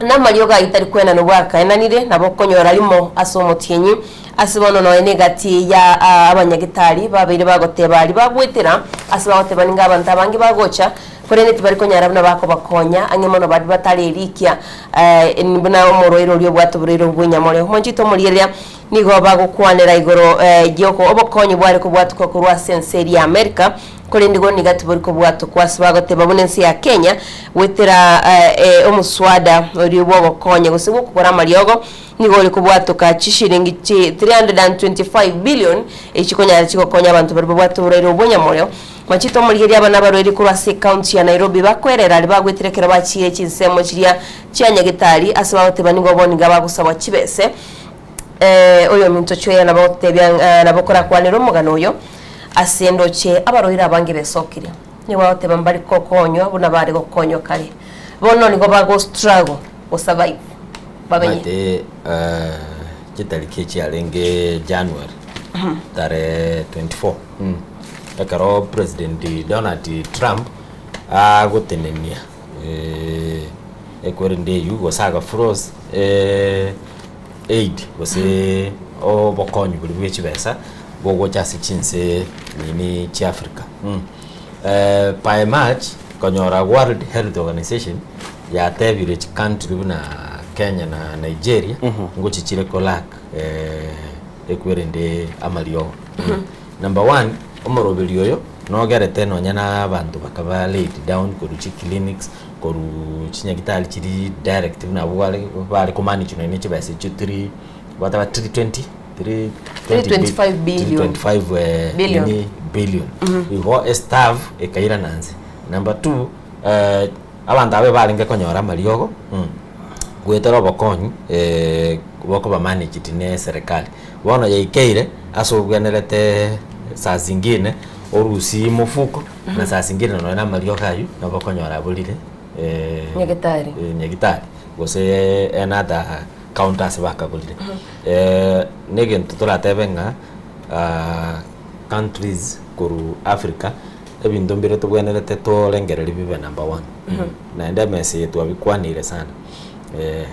na malioga itari kwena no bwaka enanire nabo konyora limo asomotienyi asibono no enegati ya abanyagitari babiri bagoteba ari bagwitira asibagoteba ninga abantu abangi bagocha korene tibari konyara buna bako bakonya angemono badi batari rikia nibuna omoroiro ryo bwatuburiro bw'inyamore monjito muriyeria nigo bagokwanera igoro gyoko obokonyi bwari kubwatuko kurwa senseri ya America kore ndigo nigatuburi kubwato kwasibagoteba bunensi ya Kenya wetera omuswada ori bwobokonye gusibu kukora mariogo nigo ori kubwato ka chishiringi 325 billion ekikonyara kikokonya abantu bari bwatu burero bwonyamoryo machito muri abana barori kurwa county ya Nairobi bakwerera ari bagwitirekera bakiye kinsemo kiria cyanyagitari asibagoteba nigo boni ngabagusaba kibese oyo minto cyo nabotebya nabokora kwanero mugano oyo asendoche abaroira abangi besokire ni waote bambari kokonyo abuna bari kokonyo kare bono nigo bago struggle o survive babanye kitariki cyarenge January tare 24 ekaro President Donald Trump agotenenia ekwerende yugo saga frost aid wose obokonyo buri bwekibesa bogo chasi chinse nini chi Africa by March konyora World Health Organization ya tebire country na Kenya na Nigeria ngochi chire kolak ekwerende amalio number 1 omorobelio yo no gerete no nyana abantu bakaba laid down koruchi clinics koru chinyagitali chiri directive na bwale ko manage no ni chibase 3 bataba 325 billion billion iho staff ekaira nanze number 2 abantu abe balinge konyora maliogo gwetero bokonyi boko ba manage tine serikali bona yaikeire asobwenerete saa zingine orusi mufuko na saa zingine no na maliogo ayu na bokonyora bulire nyagitari gose another counters bakagulire negen tutola tebenga countries koru Africa ebintu mbere tubwenerete to lengereri bibe number 1 na enda mesi yetu abikwanire sana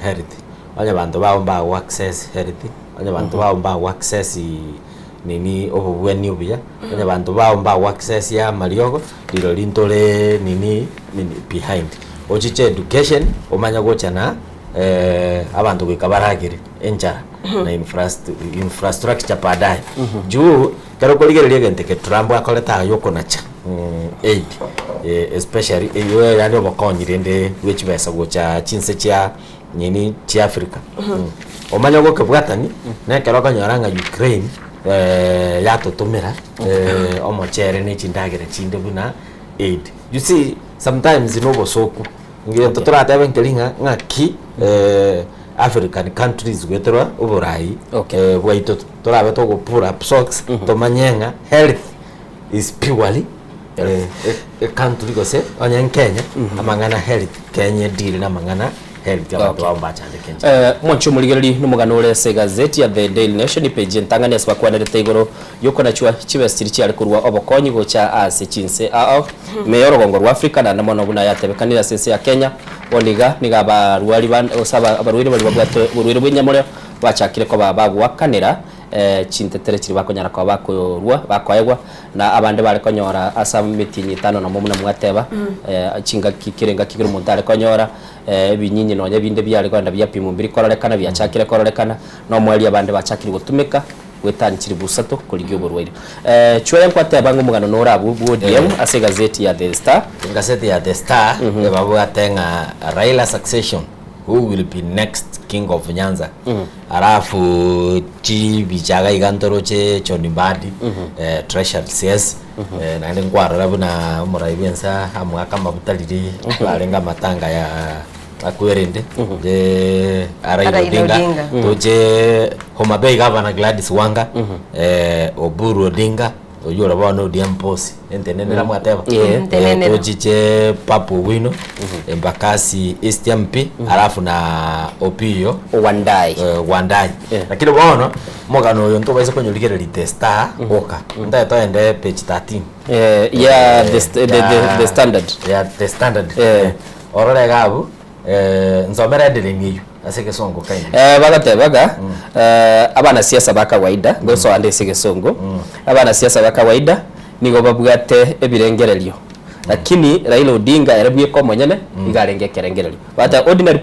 health anya bantu bawo access health anya bantu bawo access nini obubweni ubya anya bantu bawo access ya maliogo dilo lintole nini behind ochiche education omanya gochana abantu bikabaragire enjara na infrastructure padai juu karo koligere gente ke Trump akoleta yoko nacha aid especially yo yani obokonyirende which besa gocha chinse cha nyini chi Africa omanya go kebwatani ne kero kanyoranga Ukraine yatotumira omochere ne chindagire chinde buna aid. You see sometimes inobo soku ngento turatebe nkelinga ngaki African countries weterwa uburai bwaito turabe to go pull up socks to manyenga health is purely a country go say onye Kenya amangana health Kenya deal na mangana health ya watu wa mbachande Kenya mwancho muligereri numugano ule se gazeti ya The Daily Nation page ntangania swa kwa nere tegoro yoko na chwa chibestiri cyari kurwa obokonyi go cha ase chinse meyoro gongo rwa Africa na namono buna yatebekanira sense ya Kenya oniga niga baruari ban osaba abaruire bali babwate uruire bw'inyamore bachakire ko babaguakanira chintetere kiri bakonyara kwa bakorwa bakwayegwa na abande bari konyora asa mitinyi 5 na mumuna mwateba chinga kikirenga kigiro mundare konyora binyinyi nonye binde byari kwanda byapimo mbiri kororekana byachakire kororekana no mwali abande bachakire gutumika wetani kiri busato kuligyo borwaire chwere kwate abangu mugano norabu BODM ase gazeti ya The Star gazeti ya The Star babu atenga Raila succession, who will be next king of Nyanza. Arafu chi bichaga igantoro che Chonimbadi treasured CS na ngwaro rabuna umuraibensa amwaka mabutaliri barenga matanga ya akwerende je Raila Odinga toje Homa Bay Governor Gladys Wanga Oburu Odinga oyora bana ODM posi entenene la mwateba toje Papu Wino Embakasi East MP alafu na Opio Wandai lakini bono mogano yo ntobaise konyulikere The Star oka nda toende page 13 the standard The Standard orore gabu nzomera ndiringiyo aseke songo kaini bagatebaga abana siasa bakawaida ngoso ande sege songo abana siasa bakawaida nigo babwate ebirengerelyo lakini Raila Odinga yarabwiye ko monyene igarenge kerengerelyo but ordinary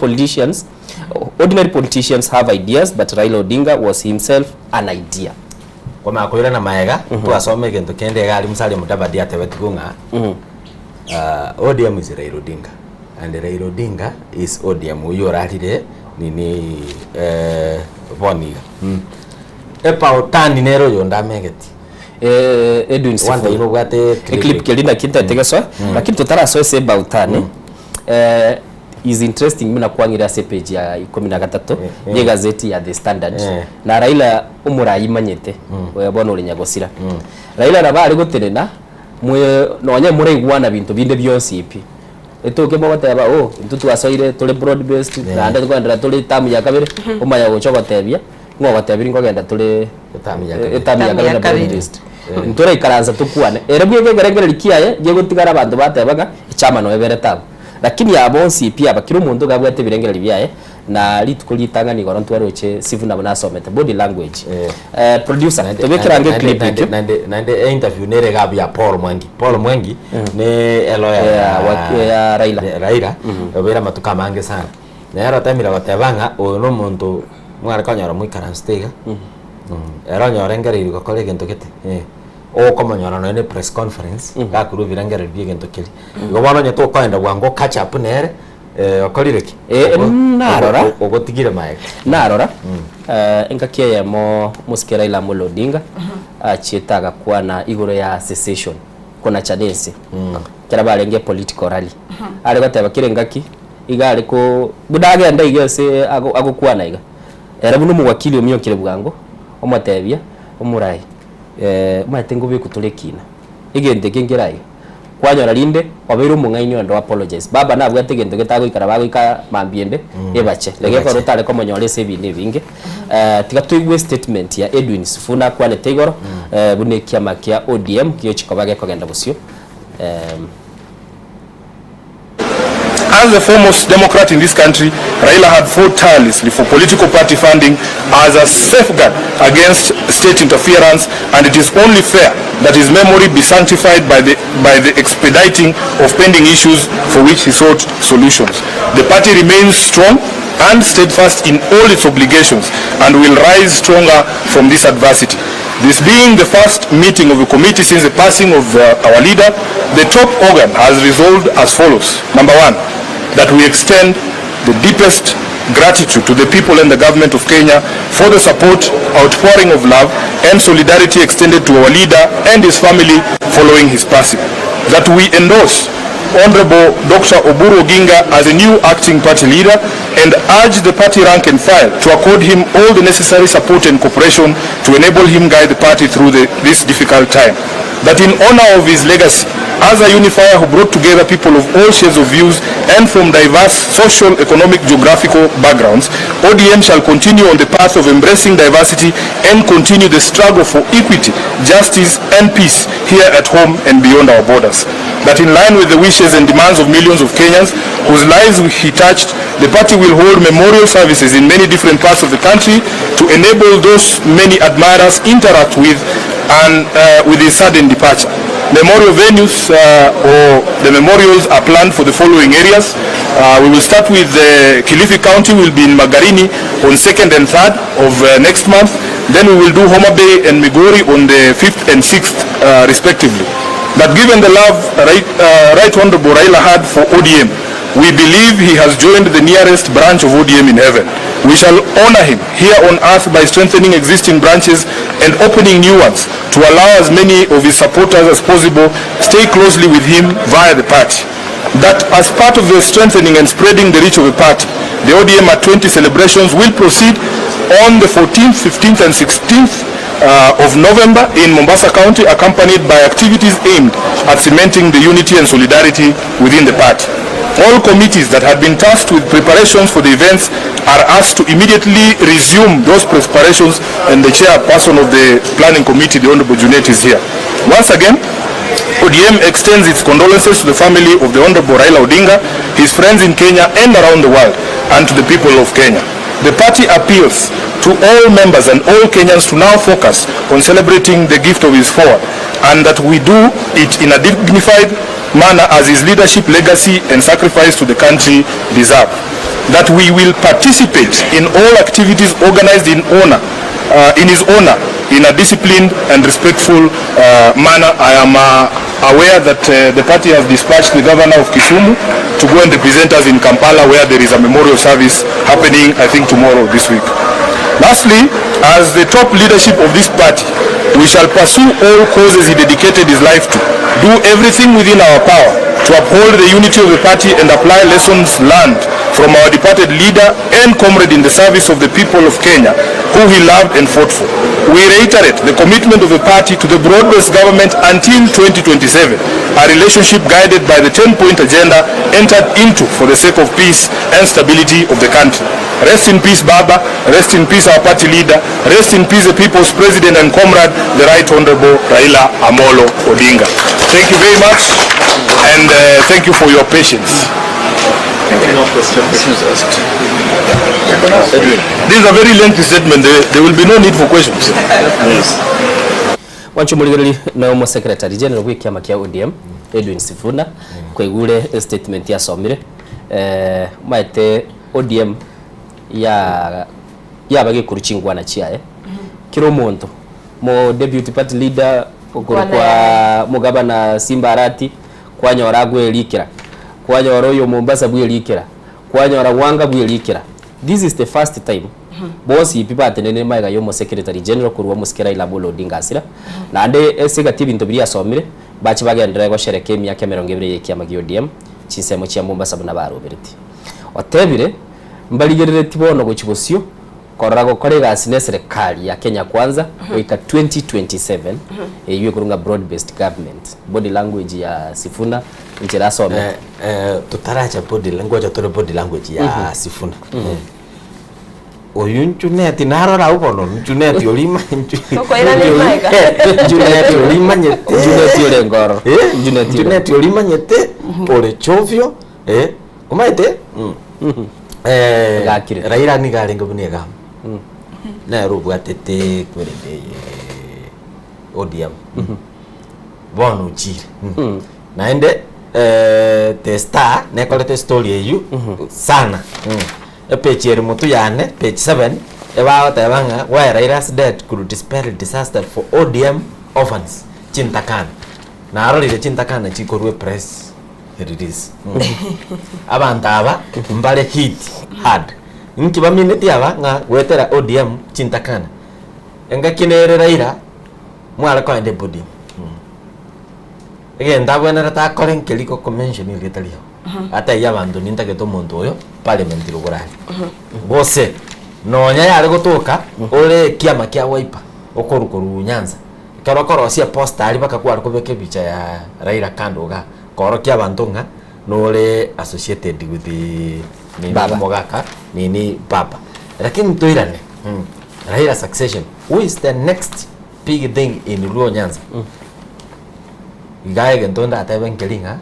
politicians have ideas, but Raila Odinga was himself an idea. Kwa makoira na maega tuasome gento kende gali musale mutabadi atebetugunga ODM is Raila Odinga and Raila Odinga is ODM uyo ratire nini boniga epa otani nero yonda megeti Edwin wanda ino gwate clip kelinda kintetegeswa lakini tutara so se bautani is interesting mina kwangira se page ya 13 ye gazeti ya The Standard na Raila umurayi manyete webona uri nyagosira Raila nabari guterena mwe nonye mureigwana bintu binde byonsi ipi etoke mabata ntutu wasoire tole broad based na ande kwandira tole tamu ya kabere umanya gochoka tebia ngo batebiri ngo genda tole tamu ya kabere based ntore ikaranza tukwane erebwe ngegerengere likiaye je gutigara abantu batebaga ichama no ebere tamu lakini abonsi pia bakiro mundu gabwate birengera libyaye na litukuri tangani goro ntwaroche sivuna banasomete body language producer tobekerange clip nande interview nere gabu ya Paul Mwangi ne eloya ya Raila obera matuka mange sana na yara tamira batebanga ono muntu mwara kanyara mwikara stega era nyorengera iri gokore gento kete o kama nyora no ne press conference gakuru birangera byegento kili gobana nyeto kwenda wango catch up nere okorireki narora ogotigire maega narora enkakiye mo muskera ila Odinga achietaga kwa na igoro ya secession kuna chanesi kera barenge political rally ari bateba kirengaki igari ko budage anda igese agukwa na iga era bunu muwakili omyokire bwango omotebia omurai matengo bikuturekina igende kengerai kwanyora linde oberu mungaini ndo apologize baba na bwate gendo getago ikarabago ika mambiende ebache lege ko rutale ko monyore sebine binge tigatuigwe statement ya Edwin Sifuna kwane tegoro bune kiama kia ODM kiyo chikobage kogenda busyo As the foremost Democrat in this country, Raila had fought tirelessly for political party funding as a safeguard against state interference, and it is only fair that his memory be sanctified by the expediting of pending issues for which he sought solutions. The party remains strong and steadfast in all its obligations and will rise stronger from this adversity. This being the first meeting of the committee since the passing of our leader, the top organ has resolved as follows. Number one, that we extend the deepest gratitude to the people and the government of Kenya for the support, outpouring of love and solidarity extended to our leader and his family following his passing. That we endorse Honorable Dr. Oburu Oginga as a new acting party leader and urge the party rank and file to accord him all the necessary support and cooperation to enable him guide the party through this difficult time. That in honor of his legacy as a unifier who brought together people of all shades of views and from diverse social, economic, geographical backgrounds, ODM shall continue on the path of embracing diversity and continue the struggle for equity, justice and peace here at home and beyond our borders. That in line with the wishes and demands of millions of Kenyans whose lives he touched, the party will hold memorial services in many different parts of the country to enable those many admirers interact with and with his sudden departure. Memorial venues or the memorials are planned for the following areas. We will start with Kilifi County, will be in Magarini on 2nd and 3rd of next month. Then we will do Homa Bay and Migori on the 5th and 6th respectively. But given the love Right Honorable Raila had for ODM, we believe he has joined the nearest branch of ODM in heaven. We shall honor him here on earth by strengthening existing branches and opening new ones to allow as many of his supporters as possible stay closely with him via the party. That as part of the strengthening and spreading the reach of the party, the ODM at 20 celebrations will proceed on the 14th, 15th and 16th of November in Mombasa County, accompanied by activities aimed at cementing the unity and solidarity within the party. All committees that had been tasked with preparations for the events are asked to immediately resume those preparations, and the chairperson of the planning committee, the Honorable Junet, is here. Once again, ODM extends its condolences to the family of the Honorable Raila Odinga, his friends in Kenya and around the world, and to the people of Kenya. The party appeals to all members and all Kenyans to now focus on celebrating the gift of his forward, and that we do it in a dignified manner as his leadership, legacy and sacrifice to the country deserve. That we will participate in all activities organized in his honor in a disciplined and respectful manner. I am aware that the party has dispatched the governor of Kisumu to go and represent us in Kampala, where there is a memorial service happening, I think, tomorrow this week. Lastly, as the top leadership of this party, we shall pursue all causes he dedicated his life to, do everything within our power to uphold the unity of the party and apply lessons learned from our departed leader and comrade in the service of the people of Kenya, who he loved and fought for. We reiterate the commitment of the party to the broad-based government until 2027, a relationship guided by the 10-point agenda entered into for the sake of peace and stability of the country. Rest in peace, Baba. Rest in peace, our party leader. Rest in peace, the people's president and comrade, the Right Honorable Raila Amolo Odinga. Thank you very much, and thank you for your patience. No questions asked. This is a very lengthy statement. There will be no need for questions. Yes. Wanchu muligari na umo secretary general wiki ya makia ODM Edwin Sifuna kwa igule statement ya somire maite ODM ya bagi kuruchingwa na chia kiro monto mo deputy party leader okoro kwa mugabana Simba Arati kwa nyora gwelikira kwa nyora yo Mombasa bwelikira kwa nyora Wanga bwelikira. This is the first time boss ipipa atenene maiga yo secretary general kuruwa musikira ila bolo Odinga asira na ande esega TV ntobiri asomire bachi bagendera go shereke myaka 20 yeki amagi ODM chinsemo chia Mombasa buna barobereti otebire mbaligerere tibono go chibosio korago korega sine serikali ya Kenya kwanza wika 2027 iwe kurunga broad based government. Body language ya Sifuna njera some tutaracha body language atore body language ya Sifuna oyunchuneti narora ubono njuneti olima soko ira ni maiga njuneti olima nyete njuneti ole ngoro njuneti olima nyete ole chovyo umaite Raila ni galengo bunega na rubu atete kwerede ODM bono jire naende testa ne kolete story yeyu sana page yer mutu yane page 7 eba tabanga why Raila's death could dispel disaster for ODM orphans Chintakan na arolire Chintakan chikorwe press release abantaba mbale hit hard inki ba minute yaba nga wetera ODM chintakana enga kinere Raila mwala ko ende podium again ndabona rata koren keliko convention ile talio ata yabandu nintageto muntu oyo parliament rugurani bose nonya yari gutuka ore kiama kia Wiper okorukuru Nyanza karokoro cia poster ali bakakwara kubeke bicha ya Raila kando ga koro kia bantu nga nore associated with the baba mogaka nini baba lakini toirane Raila succession who is the next big thing in Luo Nyanza igaye gentonda ataben kelinga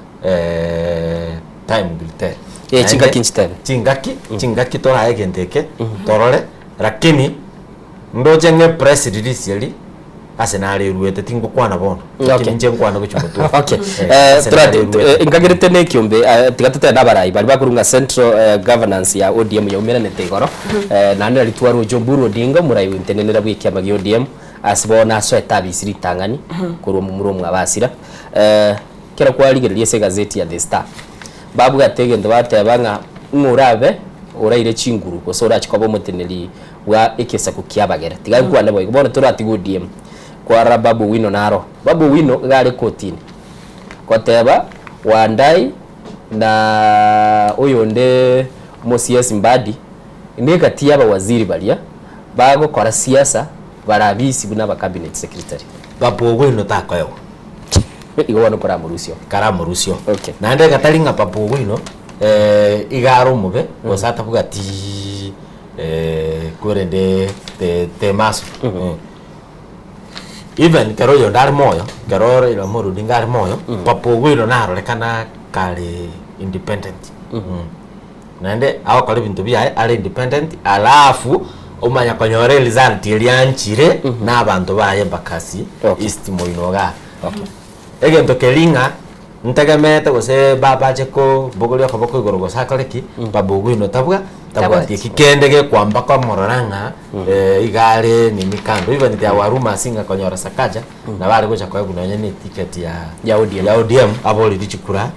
time will tell chingaki to haye genteke torore lakini ndojenge press release yali asenale ruete tingo kwana bono kinje kwana guchumutu okay ingagirite ne kiumbe tigatete ndabarai bali bakurunga central governance ya ODM ya umera ne tegoro na nari twaro Jomburu Odinga murai wintenenera bwikia magi ODM asibona so etabisiri tangani kuru mumurumwa abasira kera kwarigererie se gazeti ya The Star babu gatege ndo batebanga ngurabe uraire chinguru kosora chikobo muteneli wa ikesa kukiabagera tigakwana boy bona turati ODM kwa Babu Wino naro Babu Wino gari kotini koteba Wandai na oyonde Moses Mbadi ni kati yaba waziri balia bago kora siasa barabisi buna ba cabinet secretary Babu Wino takoyo igwana kara Murusio okay nande katalinga Babu Wino igaro mube osata bugati kurende te maso even kero yo ndar moyo kero ilo muru dingar moyo Babu Wino naro lekana kale independent nande awa kale bintu bia ale independent alafu umanya konyore result ilianchire n'abantu baye bakasi east moinoga egento kelinga ntegemete gose baba cheko bogolyo koboko igorogo sakoleki Babu Wino tabwa kikendege kwamba kwa mororanga igare ni mikando even the waruma singa konyora sakaja na bali gocha kwa kunonye ni ticket ya ODM aboli dichukura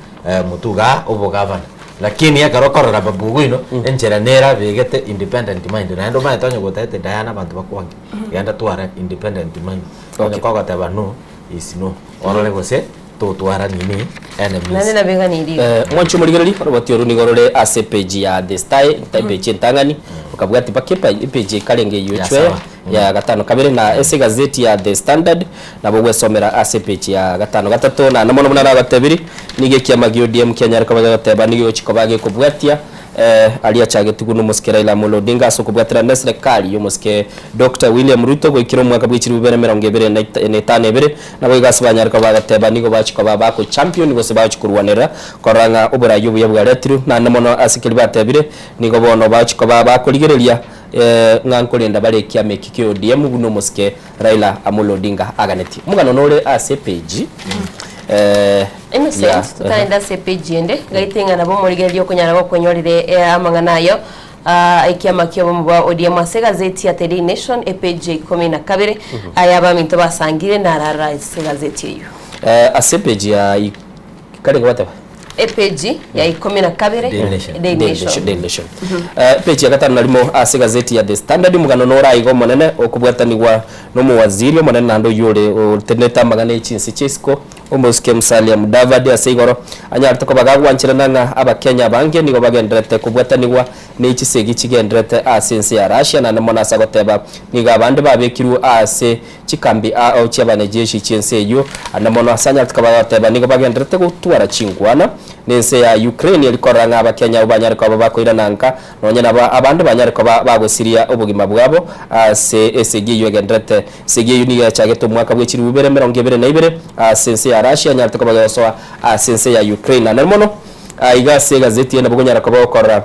mutuga obo governor lakini yakarokorora Babu Wino enchera nera begete independent mind na ndo ma tonyo gotete Diana bantu bakwange yanda twara independent mind okay. Kwa gataba no is no orole gose tutwara nini enemies nane na benga ni mwancho muligereri roboti oruni gorore ase page ya The Star page ntangani ukabwa ati pakepa page kalenge yuchwe ya gatano kabere na ese gazeti ya The Standard na bogwe somera ase page ya gatano gatatu na namono munara batebiri nige kiamagi ODM Kenya rikabaga gateba nige ochikobage kubwatia alia chage tugunu muske Raila Amolo Odinga sokubwatira na serikali yo muske Dr. William Ruto gwikiro mwaka bw'ikiru 2025 nabo igasibanya rikabaga gateba nigo bachikoba bako champion gose bachikurwanira koranga oburayo buya bwa retiro na namono asikiri batebire nigo bono bachikoba bakoligereria ngankolenda bale kiame kikyo ODM buno muske Raila Amolo Odinga aganeti mugano nore ase page tutaenda sepeji ende gaitenga nabo murigerio kunyara go konyorire amanganayo ikiama kyo mu ODM ase gazeti ya The Nation page 12 ayaba minto basangire na rara ase gazeti yo ase page ya kale gwata page ya 12 The Nation page ya gatano narimo ase gazeti ya The Standard mugano nora igo monene okubwatanirwa no mu waziri monene nando yure teneta magana ichinsi chisco umuske Musalia Mudavadi asigoro anyarto ko bagagwanchira nga abakenya bange nigo bagendrete kubwatanirwa n'ikisegi kigendrete asense ya Russia na namona sagoteba niga abandi babekiru ase chikambi ao cyabanejeshi cyense yo anamona asanya tukabateba nigo bagendrete gutwara chingwana nense ya Ukraine ilikoranga abakenya ubanyariko babakoira nanka nonye naba abandi banyariko bagosiria ubugima bwabo ase esegi yo gendrete segi yo niga chageto mwaka bw'ikiri 2022 asense ya Russia nyarto ko bagasoa sense ya Ukraine na mono igase gazeti na bugonyara ko bakora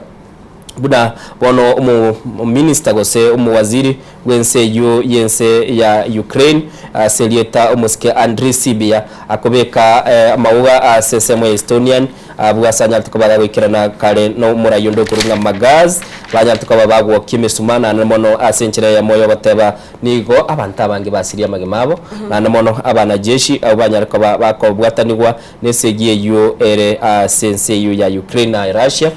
buda bono minister gose waziri wense yo yense ya Ukraine selieta umuske Andriy Sybiha akobeka mauga sesemo Estonian bwasanya tukobaga wikirana kale no murayondo kurunga magaz banya tukobabagwo kimesumana na mono asenchira ya moyo bateba nigo abantu abange basiriya magemabo na mono abana jeshi abanya bakobwatanirwa nesegiye yo ere sense yo ya Ukraine na Russia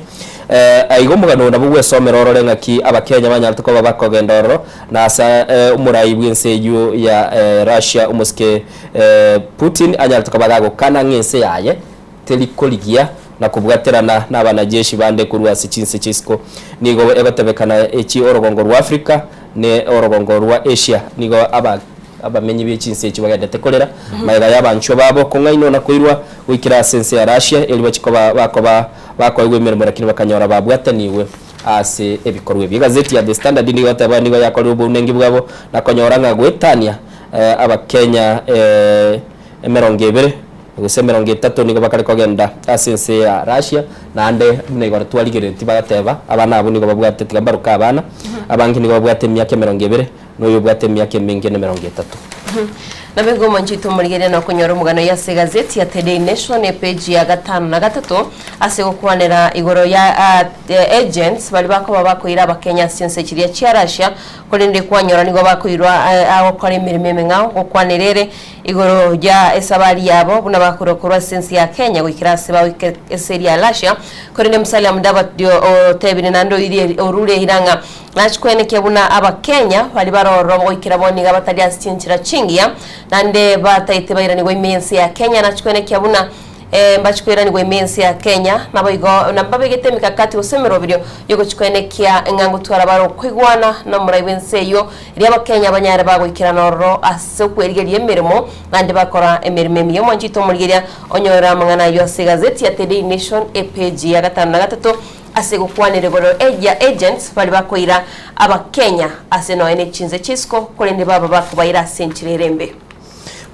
aigo mugano na bugwe somero rore ngaki abakenya banyartu ko babakogenda roro na asa umurai bwinse yu ya Russia umuske Putin anyartu ko bagago kana ngense yaye telikoligia na kubwaterana n'abanajeshi bande kurwa sichinse chisko nigo ebatebekana echi orogongo rwa Afrika ne orogongo rwa Asia nigo abamenyi b'ichinse cyo bagadete kolera mayiga yabancho babo kungaino na kuirwa wikira sense ya Russia eli bachikoba bako igwemera lakini bakanyora babwataniwe ase ebikorwe bigazeti ya The Standard ni batabani ngo yakorera ubunengi bwabo nakonyora ngagwetania abakenya 200 gusemera 3 nigo bakari kogenda asense ya Russia nande nigo twaligerenti tibagateba abana abo nigo babwate tigambaruka abana abangi nigo babwate myaka 200 no yobwate myaka mingi 300 na bego manchito murigere na kunyora umugano ya gazeti ya The Daily Nation page ya 5 na 3 ase gukwanira igoro ya agents bali bako bakoira abakenya sense kiriya cya Russia kolende kwanyora nigo bakoirwa aho kore mirime ngao gukwanirere igoro ya esabali yabo buna bakorokora sense ya Kenya wikirase ba wikeseri ya Russia kolende msali amdaba tebine nando iri orule hiranga nachkwene kebuna abakenya bali baroro wikiraboni gabatali asinchira chingia nande bataite bairani go imensi ya Kenya nachkwene kebuna mbachikwera ni go imensi ya Kenya naboigo nambabegete mikakati usemero video yugo chikwene kia ngangu twara baro kwigwana na muraibense yo iri abakenya abanyare bagwikira noro ase kwerigerie emirimo nande bakora emirimo miyo manjito murigeria onyora mangana yo gazeti ya The Daily Nation page ya 5 na 3 ase gukwanire goro agents bali bakoira abakenya ase no ene chinze chisco kolende baba bakubaira senchirerembe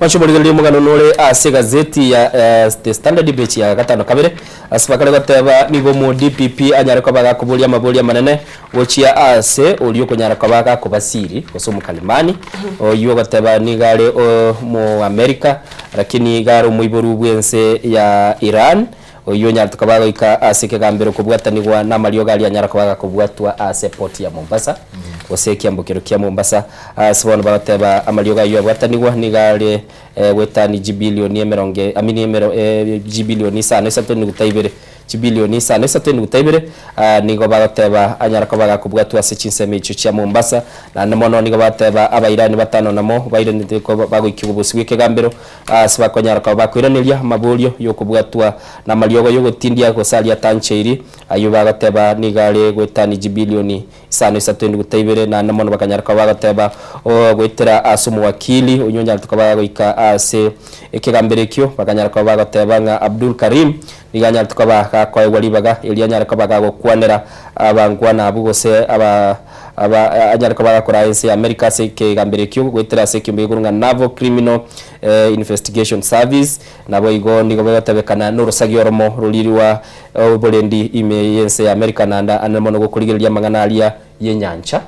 Macho murigeria mugano nore ase gazeti ya The Standard page ya 5 kabere asibakale gateba nibo mu DPP anyara ko baga kubulia mabulia manene wochia ase oliyo kunyara ko baga kubasiri kosomu kalimani oyo gateba nigale mu America lakini garo mu iboru bwense ya Iran oyo nyara tukabaga ika ase kegambero kubwatanirwa na Mario gali anyara ko baga kubwatwa ase port ya Mombasa oseki ambokero kia Mombasa sibona bateba Mario gali yabwatanirwa nigale wetani gibilioni emeronge amini gibilioni sana satoni gutaibere gibilioni sana satoni gutaibere nigo bagateba anyara ko baga kubwatwa ase chinseme ico cia Mombasa na namono nigo bateba abairani batano namo bairani ko bago ikibubusi wikegambero sibakonyara ko bakwiraniria mabulio yo kubwatwa na Mario yo gotindia ko salia tancheiri ayo bagateba nigale gwetani gibilioni sana satoni gutaibere na namono bakanyara ko bagateba gwetera asumu wakili unyonyara tukabaga ika ase ekegambere kyo bakanyara ko bagateba nga Abdul Karim niganyara tukabaga ko walibaga elianyara ko baga gukwanira abangwana abugose aba anyara ko baga kora ense America se kegambere kyo gwetera se kimbegurunga Naval Criminal Investigation Service nabo igo nigo bagatebekana n'urusagyo romo ruliriwa obolendi ime yense America nanda anamono gukurigeria mangana alia yenyancha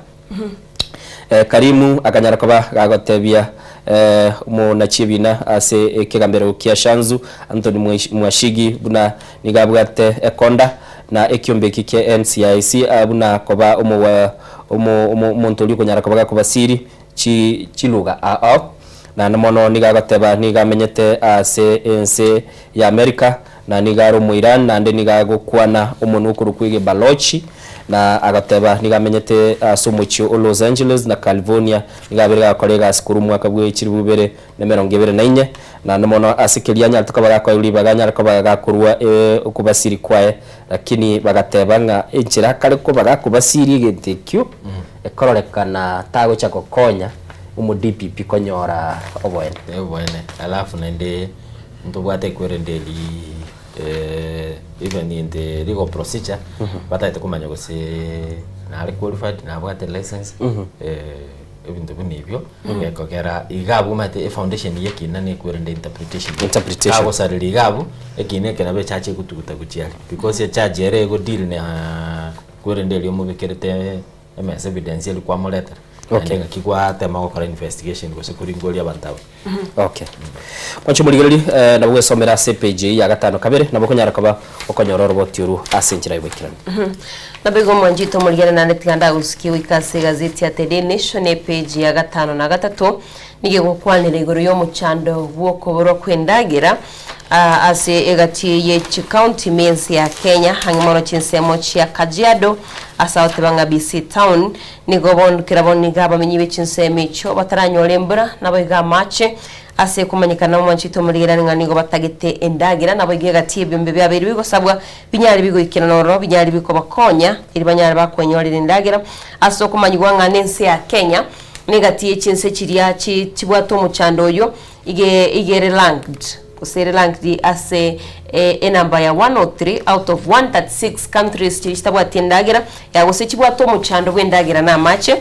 Karimu akanyara ko bagatebia mu nachibina ase kegambero kia Shanzu Anthony Mwashigi buna nigabwate ekonda na ekyombe kike NCIC abuna koba umuntu ko nyara kobaga kubasiri chiluga na namono nigagateba nigamenyete ase ense ya America na nigaro mu Iran na nde nigagukwana umuntu ukuru kwige Balochi na agateba nigamenyete somuchi Los Angeles na California nigabere kolega askuru mwaka bwe kirubere na 24 na namono asikelia nya tukabaga kwa uli baganya ko baga kurwa ukubasiri kwae lakini bagateba nga inchira kale ko baga kubasiri getekyo ekorolekana tago cha kokonya umu DPP konyora obwene alafu nende ntubwate kwerendeli even in the legal procedure bataite kumanya gose na qualified na bwate license ebintu binibyo ekogera igabu mate foundation yekina ne kwerende interpretation abo sarili igabu ekine kana be chache kutukuta kuchiali because ya charge ere go deal na kwerende lyo mubekerete MS evidence yali kwa moleta okay kigwa tema ko investigation ko sekuri ngoli abantaba okay kwacho muligereri na bwe somera CPG ya 5 kabere na bokonyara kaba okonyororo botiuru asenjira ibekirana na bego mwanjito muligere na netiganda usikiwe ikase gazeti ya The Daily Nation page ya 5 na 3 nige gukwanira igoro yo muchando bwoko boro kwendagira ase egati ye county mains ya Kenya hangimono chinsemo chia Kajiado asa otebanga BC town nigobon kiraboni gaba menyibe chinsemo cho bataranyolembura naboiga mache ase kumanyikana mu nchito murigirana nganigo batagete endagira naboiga gati byombe byabiri bigo sabwa binyari bigo ikinanoro binyari biko bakonya iri banyari bakwenyolera endagira aso kumanyigwa nganense ya Kenya negati chinse chiria chibwato mu chandoyo igere ranked kusere ranked ase a number ya 103 out of 136 countries chitabwa tindagira ya gose chibwato mu chando bwendagira na mache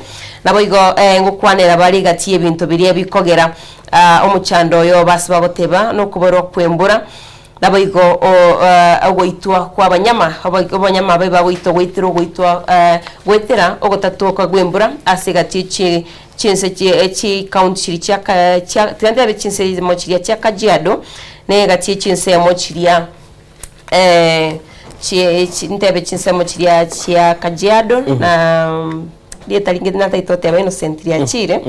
naboigo ngokwanera bali gati ebintu biri bikogera omuchando yo basi bagoteba no kuboro kwembura naboigo ogwitwa kwa banyama abanyama babe bagwitwa gwitiro gwitwa gwetera ogotatuka gwembura ase gati chinse chi county chia tanda be chinse mo chiria chia Kajiado ne gati chinse mo chiria ndebe chinse mo chiria chia Kajiado na dieta lingina taitote aba innocent ya chire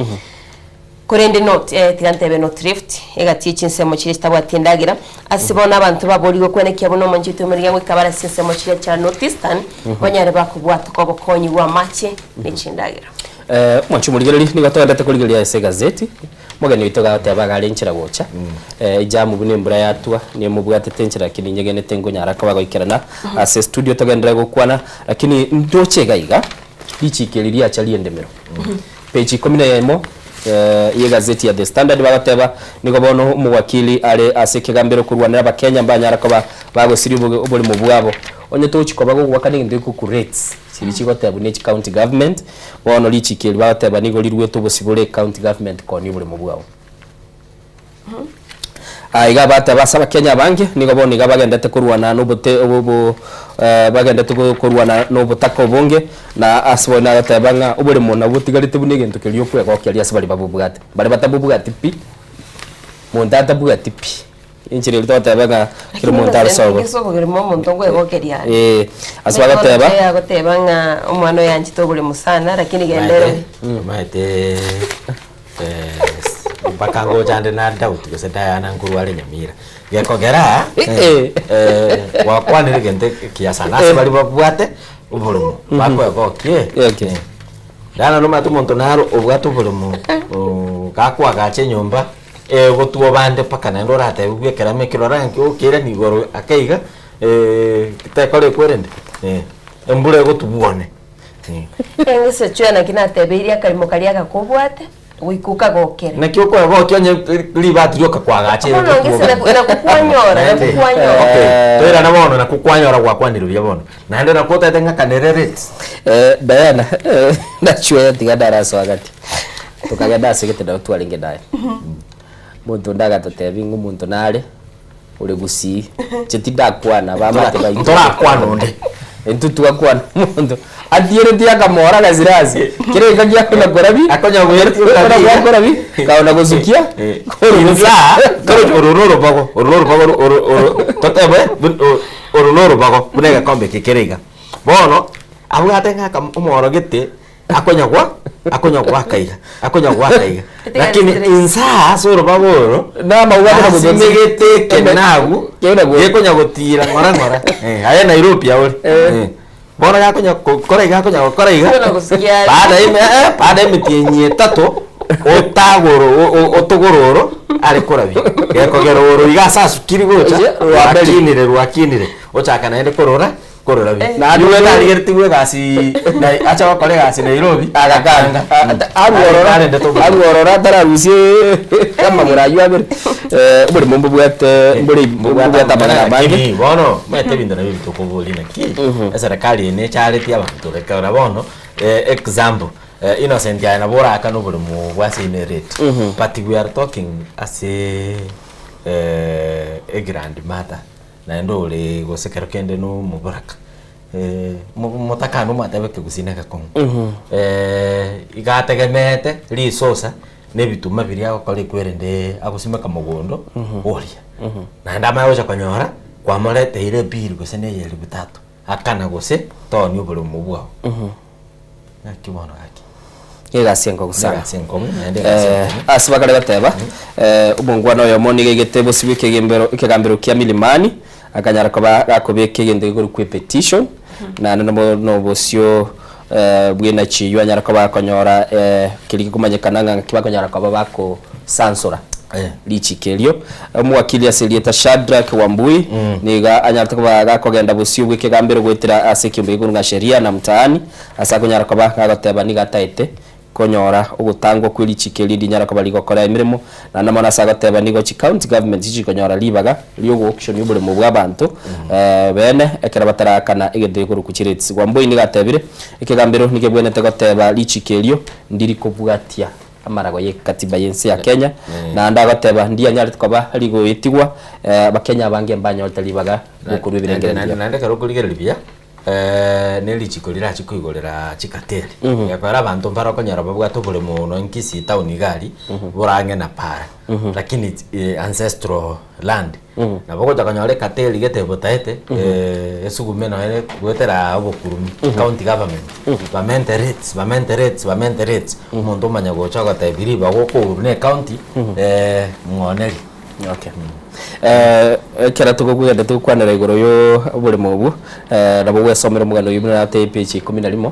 kurende not tirantebe not rift egati chinse mo chiria stabwa tindagira asibona abantu baboligo kwenekia bono manjito muriga mwikabara chinse mo chiria cha Northeastern banyare bakubwata ko bokonyi wa mache n'ichindagira mwanchu murigereri ni gatondete kurigeria ese gazeti mogene witoga abaga renchira gocha jamu bune mbura yatwa ni mubwate tenchira kininyegene tengo nyara ko bagoikerana ase studio togendera gukwana lakini ndoche gaiga lichikiriria chali endemero page 11 ye gazeti ya The Standard bagateba niko bono muwakili ale ase kigambiro kurwanira bakenya mbanyara ko bagosiri buli mubwabo onye tochikoba gugwakani ndiko ku rates chirichigoteba ne county government bono lichikiri bagateba nigo lirweto bosibule county government koni buli mubwabo aiga bata basaba Kenya bange nigo boni gabagendete kurwana nobote obo bagendete kurwana nobotako bonge na asibona gatabanga ubure mona butigarite bunegento kelyo kwego kyali asibali babubugate bari batabubugate pi mondata bugate pi inchire litotabanga kiro montaro sogo kisogo kiri mo montongo ego keria asibala gataba ya gotebanga umwana yanje tobule musana lakini gendere maite bakango jande na doubt kese Diana nguru ale Nyamira gekogera wakwanire gente kiasana asibali babwate ubulumu bakwe okay dana no matu montonaro ubwato ubulumu kakwa gache nyumba gotuo bande paka na ndora ate gwekera mekiro ranki ukire ni goro akaiga kitakore kwerende embure gotubone engese chwana kinateberia kalimo kalia gakubwate wikuka gokera nakyo kwa gokyo libatrio kakwaga no ngese na kukwanyora okay toira na bono na kukwanyora gwa kwanirubya bono na ndo na kota tenga kanerere Diana ndachwe tigadara so agati tukagenda segete utwalinge daye muntu ndaga totebi ngumuntu nale ule gusi chetida kwana bamate ntora kwana onde entutu akwana muntu adiere ndiaga mora gazirazi kire kagia kuna gorabi akonya werti gorabi kaona gozukia ororo bago totebe ororo bago bunega kombe kikerega bono abugatenga kam umoro gete akonya kwa kaiga lakini insa soro baboro na mauga na gozo megete kenagu yekonya gotira ngora aya Nairobi awori bono yakonya koraiga baada imitienye tato otogororo ari korabi gekogera oro igasa kiri gocha rwakinire ochaka naende korora na duwe na ligertiwe gasi na acha wakole gasi Nairobi agakanga agorora tararusie kama murayu abere buri mumbu bwate buri bwata bana bangi bono mete binda na bitu ko bolina ki serikali ne charity abantu rekara bono example innocent ya na bora akano buri mu wasi ne rate but we are talking as a grand matter na ndole gosekero kende no mubaraka mutakano matebeke gusina gakongo igategemete risosa nebituma biri akole kwerende agusimeka mugondo oria na ndama yoja konyora kwa morete ile biri gusene yeli bitatu akana gose toni obulu mubwa na kibono gaki Egasiengo gusana. Asibagare bateba ubungwana yo moni gitebo sibike ikegambiro kya milimani akanyara koba gakobeke gende iguru ku petition na no bosio bwina chiyo anyara koba konyora kiriki kumanyekana nga kibakonyara koba bako sansura lichi kelio mwakili asilieta Shadrack Wambui niga anyara koba gakogenda bosio bwikegambiro gwetira asekimbe iguru nga sheria na mtaani asa konyara koba gagateba niga taite konyora ugutangwa kwiri chikeli nyara ko bali gukora imirimo na namona sagateba nigo chi county government chi konyora libaga lyogo auction yubule mu bwabantu bene ekera batarakana igede ko rukuchiretsi Wambui ni gatebire ikigambiro nige bwene tegoteba lichikelio ndiri kubugatia amarago ye katiba yensi ya Kenya na ndagateba ndia nyari tkoba ligo itigwa bakenya bange mbanya otalibaga gukuru birengere na ndeka rukuligeribia neli chikolira chikuigorera chikateli yakara bantu mpara konyara babwa tobole muno nkisi town gali burange na para lakini ancestral land na boko takanyore kateli gete botaete esugumena ene gwetera obokurumi county government bamente rates umuntu manya gocha gatebiri bagoko ne county ngoneri okay kera tukugwenda tukwanira igoro yo buri mubu nabo gwesomera mugano yimwe ate page 11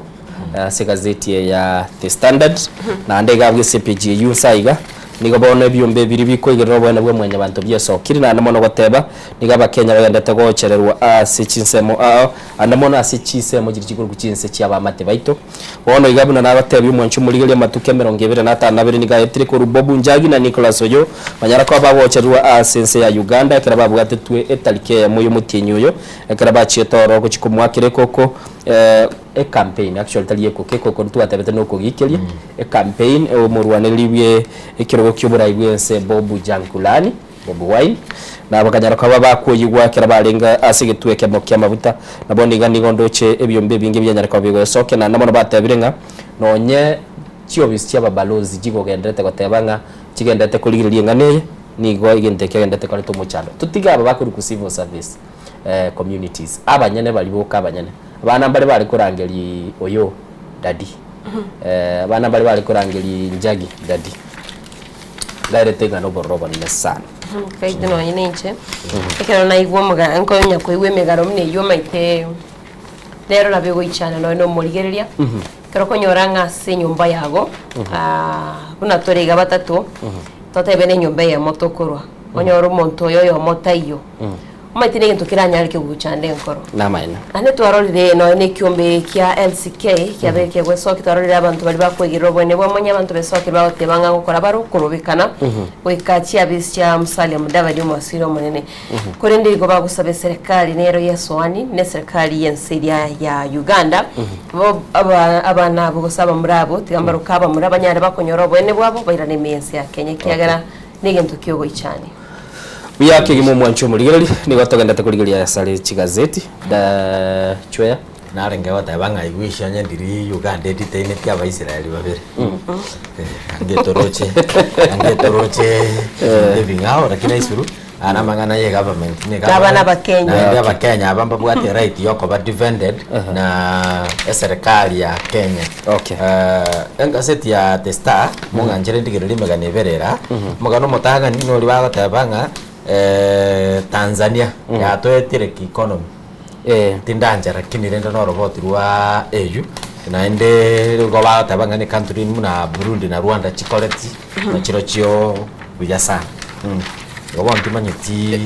se gazeti ya The Standard na ndega bwe CPG yusaiga nigo bona byombe biri bikoigero bwana bwe mwanya bantu byesokiri na namono goteba niga bakenya bagenda gochererwa asichinsemo anamona asichisemo giri kiguru kuchinse cyaba mate baito wono igabuna na batebye umunchu muri matuke 25 niga yetire ko Rubobu Njagi na Nicholas Oyo banyara ko babochererwa asense ya Uganda kera bavuga ati twe etalike ya moyo mutinyoyo kera bachietoro ko chikumwakire koko campaign actually taliye ko keko ko tuatebete no ko gikelie campaign omurwane libye ikirogo cyobura igwense Bobu Jankulani Bobu Wine na bakanyara ko bakoyigwa kera barenga asigetwe kemo kyamabuta nabondiga nigondoche ebyombe binge byanyara ko bigo soke na namono batebirenga nonye cyobisi cyababalozi jigogendete gotebanga kigendete kuligiriye nganeye nigo igende kigendete ko tumuchando tutigaba bakuru ku civil service communities abanyane bali boka abanyane bana bali kurangeli Oyo dadi bana bali kurangeli Njagi dadi direct ngano boroba ni sana kaide no nyinche ekero na igwo muga nko nya ko igwe megaro mne yo maite lero la bego ichana no murigereria kero konyoranga se nyumba yago buna torega batatu totebene nyumba ya motokorwa onyoro monto yo motaiyo maitine ngento kiranya arike guchande nkoro namaina ane twarorire no ne kyombe kya LCK kya beke gweso kitwarorire abantu bali bakwegirwa bwene bwa munya abantu besoke batebanga gukora baro kurubikana wekati abisya musale mudavadi mwasiro munene kore ndigo bagusabe serikali nero yeswani ne serikali yensiria ya Uganda abana bugusaba murabo tigambaro kaba murabanyare bakonyoro bwene bwabo bayirane mensi ya Kenya kiyagara nigento kyogo ichani Uyake gimu mwancho muligeri ni watagenda takuligeria sale chigazeti da chwea narenge watabanga igwisha nyandiri Uganda editene kya Abaisiraeli babere angetoroche ebingao lakini isuru ana mangana ye government ni abana bakenya na abakenya abamba bwate right yoko ba defended na serikali ya Kenya okay engaseti ya The Star munganjere ndigere limegane berera mugano motaga nino libagotabanga Tanzania ya toetire ki economy tindanja lakini renda no robot rwa EU na ende go batabanga ni country muna Burundi na Rwanda chikoleti na chirochio bujasa wabonti manyiti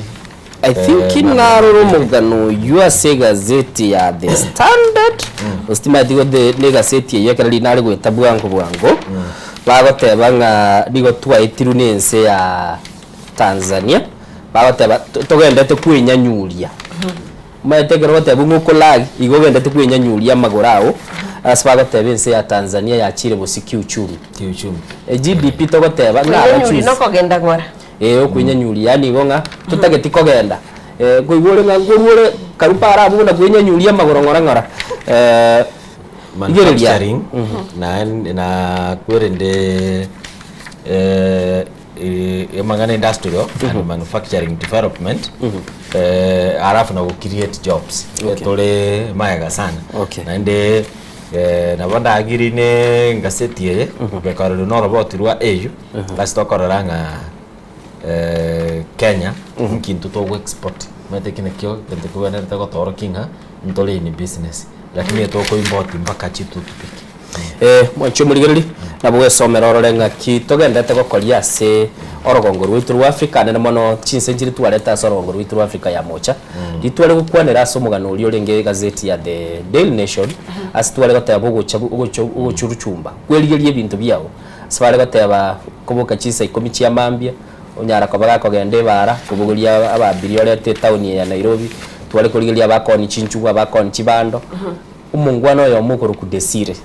I think inaro mugano USA gazeti ya The Standard ustima digo de gazeti ya kali nari gweta bwango bagotebanga digo twaitiru nense ya Tanzania bagoteba togendete kwinyanyuria maetegero gotebu nguko lag igogendete kwinyanyuria magorao asbagotebe ense ya Tanzania yakire busiki uchumi GDP togoteba ngaba no kogenda gora okwinyanyuria yani gonga tutageti kogenda kuigure ngagurure karupara abuna kwinyanyuria magoro ngora manufacturing na kurende mangana industrial and manufacturing development arafu na create jobs tole mayaga sana na ende nabo ndagirine ngaseti ye bekorero no robot rwa eju gasitokorora nga Kenya nkintu to export mate kine kyo kende kubana tako toro kinga ntole ni business lakini to ko import mpaka chitu tupiki mwancho muligereri nabo somero ororenga kitogendete gokoria se orogongo rwitu rwa Africa na mono chinsenjiri twaleta orogongo rwitu rwa Africa ya mocha litwale gukwanera somugano uri orenge gazeti ya The Daily Nation asitwale gataba ugochuruchumba kweligerie ibintu byabo sibale gataba kubuka chisa 10 cia mambia unyara kwabaga kogende bara kubuguria ababiri orete town ya Nairobi twale kuligeria abakoni chinchu abakoni chibando umungwana yo mukuru kudesire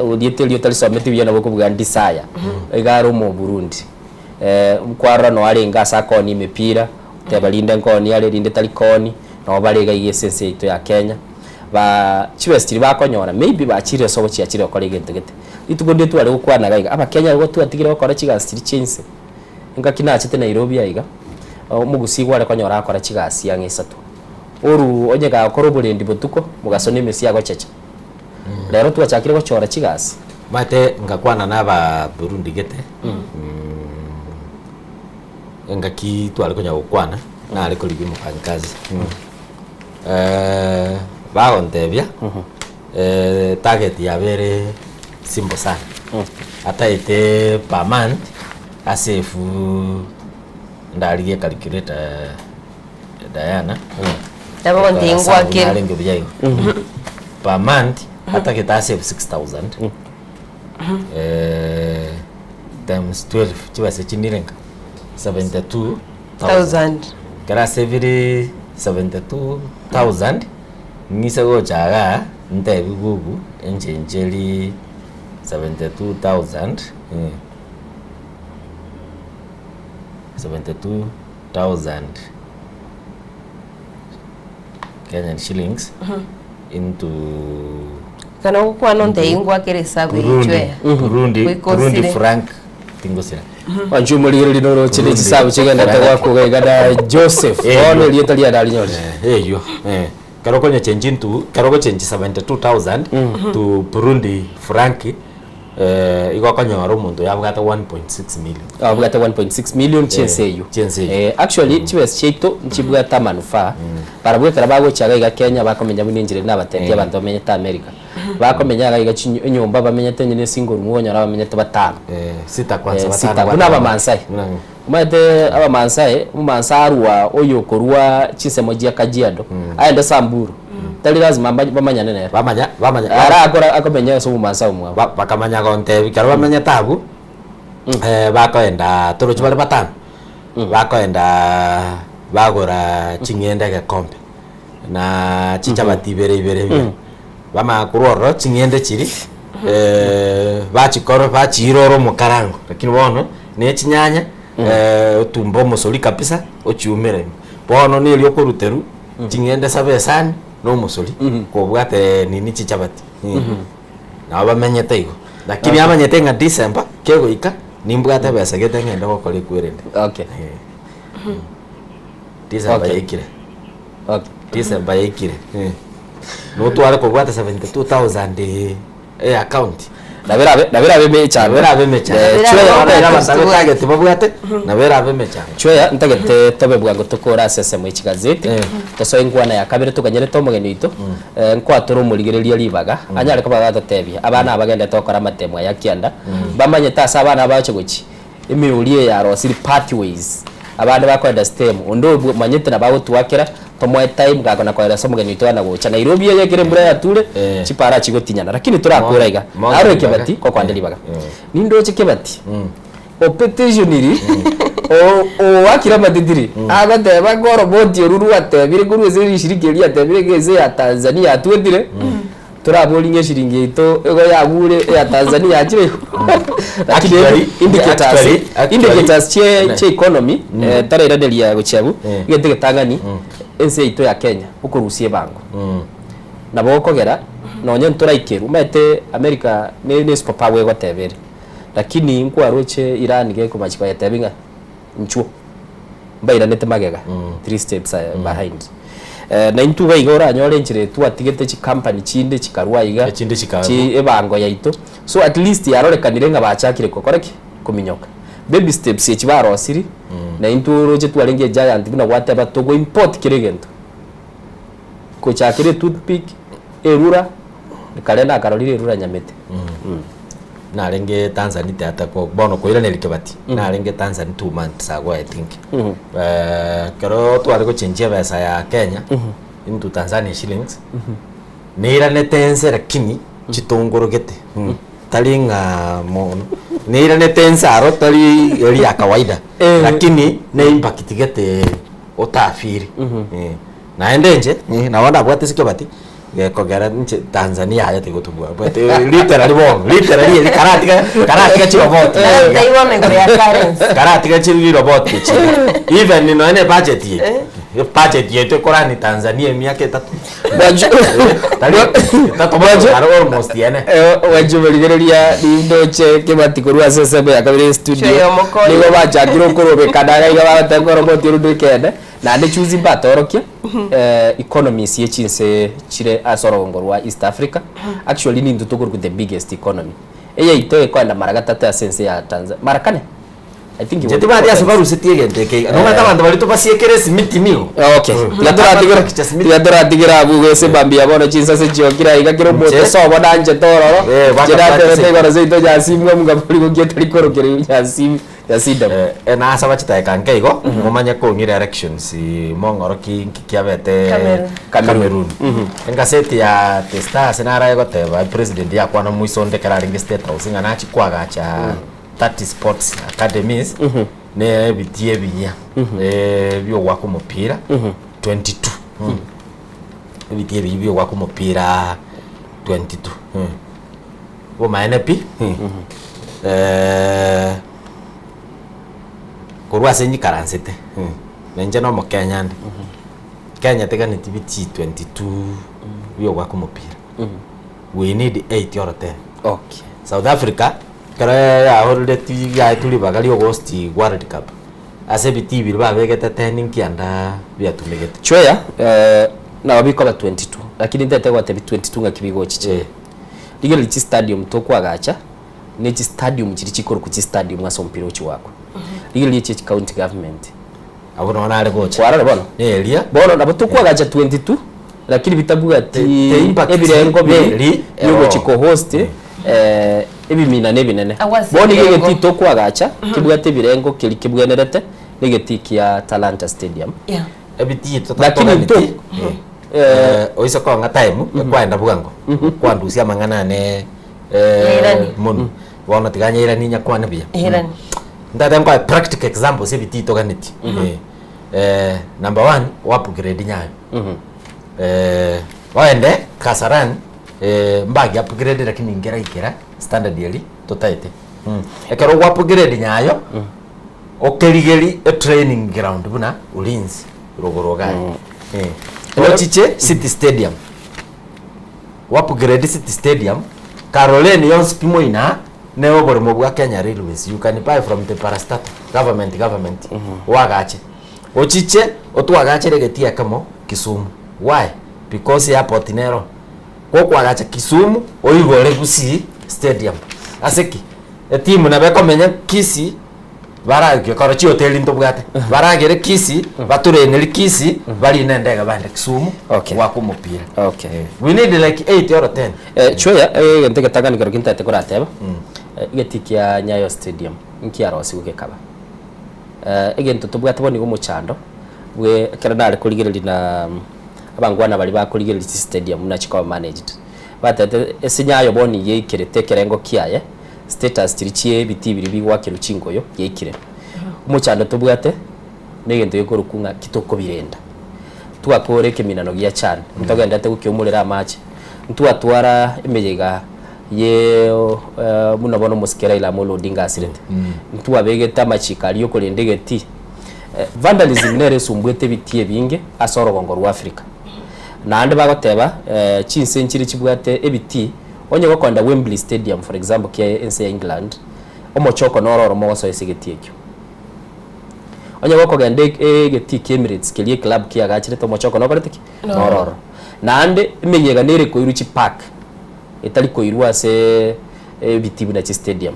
udiete lyo talisomete byana bwo kuvuga ndisaya igaro mu Burundi mkwara no arenga sakoni mipira tebalinda nkoni ale linde talikoni no balega ISS ito ya Kenya ba chibestiri bakonyora maybe bachire sobo chiachire okore gentegete itugonde tu ale gukwana gaiga aba Kenya go tu atigire okora chigastiri chinse inga kinachite Nairobi aiga mugusigwa ale konyora akora chigasi ya ngisatu oru onyega okoro bulendi botuko mugasone mesi yago checha lero twachakire gochora chigasi mate ngakwana naba Burundi gete ngaki twale konya gukwana na ale koligi mufanyikazi bagontebia target ya bere simple sana ata ite per month asefu ndaliye calculator Diana Dabo ndingwa kile alengo bijai per month hata kita save 6,000 times 12 chiba se chinirenga 72,000 kara save 72,000 ngisa go chaga nte bigugu enjenjeli 72,000 72,000 Kenyan shillings into kana ukwa no ndeingwa kire sabu ichwe Burundi franc tingosira wanju muligereri no chile chisabu chigenda tawako gaigada Joseph ono lietali adali nyone eyo karoko nya change into karoko change 72,000 to Burundi franc igokanyoro muntu yabugata 1.6 million abugata 1.6 million chenseyo actually chibes cheito nchibugata manufaa barabwe karabago chaga iga Kenya bakomenya buninjire n'abatendi abantu bamenye ta America bakomenya iga nyumba bamenye tenye single mwonyora bamenye tabatano sita kwanza batano kuna abamansai umate abamansai umansaruwa oyo korwa chisemoji akajiado aenda Samburu tali lazima bamanya nene bamanya ara akora akomenya so mumansa umwa bakamanya gonte bikaro bamenya tabu bakoenda toro chibale batano bakoenda bagora chingenda ga kompe na chicha batibere bama kuroro chingende chiri bachikoro bachiroro mukarango lakini bono ne chinyanya tumbo musoli kabisa ochiumere bono ni lyo koruteru chingende sabesani no musoli ko bwate nini chichabati na bamenyete igo lakini amanyete nga December kego ika nimbwate besa gete ngenda gukora ikwirende okay December yekire December yekire no twara ko bwate 72,000 account naberabe mecha target babwate naberabe mecha chweya ntagete tobe bwango tokora sese mu ikigazeti toso ingwana ya kabiri tukanyere tomugeni ito nkwatoro muligereria libaga anyare ko bagatotebia abana abagenda tokora matemwa ya kianda bamanye tasa abana bacho guki imiulie ya rosiri pathways abana bakwenda stem ondo manyete na bawo tuwakera tomwe time gakona kwa raso mugeni ito na gocha Nairobi yekire mbura ya ture chipara chigotinyana lakini turakura iga aro kebati ko kwande libaga nindo chikebati opetitioniri o wakira madidiri agate bagoro bodi ruru atebire guru ezeri shirikeri atebire geze ya Tanzania atwedire turaboli nge shiringi ito ego yagure ya Tanzania akire lakini indicators che economy tara iradelia gochabu gete tangani ense ito ya Kenya ukurusie bango nabo kogera nonye nturaikeru mete America ne superpower gotebere lakini nkwaroche Iran ge kumachika yatebinga nchuo mbaira nete magega 3 steps behind na intuba igora nyore njire tu atigete chi company chinde chikarwa iga chi ebango yaito so at least yarorekanire nga bachakire kokoreki kuminyoka baby steps ye chibarosiri na inturo je twarenge giant bina whatever to go import kiregento ko chakire toothpick erura kalenda karolire erura nyamete na renge Tanzania tata ko bono ko irane likabati na renge Tanzania 2 months ago I think karo twari ko chenje pesa ya Kenya into Tanzania shillings nira netense lakini chitongorogete talinga mono nira netense aro tali eri ya kawaida lakini ne impact gete otafiri na endenje na wanda bwate sikabati kogera nche Tanzania haya tegotubwa but literally karatika chiro bot karatika chiro robot even ni no budget yetu korani Tanzania miaka 3 almost yene wajubiligeria nindoche kibati kurwa sesebe akabire studio nigo bachakiro korobe kadaga iga bateko robot yurudu kende na ndi choose batorokia economies ye chinse chire asorongorwa East Africa actually ni ndutuguru the biggest economy eya itoe kwenda mara gatatu ya sense ya Tanzania mara kane I think jeti badi asabaru setiege ndeke no mata bantu bali topasiekere simiti niyo okay yadora digira bugo se bambia bono chinsa se chokira igakiro moto so bona anje tororo jeda te gora zeito ya simwe mugapuri gogietari korokere ya sim ya sida na asaba chitaeka nkeigo ngomanya ko ngire elections mongoro kiabete Cameroon engaseti ya testa senara yego teba president ya kwana muisonde kararinge state house ngana chikwaga cha 30 sports academies ne bitie binya byo wako mupira 22 bitie byo wako mupira 22 wo manepi korwa senyi karansete nenje no mo Kenya Kenya tegani tibiti 22 byo wako mupira we need 8 or 10 okay South Africa kara already ya tuli bagali August World Cup ase biti bilba begeta training kianda bya tumegeta chweya na wabiko ba 22 lakini ndete kwa 22 ngakibigo chiche ligero chi stadium to kwagacha ne chi stadium chiri chikoro ku chi stadium asompiro uchi wako ligero chi county government abo no nare gocha warara bono elia bono nabo to kwagacha 22 lakini bitabuga ati ebirengo biri yugo chiko host ebimina nebinene boni geti to kwagacha kibwate birengo kili kibwenerete negeti kia Talanta Stadium ebiti to lakini to oisa ko nga time kwenda bugango kwandusia mangana ne mun wana tiganya ira ninya kwana bia ndata kwa practical examples ebiti to ganeti number 1 upgrade nyayo waende Kasarani mbagi upgrade lakini ngera ikera standard yeli totaite ekero upgrade nyayo okerigeri a training ground buna ulinzi rogoroga ochiche City Stadium upgrade City Stadium Caroline yons pimoina newo bore mobwa Kenya Railways you can buy from the parastatal government wagache ochiche otwagache regetia kamo Kisumu why because airport nero kwagacha Kisumu oigore Gusii Stadium aseki timu na beko menya Kisii baragye korochi hotel into bwate baragere Kisii baturene Kisii bali nendega bande Kisumu wako mupira we need like 8 or 10 chweya ngente gatagani karo kintate kurateba igetikia Nyayo Stadium nkiarosi gukekaba egento tubwate boni gomuchando we keranare kuligereri na abangwana bali bakuligereri stadium na chiko managed batete esinyayo boni yekire tekerengo kiaye status tirichie biti biri bigwakira ukingoyo yekire umuchando tubwate negento yokorukunga kitoko birenda twakore keminano gya cyane mutagenda te gukyomurera amache ntwatwara emeyega ye muno bono musikera ila molo dinga accident ntwabegeta machikali yokorendegeti vandalism nere sumbwete bitie binge asoro gongo rwa Africa nande bagoteba chinsenchiri chibwate ebiti onye gokonda Wembley Stadium for example ke ense England omochoko nororo mo so esegetie ekyo onye goko gende geti Emirates kelie club kia gachire to mochoko no korete ki nororo nande menyega nere ko iruchi park itali ko irua se bitibu na stadium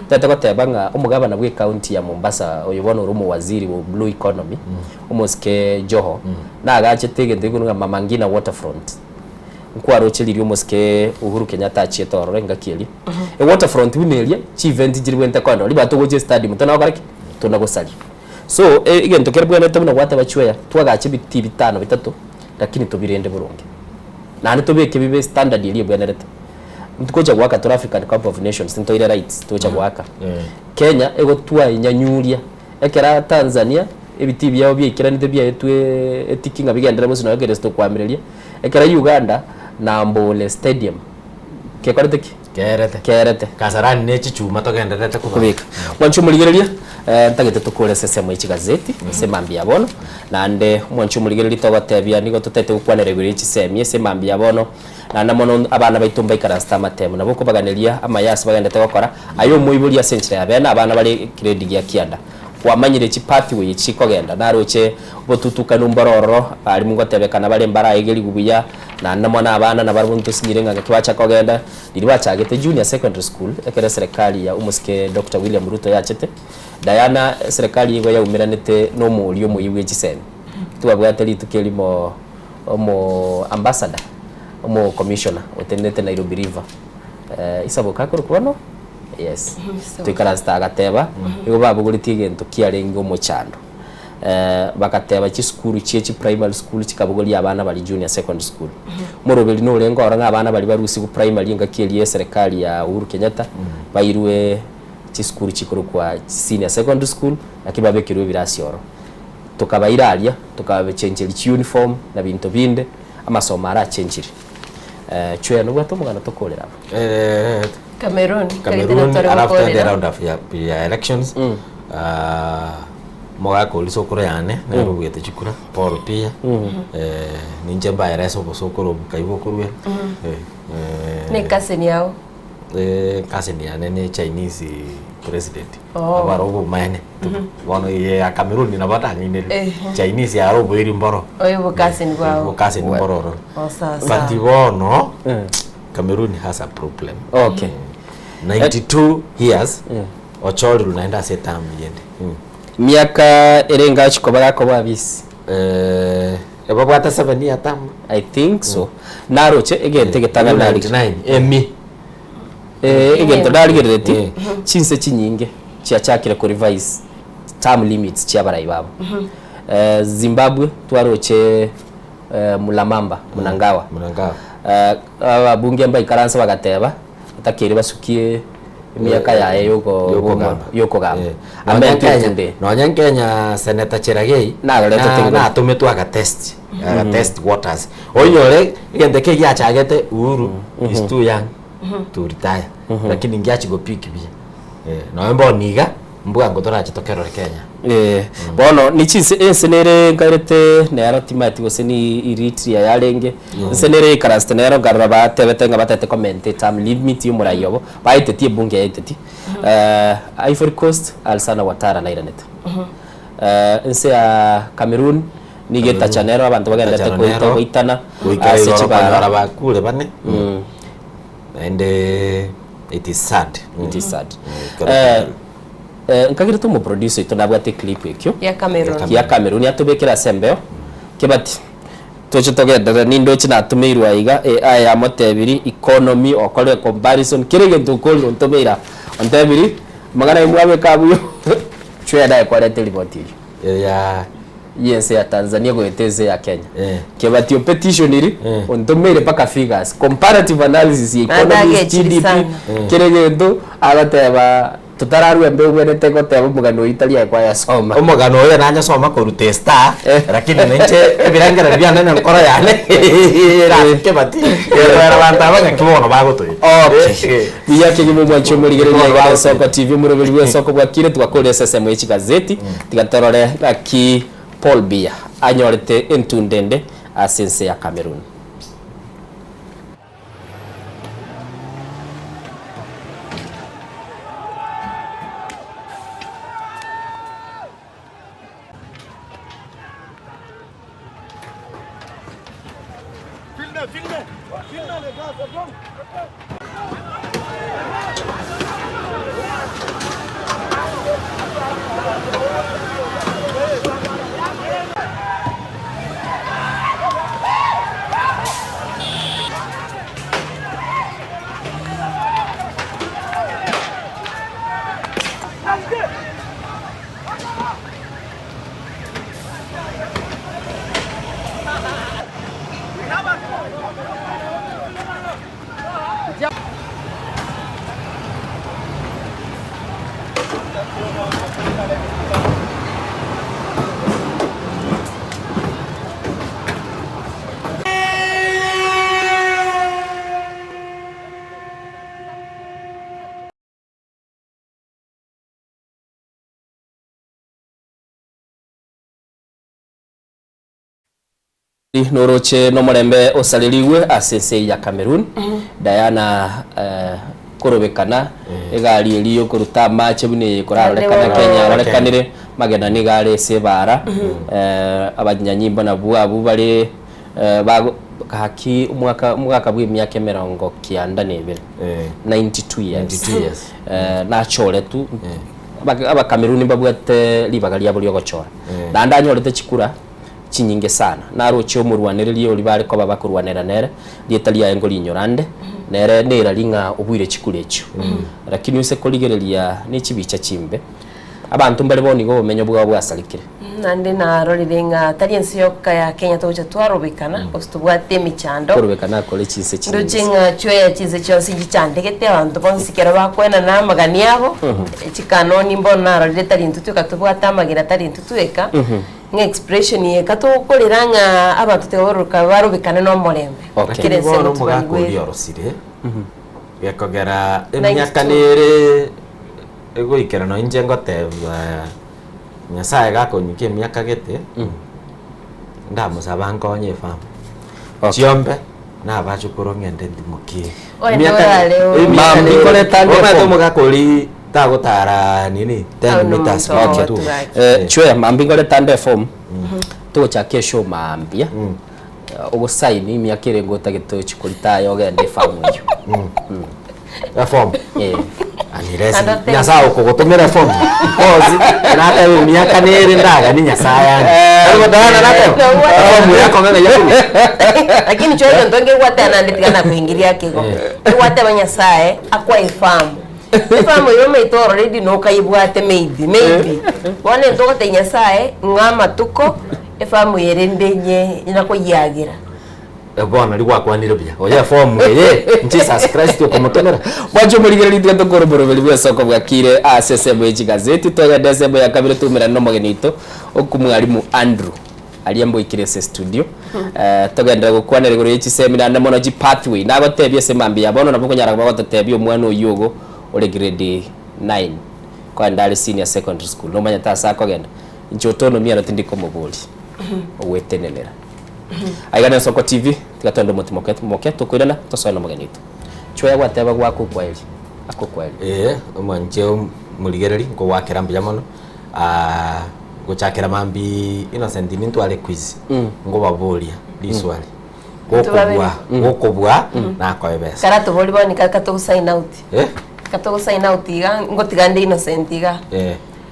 tata ko tebanga umugabana bwe county ya Mombasa oyibona urumo waziri wa blue economy umuske Joho na agache tegende kunga Mamangina waterfront nkwaro chiliri umuske Uhuru Kenyatta achieto renga kieli waterfront winelia chi event jirwente kondo liba to goje stadium tona ogariki tona gosali so igen tokerbwana tabuna gwate bachweya twagache biti bitano bitatu lakini tubirende burungi nani tobeke bibe standard iliye bwenerete ntukoja gwaka to African Cup of Nations ntoire rights toja gwaka Kenya ego twa inyanyuria ekera Tanzania ebiti byao byekiranite bya etwe etikinga bigendera musi no geresto kwamirelia ekera Uganda na Mbole Stadium kekorete ki kerete Kasarani ne chichuma togenderete kubika mwanchumuligerelia ntagete tukore sesemo ichi gazeti semambia bono nande mwanchumuligerelia togatebia nigo tutete gukwanere biri ichi semie semambia bono na mono abana baitumba ikarasta matemo nabo kubaganiria amayasi bagendete gukora ayo muiburia century abana abana bali grade ya kianda wamanyire chi pathway chi kogenda naroche botutuka numbororo ali mungotebekana bali mbara igeli gubuya na namona abana na barubuntu sinyirenga kiwacha kogenda liriwacha gete junior secondary school ekere serikali ya umuske Dr. William Ruto yachete Diana serikali igo ya umiranite no mulio muyiwe chisene tubabwate litukeli mo ambassador mo commissioner otenete Nairobi River isaboka kurukono yes tuikarasta agateba igo babuguriti gento kiarengo mochando bakateba chi school chi primary school chikabuguri abana bali junior secondary school morobeli no rengo oranga abana bali barusi ku primary nga kieliye serikali ya Uhuru Kenyatta bairwe chi school chikuru kwa senior secondary school akibabe kirwe birasioro tukabairalia tukabe change uniform na bintu binde amasomo ara change chwe no gwato mugana tokolera Cameroon after the round of elections mogako lisokoro yane na rubwete chikura Paul pia ninje mbaere sokoro kaibo kurwe ne kaseni yao kaseni yane ne Chinese president abarobo mane wono ye Cameroon na batanga ine Chinese ya robo iri mboro oyo kaseni kwao kaseni mboro but wono Cameroon has a problem. Okay. 92 years. Ochori unaenda setam yende. Miaka erenga chikobaga ko babisi. Eba bata 7 years tam. I think so. Naroche egente getanga nali 99. Emi. Egente dali gereti. Chinse chinyinge. Chiachakira ko revise term limits chiabarai babo. Zimbabwe twaroche Mulamamba, Munangawa. Abunge mba ikaransa bagateba atakiri basukie miaka yae yoko gamba ambe Kenya Senator Cheragei na tumetu aga test waters onyore igende ya chagete Uhuru is too young to retire lakini ngiachi go pick bi no mbo niga mbuga ngotora chitokero Kenya bono nichise senere ngarete nero timati goseni Eritrea yarenge senere karasta nero garaba tebetenga batete comment time limit yumurayobo baitetie bunge yaiteti Ivory Coast Alsana Watara na Iranet nse ya Cameroon nigeta chanero abantu bagenda ko itana asechi baraba kule bane and it is sad nkagira tumo producer ito nabwate clip ekyo ya Cameroon yatubekera sembeo kebati tocho togeda nindo china tumeirwa iga AI ya motebiri economy okole comparison kirege tukolo ntomeira ontebiri magana imwabe kabuyo chwe dai kwa report ya yes ya Tanzania goeteze ya Kenya kebati petition iri ontomeire paka figures comparative analysis economy GDP kirege ndo agateba tutararu embe ubwenete goteba mugano Italia kwa ya soma umugano oya nanya soma ko rutesta lakini nenche ebirangara bya nana nkora yane rake bati era bantaba kibono bagotoye okay biya kinyi mwancho muri gerenya ya Soko TV muri buri soko bwakire twakore SSM echi gazeti tigatorore laki Paul Biya anyorete entundende asense ya Cameroon. Noroche no murembe osaliriwe asese ya Cameroon Diana korobekana egari eliyo kuruta match bune korarekana Kenya barekanire magena ni gare sebara abanyanyimbo na buabu bari haki mwaka bwi myaka 90 nebere 92 years na chore tu aba Cameroon babwete libagali abuli ogochora nanda nyorete chikura chinyinge sana naroche omurwaniririe ori bari ko babakurwanira nere lietalia engo linyorande nere nera linga obwire chikurecho lakini use koligereria ni chibicha chimbe abantu mbere boni go menyo bwa bwasalikire nande na rorirenga tari ensi yoka ya Kenya toje twarobekana ostubwate michando korobekana kole chinse chinse ndochinga chwe chinse cyose gicandegete abantu bonsikera bakwena na magani yabo chikanoni mbona rorire tari ntutu katubwata magira tari ntutu eka expression ye katokoreranga abantu teoruka barobekana no morembe kirense mugakuri orosire yakogera emyakanere ego ikera no inje ngoteba nyasaye gakonyike myaka gete ndamusaba nkonye fam chiombe na bachukuro ngende ndimukie myaka mambi koletande omato mugakuri tagotara nini 10 meters tu chwe mambi koletande form to cha kesho mambia obo sign myaka irengo tagito chikurita yogende fam yo form aniresi nyasao kogotomera form kozi nata myaka nere ndaga ni nyasaya algo dana nata form yako ngana yaku lakini chwe ndonge gwatana nditigana kuingiria kego gwate banyasaye akwa ifamu ifamu yo meito already no kaibwate maybe wane ndogote nyasaye ngama tuko ifamu yerendenye inako yagira Bwana ligwa kwanire bya oya form ye Jesus Christ okomotonera bajo murigere litwe tokoroboro beli soko bwakire asesebo y'igazeti togendesebo ya kabiri tumira no mogenito okumwarimu Andrew aliyembo ikirese studio togendera gukwanere guru y'iki seminar na monogy pathway nagotebye semambi yabono nabukonyara bagotebye omwana oyugo ore grade 9 kwa ndali senior secondary school no manya tasa kogenda njotono miara tindiko moboli owetenenera aigana Soko TV tigatondo motimoketo kwirana tosona mugenito chwe gwateba gwako kweli akokweli omanje muligereri ngo wakera mono guchakera mambi innocent nintwale quiz ngo babolia liswali gokobwa na koebesa kara to boli bani kato sign out kato sign out iga ngo tigande innocent iga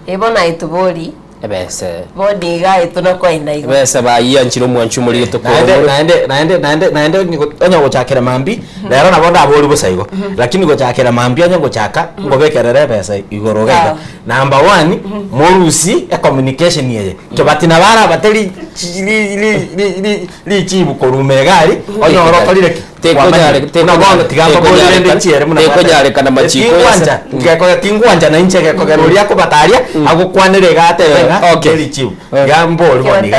ebona ituboli ebese bodi ga ituna kwenda iga ebese bayiya nchiro mwanchu muri to ko naende onyo gochakera mambi lero nabonda aboli busaigo lakini gochakera mambi onyo gochaka ngobekerere pesa igoro gega number 1 morusi e communication yeye to batina bara bateri li chibu korume gari onyo orokolire tekonyare tigambo bolende chiere muna tekonyare kana machiko kwanja kingwanja na inche gekogeruria kubataria agukwanire gate li chibu gambo oli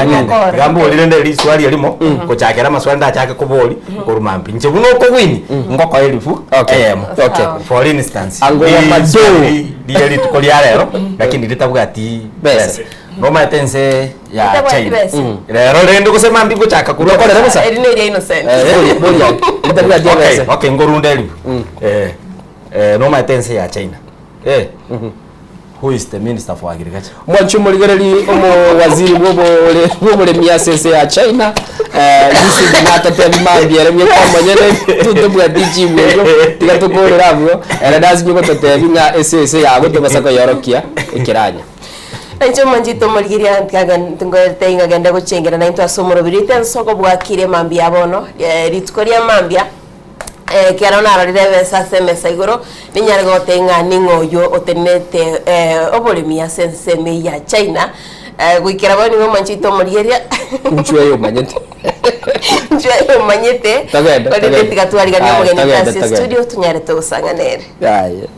gambo lirende li swali elimo kuchakera maswali ndachake kuboli korumambi nche buno ko wini ngoko elifu for instance ango ya mazo dieli tukolia lero lakini litabugati bese Roma tense ya China. Lero rendo kusema mbi kuchaka kurokolera busa. Eri innocent. Okay, ngorundeli. Roma tense ya China. Who is the minister for agriculture? Mwanchu muligereri omo waziri bobo le miasese ya China Yisi ngata tebi mambia remye kwa manyene tutubwa dichi mwejo tiga tukore rabwo era dasmi ko tebi nga ese yago to basaka yorokia ikiranya Encho manjito mulgiria nkagan tungo tenga genda gucengera na into asomoro birite nsoko bwakire mambia bono ritkoria mambia kera na rarire besa semesa igoro ninyarego tenga ningoyo otenete oborimia senseme ya China gwikira bani ngo manjito mulgiria nchwe yo manyete kodi tigatwariga ni mugeni tasi studio tunyare tugusanganere aye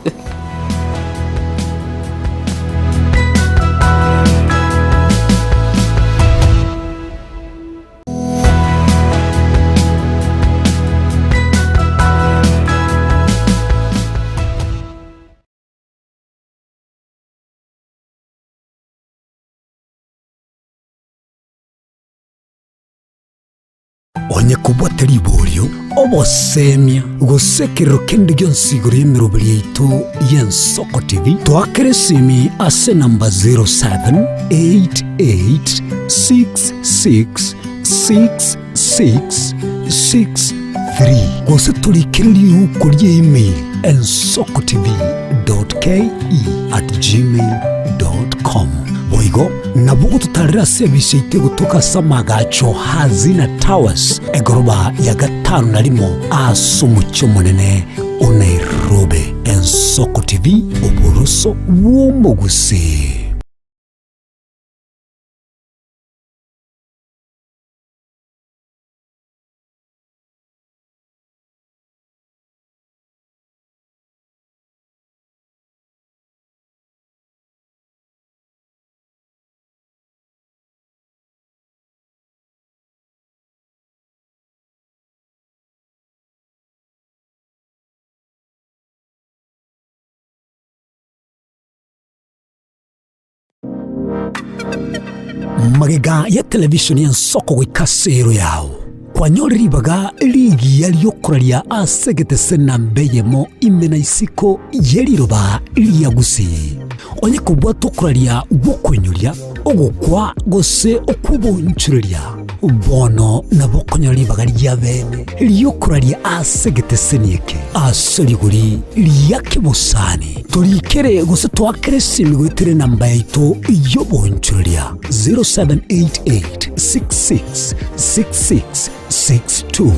onye kubwata libolyo obosemia gusekero kende gyonsigoro yemirobiri yaitu y'Ensoko TV twakeresimi ase namba 0788666663 gose tulikiriri uko email ensokotv.ke@gmail.com boigo nabugo tutarira service ite gutuka samagacho hazina towers egoroba ya 5 asumucho munene Nairobi. Ensoko TV oboroso womogusi. Magega ya televishoni y'Ensoko gwikasero yao kwanyoriribaga ligi yaliyokuralia asegete sena mbeyemo imena isiko yeliroba liyagusi onye kubwato kuralia gukwenyulia ogukwa gose okubonchurelia bono nabokonyoribaga lyabene liyokuralia asegete senieke asoliguri liyake busani tulikere gose twakere simigwitire namba yaito yobonchurelia 0788666662.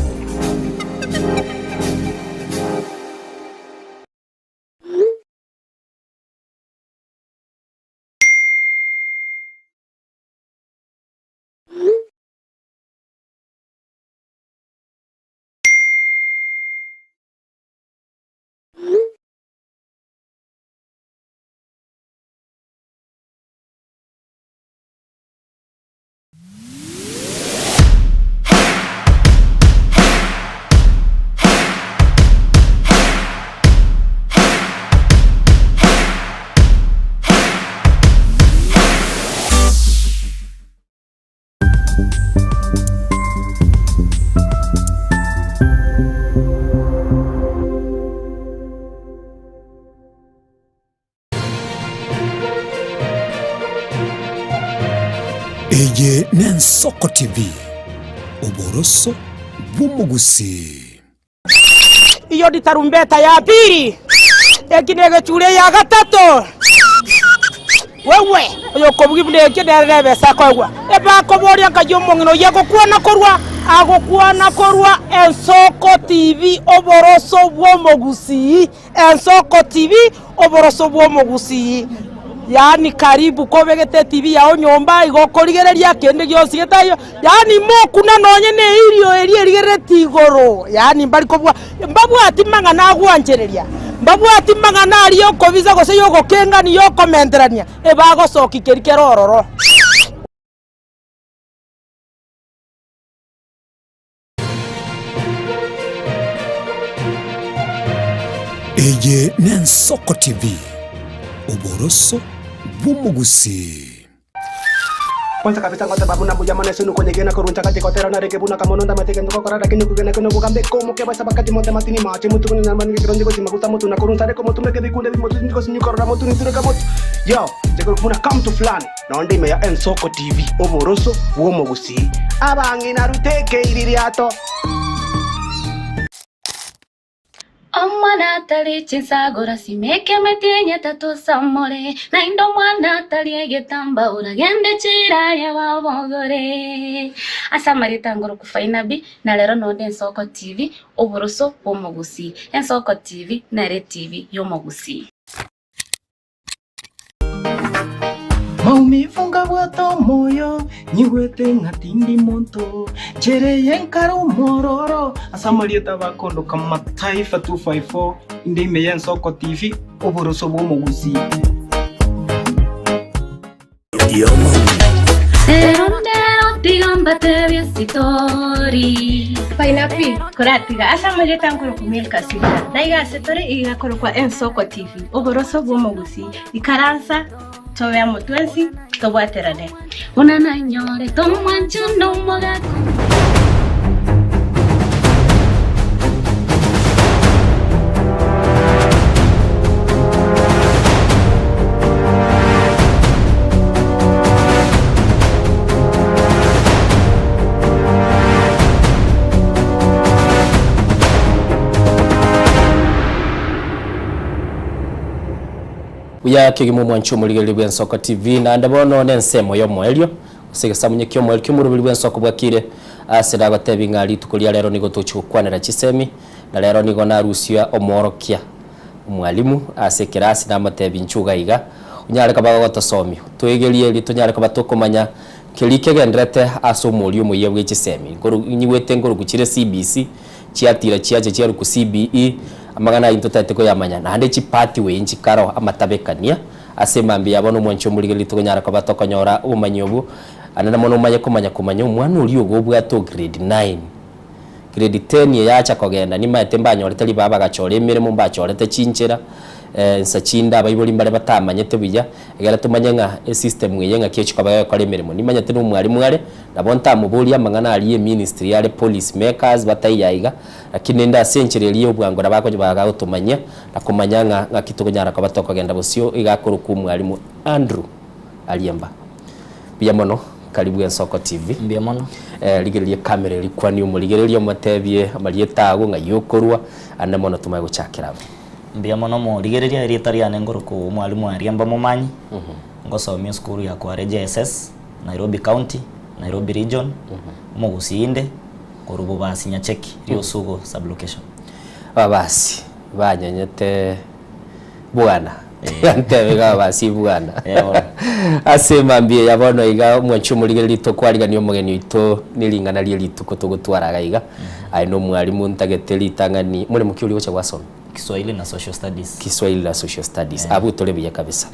Eye n'Ensoko TV oboroso bw'umugusi. Iyo di tarumbeta ya pili ekinege chule ya gatatu wewe oyo kobugibule kederebe sakogwa eba koboria kajomongino yego kuana korwa Ensoko TV oboroso bw'umugusi. Ensoko TV oboroso bw'umugusi. Yani karibu kobegete TV yao nyomba igokorigereria kende gyosi getayo yani mokuna nonye ne irio erigerere tigoro yani mbali kobwa mbabu atimanga na gwanjereria mbabu atimanga na ariyo kobiza gose yogo kenga ni yo komenterania ebago soki kerikerororo Eye n'Ensoko TV oboroso bw'umugusi. kwanza kabisa ngote babu na bujamane sunu kwenye gena koruncha kati kotera na reke buna kamononda mateke ndoko korada kini kugena kono kukambe komo ke basa bakati mote matini mache mutu kuni namani kironji ko simakuta mutu na koruncha reko mutu meke bikunde bi mutu ndiko sinyu korora mutu nitune kamotu yo jeko buna come to flani na onde me ya Ensoko TV oboroso womo gusi abangi na ruteke iririato Omwana tali chinsagora simeke metenye tatu samore na indo mwana tali egetamba uragende chira ya wabogore asamarita ngoro kufainabi na lero nonde Ensoko TV oboroso womogusi Ensoko TV na Re TV yomogusi Maumifunga bwato moyo nyiwete ngatindi monto chere yenkaro mororo asamalieta bakondo kama Taifa 254 ndime ya Ensoko TV oboroso bomogusi Serondero tigamba tebia sitori Painapi kuratiga asamalieta ngoro kumilka sita daiga setore iga koro kwa Ensoko TV oboroso bomogusi ikaransa Towe amotwensi tobwaterane Una na nyore tomwancho no mogako Uya kigimo mwancho muligeli bwa Ensoko TV na ndabono nensemo yo mwelyo sigasa munyekyo mwelyo kimurubili bwa Ensoko bwakire asira batebi ngali tukulia lero nigo tuchukwanira chisemi na lero nigo na Russia omorokia umwalimu asekirasi na matebi nchuga iga unyareka bago tosomi twegelie li tunyareka batokomanya kelike gendrete asomulyo muye bwe chisemi ngoro nyiwete ngoro kuchire CBC chiatira chiaje chiaru ku CBE amagana into tateko yamanya na hande chipati we inchi karo amatabekania asemambi yabono mwancho muligeli tukonyara kwa batokonyora umanyobu anana mono manye kumanya umwana uli ogobwa to grade 9 grade 10 yacha kogenda ni matemba nyorete li baba gachore mirimo mbachorete chinchera nsachinda bayiboli mbale batamanyete buya egara tumanyenga system yenga kiyo chikaba kwa mirimo ni manyete no mwalimu ngale nabonta mubuli amangana ali ministry yale police makers batayiga lakini nda century liyo bwangora bako baga utumanya nakumanyanga ngakitugonyara kwa batoko genda busio igakuru ku mwalimu Andrew Aliemba biyamono karibu Ensoko TV biyamono ligerelie kamera likwa ni umuligerelie matebye amalietago ngayokorwa anamono tumaye guchakira biyamono mo ligerelie eritari ngoro ku mwalimu Aliemba mumanyi ngosomia skuru ya kwa JSS Nairobi County Nairobi Region Mogusinde korubo basi nyacheki rio sugo sublocation babasi banyanyete bwana ntebega basi bwana asema mbie yabono iga mwancho muligeli lito kwariga niyo mugeni ito nilingana liye lituko tugutwaraga iga aino mwalimu ntageteli tangani muri mukiuri wacha wasoma Kiswahili na social studies abu tolebiya kabisa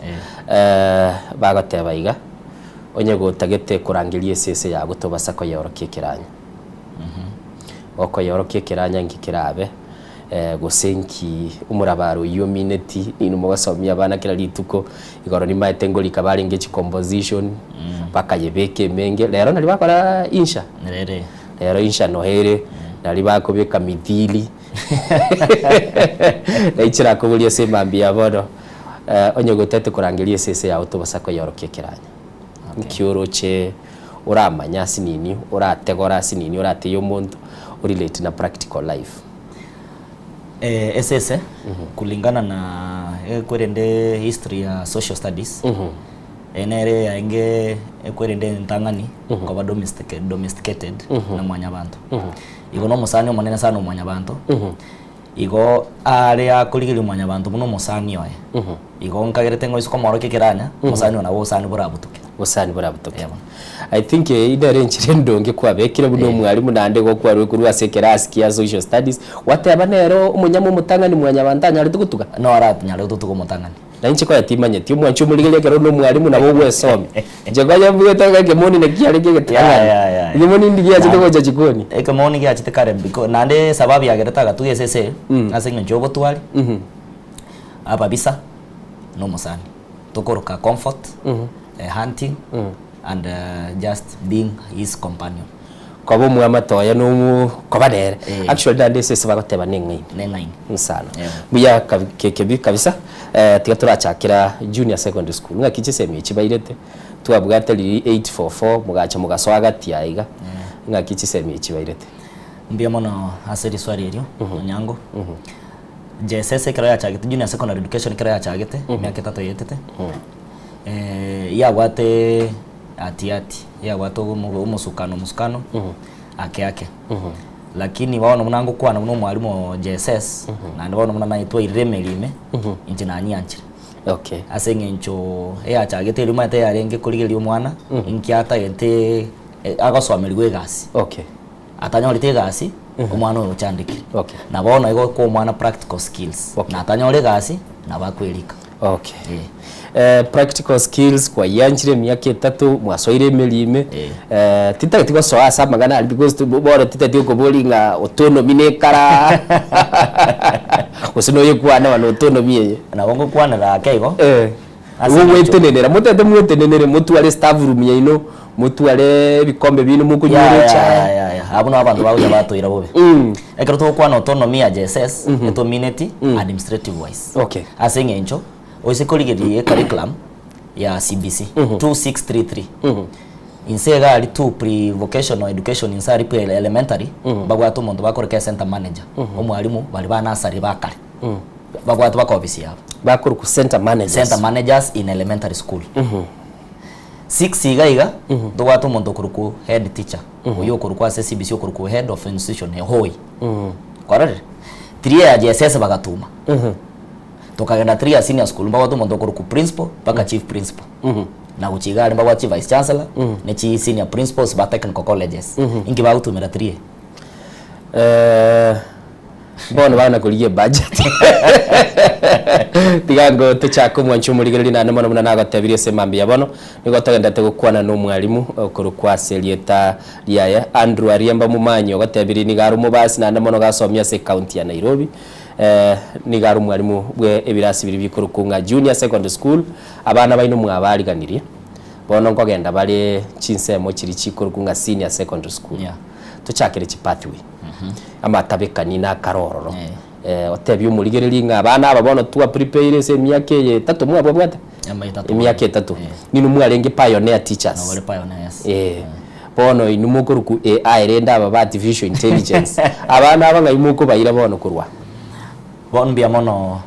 bagateba iga onye gutagete kurangirie sese ya gutobasa ko yorokie kiranya oko yorokie kiranya ngikirabe gosenki umurabaro iyo mineti ino mugasomya abana kira lituko igoro ni maitengoli kabari ngechi composition bakayebeke menge lero nali bakora insha lero insha nohere nali bakobeka midili naichira kubulia semambi yabono onye gutete kurangirie sese ya gutobasa ko yorokie kiranya nkioroche uramanya sinini urategora sinini urateyo muntu relate na practical life SS kulingana na kwerende history ya social studies enere yange kwerende ntangani kwa domesticated na mwanyabantu igo no musani omonene sana mwanyabantu igo ari akurigiri mwanyabantu muno musani oye igo nkagerete ngo isiko moroke kiranya musani ona wosani burabutuke I think idare nchirendo nge kwa bekire buno mwalimu nande go kwa rwe asekera askia social studies wateba nero umunyamu mutangani mwanyabantanya ari tugutuka no aratinya ari tutuko mutangani na inchi kwa yatimanye ti mwanchu muligele kero no mwalimu na wowe some jego yavuye tanga gemoni na kiale gegetanga gemoni ndigia chitoko cha jikoni gemoni gia chitekare biko nande sababu ya gereta gatu yesese asenyo jogo twali apa bisa no musani tokoroka comfort hunting and just being his companion. Kobo mwamatoya no kobadere actually that is sese bagoteba ningi sana buya kekebi kabisa tiga turachakira junior secondary school ngakiche semi chibairete twabwate liri 844 mugacha mugaswaga tiaiga ngakiche semi chibairete mbia mono aseri swali elio nyango JSS kira ya chagete junior secondary education kira ya chagete miaka 3 yetete ya wate ati ya watu umusukano ake lakini waona munango kwa na mwalimu JSS na ndabona muna naitwa iremelime inje na nyanchire okay asenge ncho achagete lima te yarenge kuligeli umwana inkiata yente agasomerwe gasi okay atanyorite gasi umwana uyu chandiki okay na bona igo ko umwana practical skills na atanyore gasi na bakwelika okay practical skills kwa yanchire miaka 3 mwasoire melime titagetigo soa sa magana because to bora titatigo kobolinga autonomy ne kara usino yekwana wana autonomy ye na bongo kwana la kaigo wewe tenenera mutete mwetenenere mutwale staff room yaino mutwale bikombe bino mukunyure cha abuna abantu bauja batoira bobe ekero to kwana autonomy ya JSS autonomy administrative wise okay asenge ncho oisekoligeri curriculum ya CBC 2633 insega ali tu pre vocational education insari pre elementary bagwatu muntu bakoreka center manager omwalimu bali banasari bakare bagwatu bakobisi yabo bakuru ku center managers in elementary school 6 iga dogwatu muntu kuruku head teacher uyo kuruku ase CBC kuruku head of institution hoi korere 3 ya JSS bagatuma tukagenda 3 ya senior school mbago tu mondo ku principal paka chief principal na kuchigale mbago chief vice chancellor ne chi senior principals ba technical colleges ingi ba utumira 3 bona bana kuliye budget tigango tuchako mwanchu muligereri na nemo na nagatebirie semambi yabono nigo tagenda tegukwana no mwalimu okuru kwa Serieta liaya Andrew Ariamba mumanyo gatebiri ni garu mubasi na nemo gasomya se county ya Nairobi ni garu mwalimu bwe ebirasi biri bikuru kunga junior secondary school abana baino mwabariganirie bono ngogenda bali chinsemo chiri chikuru kunga senior secondary school tuchakire chipathway amatabekani na karororo otebi umuligereri nga abana ababono tuwa prepare se miaka ye 3 mwabo bwata miaka 3 ninu mwalenge pioneer teachers no wale pioneers bono inumukuru ku AI renda aba artificial intelligence abana abanga imuko bayira bono kurwa bono bia mono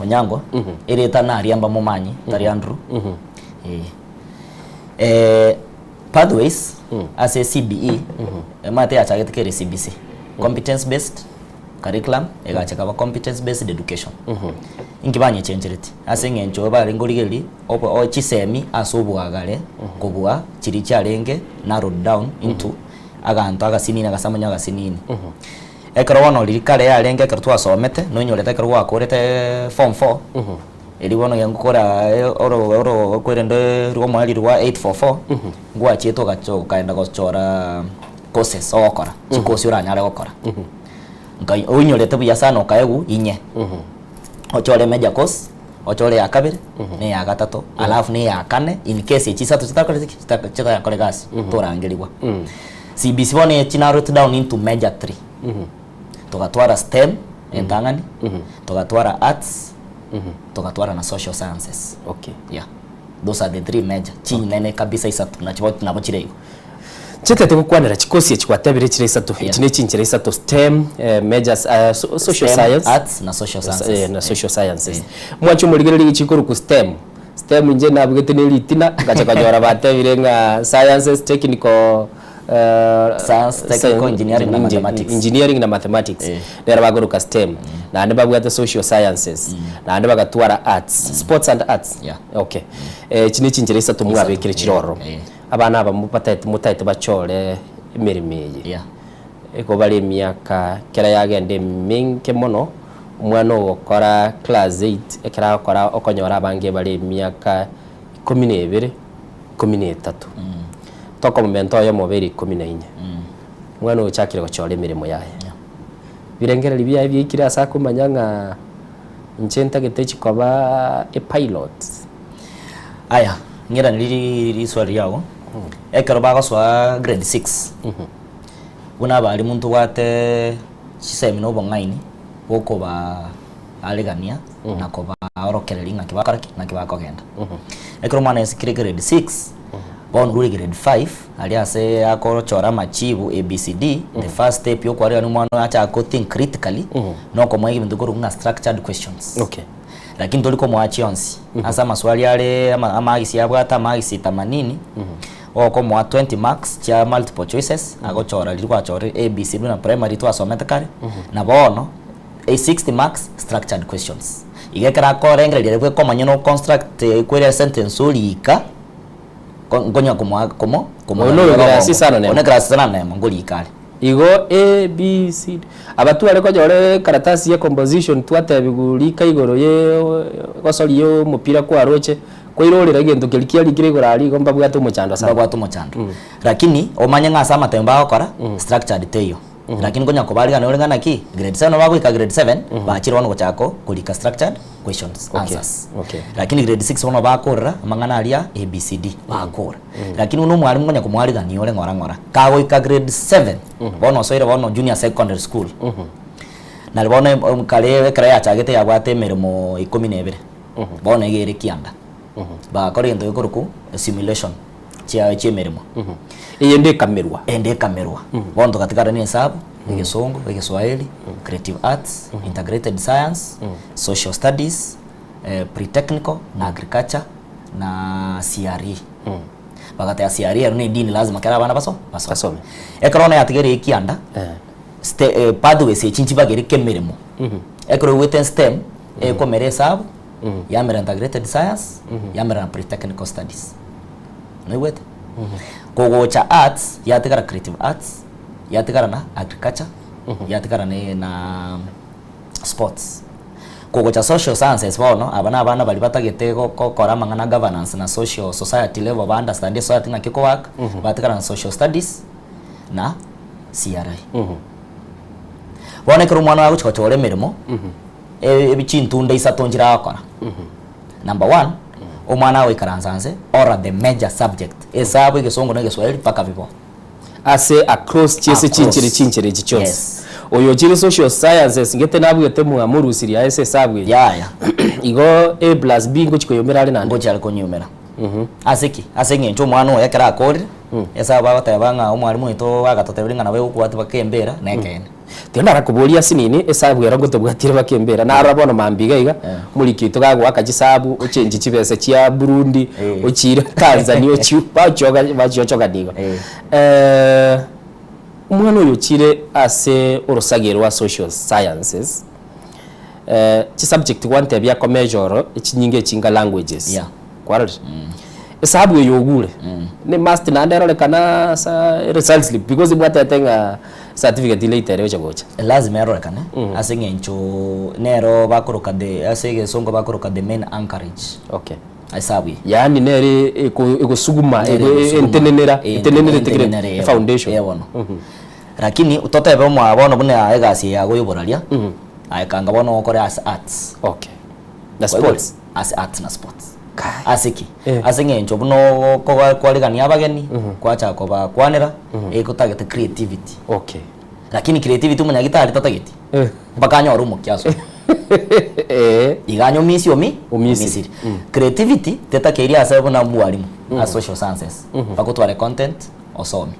onyango ireta na Ariamba mumanyi tari Andrew pathways as a CBE mate achagete kere CBC competence based curriculum egachaka ba competence based education ingibanye changerete asenge ncho ba ringorigeli o chisemi asobwagale kobwa chiri cyarenge narrowed down into aganto agasinina gasamanya agasinini ekero wono lirikale yarenge ekero twasomete no nyorete ekero wakorete form 4 eri wono yangukora oro kwerende rwo mwali rwa 844 ngwa chieto gacho kaenda gochora courses okora chikosi uranyare gokora ngai onyorete buya sana okaegu inye ochore major course ochore ya kabiri ne ya gatatu alafu ne ya kane in case chisatu chita ya kolegasi torangirwa CBC one chinarrowed down into major 3 tugatwara STEM entangani tugatwara arts tugatwara na social sciences okay those are the 3 major chini nene kabisa isatu na chiboti nabo chirego chete tukwanira chikosi chikwatebire chire isatu chine chinchire isatu STEM majors social science arts na social sciences na social sciences mwacho muligereri chikuru ku STEM nje nabwete ne litina gachakanyora batebire nga sciences technical science technical engineering na mathematics nera bagoruka STEM na ande babwate social sciences na ande bagatwara arts sports and arts okay chine chinchire isatu mwabekire chiroro abana aba mutaite bachore emirimiye eko bali miaka kera yagende minke mono umwana okora class 8 ekera okora okonyora abange bali miaka 12 13 toko momento yo moberi 14 mwana uchakire gochora emirimo yaye birengera libya byikira asa kumanyanga nchenta getechi koba a pilot aya ngira nili swali yao ekero bagoswa grade 6 buna bali muntu wate chisemi no bongaini boko ba alegania na ko ba orokereri ngaki bakaraki ngaki bakogenda ekero mwana esikire grade 6 bon rule grade 5 aliase akorochora machibu ABCD the first step yo kwari ni mwana acha ko think critically no ko mwe bintu ko structured questions lakini toliko mwachi onsi asa maswali yale amagisi yabwata amagisi 80 oko mwa 20 marks cha multiple choices agochora lirwa chore ABCD na primary to asomete kare na bono 60 marks structured questions igekera ko rengere kwe komanya no construct query sentence ulika ngonya komo no grasi sana ne ona grasi sana ne ngoli kare igo A B C abatu ale ko jore karatasi ya composition twate bigulika igoro ye gosori yo mupira kwa roche kwa irorera gento kilikia likire gorali gomba bwatu muchando sana bwatu muchando lakini omanya ngasa matemba akora structured teyo lakini ngonya ko bali kana ngana ki grade 7 bako ika grade 7 baachirwa no chako kulika structured questions answers lakini grade 6 ono bakora mangana alia ABCD bakora lakini uno mwalimu ngonya ko mwali gani ole ngora kago ika grade 7 bono soire bono junior secondary school na bono kale kare achagete yabwate merimo 12 bono igere kianda bakora into yokuruku simulation chia merimo ende kamerwa bondo katika ni hesabu Igisongo Igiswahili creative arts integrated science social studies pre-technical na agriculture na CRE bagata ya CRE ni dini lazima kala bana basome ekrona yatigere ikianda pathway se chinchi bagere kemeremo ekro within STEM ekomere hesabu yamera integrated science yamera pre-technical studies no wet kogocha arts yatigara creative arts yatigara na agriculture yatigara na sports kogocha social sciences bono abana bali batagete kokora mangana governance na social society level ba understand society na kiko work batigara na social studies na CRI bona kero mwana wa guchore mirimo ebichintunde isatonjira akora number 1 omwana we karanzanze or the major subject esabu igisongo na Igiswahili paka bibo ase across chese chinchire chichos oyo chiri social sciences ngete nabwete mu amurusiri ya ese sabwe ya igo A plus B ngo chikoyomera ari nande ngo cyari konyomera asenge ncho mwana we yakara akore esabu batabanga umwarimu ito agatoteberinga nawe ukwati bakembera nekene tena rakubolia sinini esabu yaro gotobwatire bakembera na arabona mambiga iga muri kito gagwa kajisabu ochenji chibese chia Burundi ochira Tanzania ochipa choga bachoga digo umwana uyu chire ase urusagero wa social sciences chi subject wante bya komejoro ichinyinge chinga languages kwarari esabu yogure ne must na ndero lekana sa result slip because ibwata tenga certificate later yo chagocha lazima ero lekana asenge ncho nero bakoroka de asege songo bakoroka de main anchorage esabu yani nere egosuguma entenenera tekire foundation yebono lakini utote ebe mwa bono bune egasi ya goyoboralia aikanga bono okore as arts na sports as arts na sports asiki asenge ncho buno kwaligania abageni kwacha ko bakwanira ekotagete creativity lakini creativity munya gitari tatageti bakanya orumo kyaso iganyo misi omisiri creativity tetakeria asabo na mwalimu a social sciences bakotware content osomi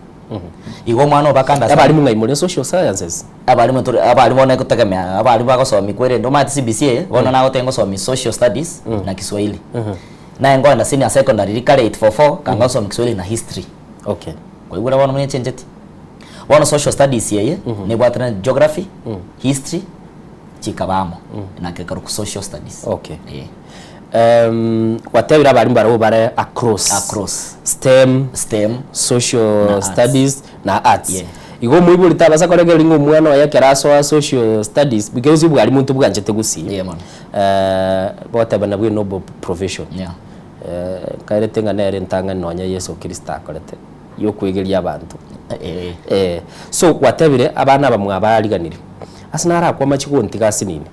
igo mwana bakanda abalimu ngaimure social sciences abalimu na kutegemea abalimu bakosomi kwere ndo mati CBCA bona na gotengo somi social studies na Kiswahili na ngo na senior secondary likale 844 kanga somi Kiswahili na history kwa hiyo bona mwenye chenjeti bona social studies yeye ne bwatana geography history chikabamo na kekaru social studies whatever abalimu baro bare across STEM social studies na arts igo muibu litabasa korege lingo mwana yake raso social studies because ibu ali muntu bwanjete gusi bote bana bwe noble profession kaire tenga nere ntanga nonya Yesu Kristo akorete yo kwegeria abantu so whatever abana bamwe abariganire asinara kwa machiko ntigasi nini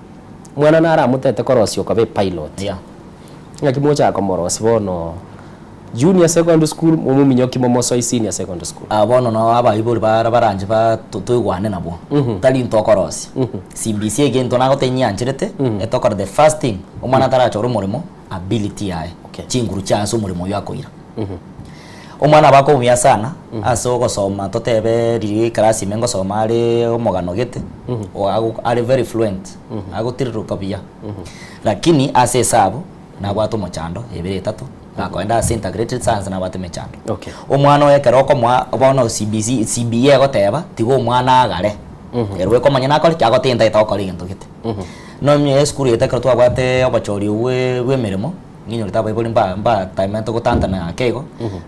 mwana nara mutete korosio kabe pilot ngakimocha akomorosi bono junior secondary school muminyoki momoso senior secondary school abono no abaibuli baranje ba tutugwane nabo tali ntokorosi CBC egento nago tenyanchirete etokora the first thing omwana tarachora umurimo ability yae chinguru chanso umurimo yakoira omwana bako umya sana aso gosoma totebe riri class imengo soma ari omogano gete ari very fluent agutiruka bia lakini ase sabu na bwato mochando ebere tatu akoenda integrated science na bate mechando omwana oyekera okomwa obono CBA goteba tigo omwana agare erwe komanya nakori kyagotinda itokori gento gete no mye school yetekera twabate obachori we mirimo nginyo litaba iboli mba time to gotanta na kego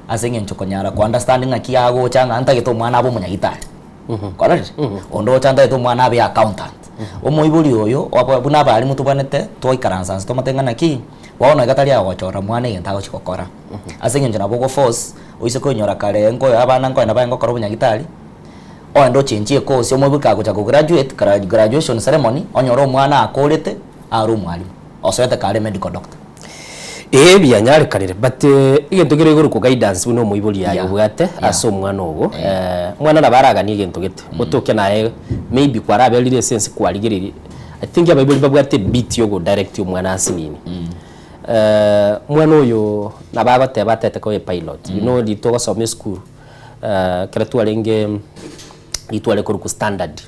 asengen chokonyara ku understanding akiago changa anta gito mwana abo munyagitari correct ondo chanda gito mwana abi accountant omo iboli oyo buna bali mutubanete toikaransa tomatengana ki waona gatari ya gochora mwana yentago chikokora asengen jana bogo force oise konyora kare ngo abana ngo na bango koro munyagitari ondo chenjie course omo buka go chako graduation ceremony onyoro mwana akorete aru mwalimu osoete kare medical doctor bianyarikanire but igento gire iguru ku guidance buno muibuli yayo bwate aso mwana ogo mwana nabaragani igento gete otoke naye maybe kwa rabelire sense kwa ligiriri I think abaibuli babwate beat yogo direct umwana asinini mwana oyo nabagote batete ko pilot you know litogo some school kretu alenge itwale ku standard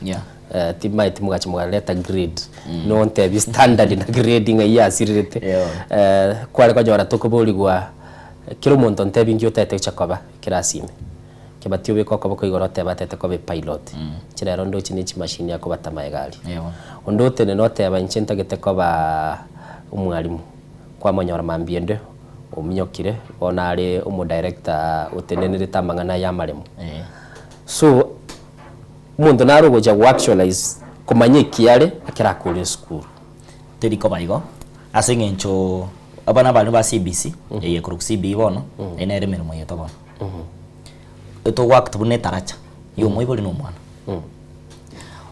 timait mugachi mugaleta grade no ntebi standard na grading ya sirirete kwale kwa jora tokoboli gwa kiro monto ntebi ngyo tete chakoba kirasime kebatio be kokko ko igorote batete ko be pilot chirero ndo chinichi machine yako batamaye gali ondo tene note abanchenta gete ko ba umwalimu kwa monyora mambiende ominyokire ona ari umu director utenenere tamangana ya maremo so mundu narugoja actualize kumanye kiale akira kule school teriko baigo asengencho abana bali ba CBC eye kuru CB bono enere mirimo yeto bono eto work tubune taracha yo moiboli no mwana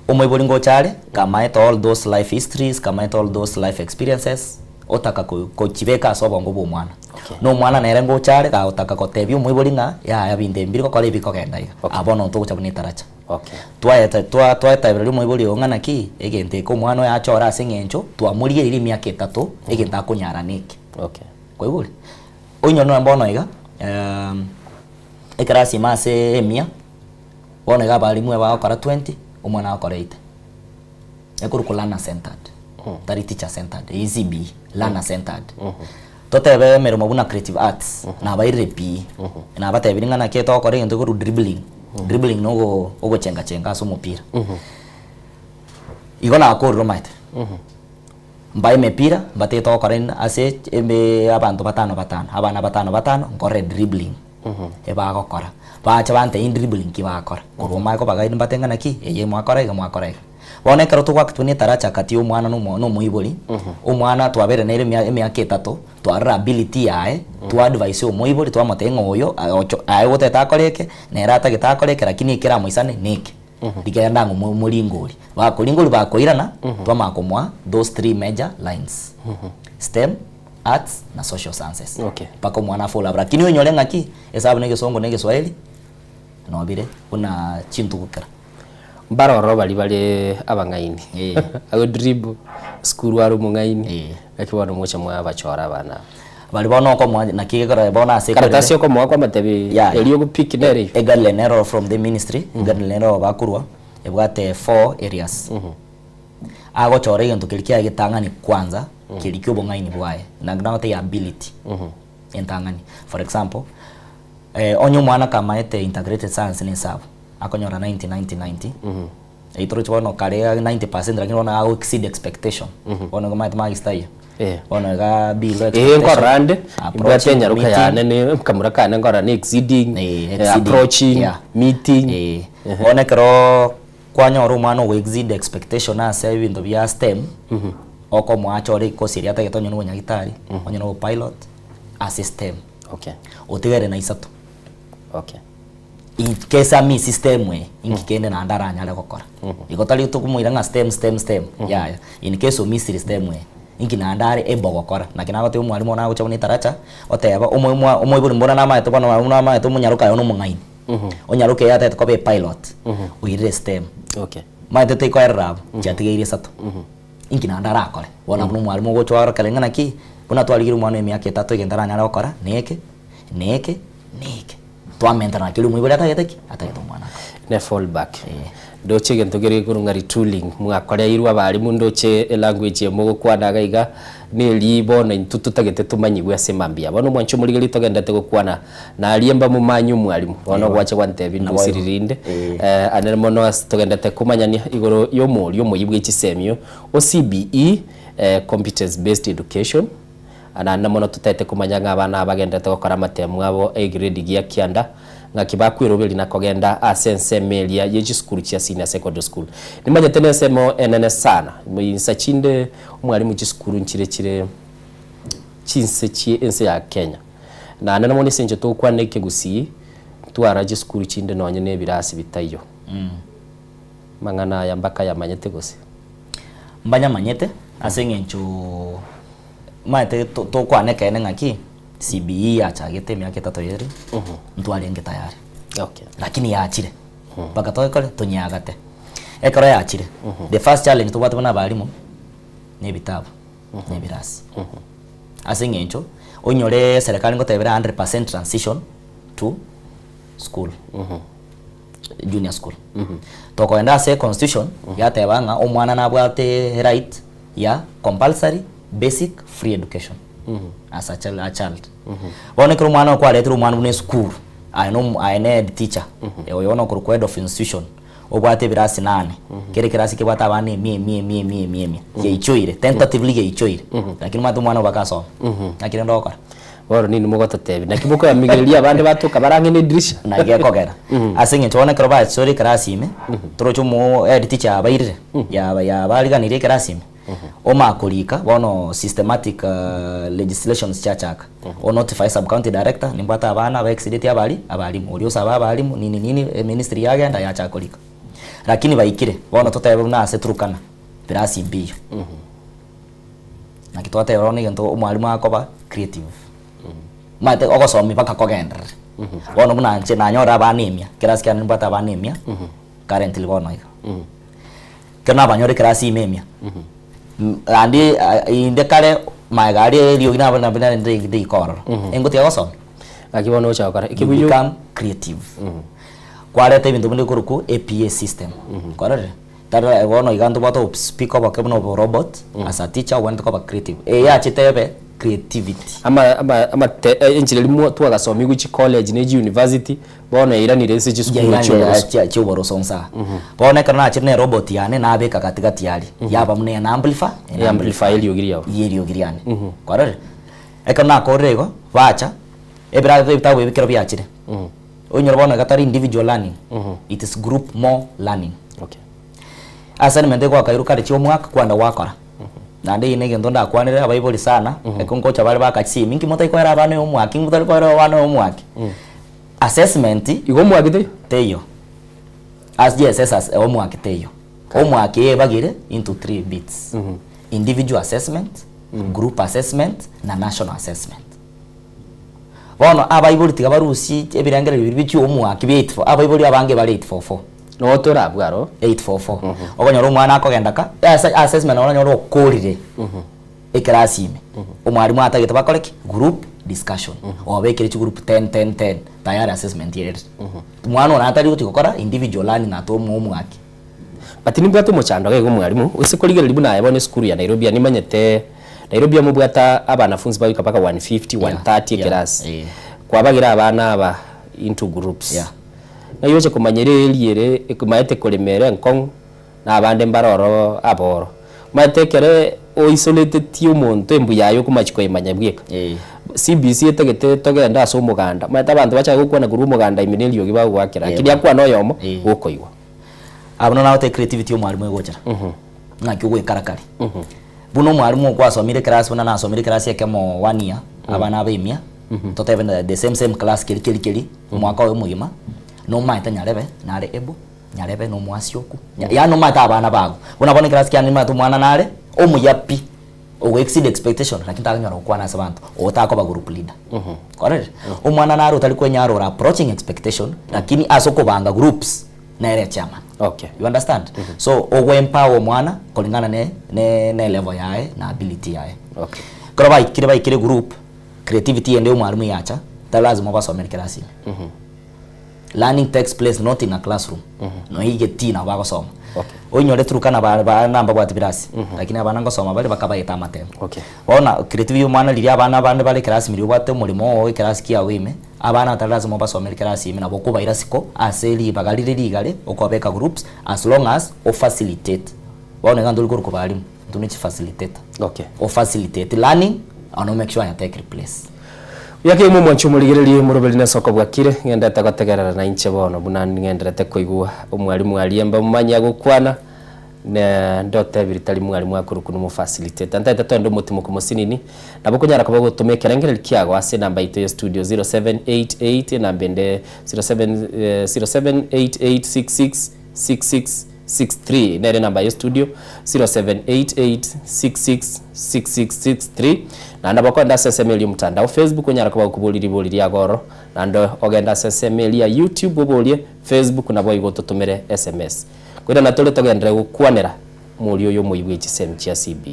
omoiboli ngochare kama all those life histories kama all those life experiences otaka ko chibeka sobongo bo mwana no mwana nere ngochare ka otaka ko tebi omoiboli nga ya binde mbiri ko kole biko kenda abono to chabune taracha twaeta ibirari moiboli ongana ki egente ko mwana ya chora asengencho twamurie iri miaka 3 egenta kunyara niki kwa ibuli onyo no mbono iga ekrasi mase emia bona ga bali mwe ba okara 20 omwana akora 8 ekuru kulana centered tari teacher centered ECB lana centered totebe mero mabuna creative arts na baire pi na batebe ngana ke to kore ngento dribbling no ogo chenga so mupira igona akoro maite mbaye mepira bate to kore ase embe abantu batano abana batano ngore dribbling eba gokora bacha bante in dribbling ki bakora ko ma ko bagaide batengana ki eye mwakora wone karo to wakati ni taracha kati umwana no muiboli umwana twabere nere emyaka 3 twara ability yae tu advice umuiboli twamatenga oyo ayo wote takoreke nerata gitakoreke lakini ikira muisane niki digenda ngo mulingoli bakoirana twamakomwa those 3 major lines STEM arts na social sciences pako mwana fola lakini unyole ngaki hesabu nege songo nege Swahili no bire una chintu kukara baroro bali abangaini ago dribble school waru mungaini akibono mocha mwa bachora bana bali bono ko mwa nakigara bona ase karatasi ko mwa kwa matebi eliyo pick nere egalenero from the ministry egalenero bakurwa ebwate 4 areas ago chore ngento kilikia gitangani kwanza kilikyo bongaini bwaye na gnaote ability entangani for example onyo mwana kama ete integrated science ni sabu akonyora 90 eitoro chwana karea 90% lakini ona au exceed expectation ona kama mathematics tayo ona ga below expectation ngorande ibwate nyaruka yana ne kamura kana ngora ni exceeding approaching meeting ona kero kwanyora umwana we exceed expectation ase ibintu bya STEM oko mwachore ko siria ta getonyo no nyagitari onyo no pilot assistem otigere na isato kesa mi system we ingikende na ndaranya le gokora igotali to kumwira nga stem in case of mi system we ingina ndare ebogokora na kinago te umwarimu na gucha ni taracha oteba umwe buri mbona na maito bana na maito munyaruka yo no mungaini onyaruke yate ko be pilot uire stem okay maite te ko errab chatigeire sato ingina ndara akore wona bunu mwarimu gochwara kalengana ki buna twaligira umwana emyaka 3 igendara nyara okora neke twamenta na kilu mwibura atagete umwana ne fall back ndoche gento gere kurunga retooling mwakora irwa bari mundoche language ye mugo kwanaga iga ni libo na intutu tagete tumanyigwe asemambia bono mwancho muri gari togendete gukwana na aliemba mu manyu mwalimu bono gwache kwantebi ndosiririnde anere mono togendete kumanyania igoro yo muyibwe ikisemyo OCBE competence based education ana mono tutete kumanyanga abana abagendete gukora matemu abo grade gia kianda ngakibakwirobeli na kogenda asense melia yeji school chia senior secondary school nimanye tene semo enene sana muyinsa chinde umwalimu chi school nchire chinse chi ense ya Kenya na nana moni senje to kwa neke gusi twara ji school chinde nonye ne birasi bitayo mangana ya mbaka ya manyete gose mbanya manyete asengencho maite to kwa neke ene ngaki CBE achagete myaka 3 yeri mtu alenge tayari okay lakini yaachire baka toikole tunyagate ekora yaachire the first challenge to batwana balimu ne bitabu ne birasi asengencho onyore serikali ngotebera 100% transition to school junior school toko enda se constitution yatebanga omwana nabwate right ya compulsory basic free education as a child one kro mwana kwa letru mwana ne school I need teacher oyono kro head of institution obwate birasi 8 kere kirasi ke bwata bane mie ye ichoire tentatively ye ichoire lakini matu mwana bakaso nakire ndokora woro nini mugota tebi nakibuko ya migelia bande batuka barange ne dirisha nage kogera asinge tone kro ba sorry kirasi ime trocho mo head teacher abaire ya baliga ni kirasi ime oma kulika bono systematic legislations chachaka o notify sub county director nimbata abana ba exceed abali muri usaba abali nini ministry yagenda ya chakulika lakini baikire bono totebe na asetrukana birasi mbiyo na kitwate yoroni gento umwalimu akoba creative mate ogosomi baka kogenda bono buna nche na nyora abanemia kirasi kya nimbata abanemia currently bono kana banyore kirasi imemia andi inde kale magari rio gina bana bana ndi kororo engoti yagoso akibono cha kare ikibuyu become creative kwarete bintu bindi kuruku APA system korore tara wono igando bato speak up akabno robot as a teacher when to be creative ya chitebe creativity ama enjile limu tu agasomi guchi college ne university bona ira ni rese chi school chi boro sonsa bona kana chine robot yane na abeka katikati yali yaba mune na amplify ili yogiriane kwarore ekana korego vacha ebra bitawe bikero byachire onyo bona gatari individual learning it is group more learning okay assignment kwa kairuka ri chomwaka kwanda wakora nande ine gendo ndakwanire abayiboli sana ekonkocha bali bakachisi mingi mota ikwara abana omwaki mutali kwara abana omwaki assessment igo mwaki teyo as GSS omwaki teyo omwaki bagire into 3 bits individual assessment group assessment na national assessment bono abayiboli tigabarusi ebirangere bibiri bichi omwaki bit abayiboli abange bali 844 no tora bwaro 844 ogonyoro umwana akogendaka assessment ona nyoro okorire eklasi ime umwarimu atagete bakoreki group discussion obekere chi group 10 tayari assessment yere umwana ona atari utikokora individual learning na to mwaki batini bwato mochando gego mwarimu usikorigere libu na yabone school ya Nairobi ani manyete Nairobi amubwata abanafunzi babika paka 150 130 class kwa bagira abana aba into groups na yoche kumanyere eliere ekumaete kolemere nkong na abande mbaroro aboro matekere o isolated ti umuntu embuyayo kumachiko imanyabweka CBC etegete togenda aso muganda mata abantu bacha gukwana guru muganda iminelio gibago gwakira kiri akwa no yomo ukoiwa abono nawo te creativity omwalimu egochera nakyo gwekarakari buno mwalimu kwasomire class buna nasomire class yakemo 1 year abana abemia totebenda the same class kili mwaka wa mugima no maita nyarebe nare ebo nyarebe no mwasioku ya no mata abana bago unabone class kyani matu mwana nare omuyapi o exceed expectation lakini takanyora kwa na sabantu otakoba group leader correct umwana naro utali kwenya aro approaching expectation lakini asokobanga groups na area chairman. Okay, you understand? So ogo empower mwana kulingana ne level yae na ability yae. Okay, kira ikire group creativity ende mwalimu yacha lazima basomere kirasi. Learning takes place not in a classroom. No hige tina bagosoma. Okay, onyore turukana ba namba bwa tibirasi lakini abana ngosoma bali bakabayeta amatemo. Okay, ona creativity mwana liria abana bande bali kirasi miri bwate mulimo o kirasi kia wime abana lazima basomere kirasi ime nabo kuba irasiko aseli bagalire ligale okobeka groups as long as o facilitate waone ngando likuru ko balimu tunichi facilitate. Okay, o facilitate learning and make sure you take place. Yake mu mwancho muligererie murobeli na soko bwakire ngenda takotegerera na inche bono bunani ngenderete kuigua umwalimu aliemba mumanya gukwana na ndote biritali mwalimu akuru kunu mu facilitate ntata tondo mutimo kumusinini nabukunyara kuba gutumekera ngere kiago ase namba ito ya studio 0788 na bende 0788666663 nere namba ya studio 0788666663 na ndabakonda SSML mtandao Facebook onyara kuba kubuliri agoro na ndo ogenda SSML ya YouTube bobolie Facebook nabo igototumire SMS kwira na tole togendere gukwanera muri uyo muigwe gisem cia CB.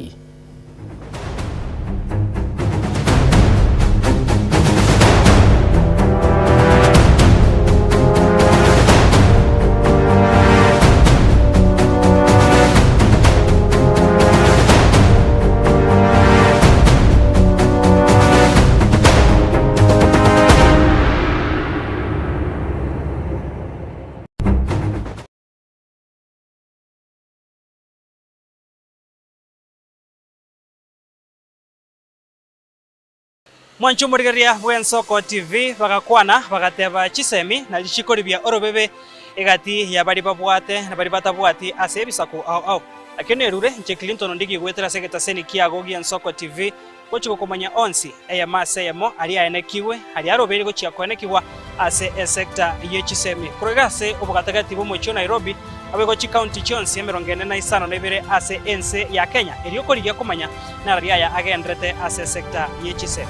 Mwancho murigeria bwen Soko TV bagakwana bagateba chisemi na lichikoribia orobebe egati ya bari babwate na bari batabwati ase bisako au akene rure nche Clinton ndigi gwetera segeta seni kiago gien Soko TV gochiko komanya onsi eya maseyemo ali aenekiwe ali arobere gochia konekiwa ase sector yechisemi kurigase obugatagati bomocho Nairobi abegochi county chonsi emerongene na isano nebere ase ense ya Kenya elioko ligia komanya na ria ya agendrete ase sector yechisemi.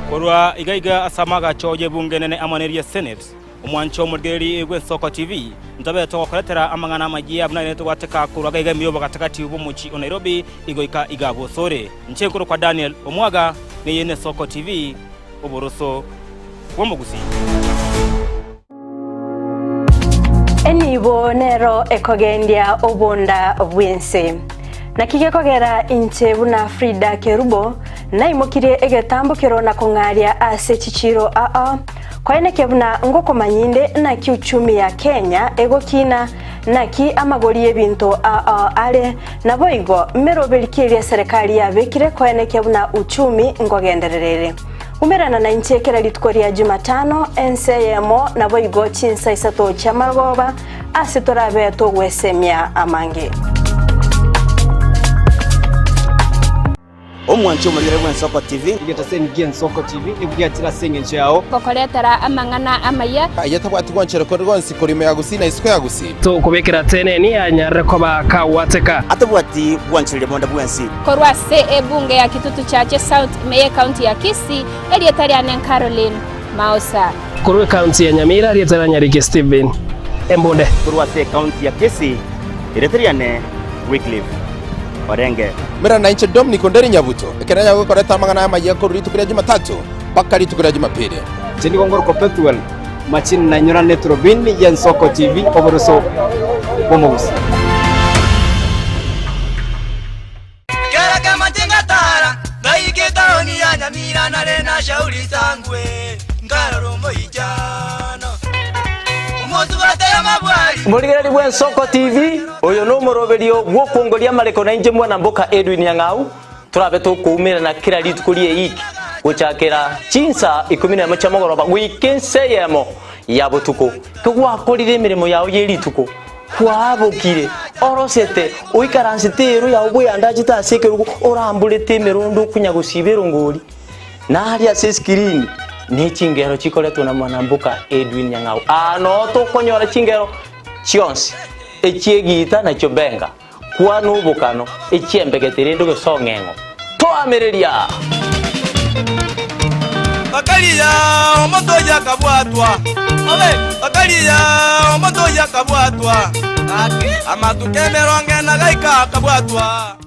Korwa igaiga asamaga choje bunge nene amaneria Senate umwancho murgeri egwe Soko TV ntabe to koletera amangana magia buna to wateka kurwa igaiga miyobo katakati ubomuchi Nairobi igoika igabo sore nchekuru kwa Daniel Omwaga ne yene Soko TV oboroso womugusi enibo nero ekogendia obonda bwense nakige kogera inche buna Frida Kerubo na imokire egetambukiro na kongaria ase chichiro kwaene kebuna ngoko manyinde na kiuchumi ya Kenya egokina naki amagori ebinto ale naboigo merobelikiria serikali ya bekire kwaene kebuna uchumi ngogendererere umerana na inche kera litkoria Jumatano NCMO naboigo chinsa isato cha magoba ase torabe to gwesemia amange omwancho murigere bwen Soko TV igeta sen gien Soko TV ibugatira sengenche yao kokoretera amangana amaya ayatabwati gwanchero korgonsi korime yagusina isiko yagusi to kubekera tene ni anyare koba kawateka atabwati gwanchire bonda bwensi korwa se ebunge ya kitutu chache South Meye County ya Kisii elietari anen Caroline Mausa korwe county ya Nyamira elietari Nyarige Steven Embonde korwa se county ya Kisii elietari ane Wycliffe Orenge mera na inche Dominic Onderi Nyabuto ekeranya gukoreta amangana y'amagiye ko ritukira Jumatatu paka ritukira Jumapili Chini Gongoro Perpetual machini na nyora Netrobin ya Soko TV oboroso bomogusi Kera kama tingatara ngaike taoni ya Nyamira na rena shauri sangwe ngaroro moijana Murigeri bwen Soko TV oyo no moroberio gwokongoria mareko na inje mwana mboka Edwin Yang'au turabe tukumira na kira litukurie iki guchakira chinsa 11 cha mogoroba wikenseyemo ya butuko kugwakorire mirimo yawo yerituko kwabokire orosete uikaransiteru ya ubuyanda chitasekeruko orambulete mirundo kunyagusibero ngori na hali ya screen ne chingero chikoleto na mwana mboka Edwin Yang'au ano to konyora chingero chionsi echiegita na chobenga kwanu bukano echiembegete ndo gesongengo twamereria Bakaliya omoto yakabwatwa bakaliya omoto yakabwatwa amatukemeronge na gaika kabwatwa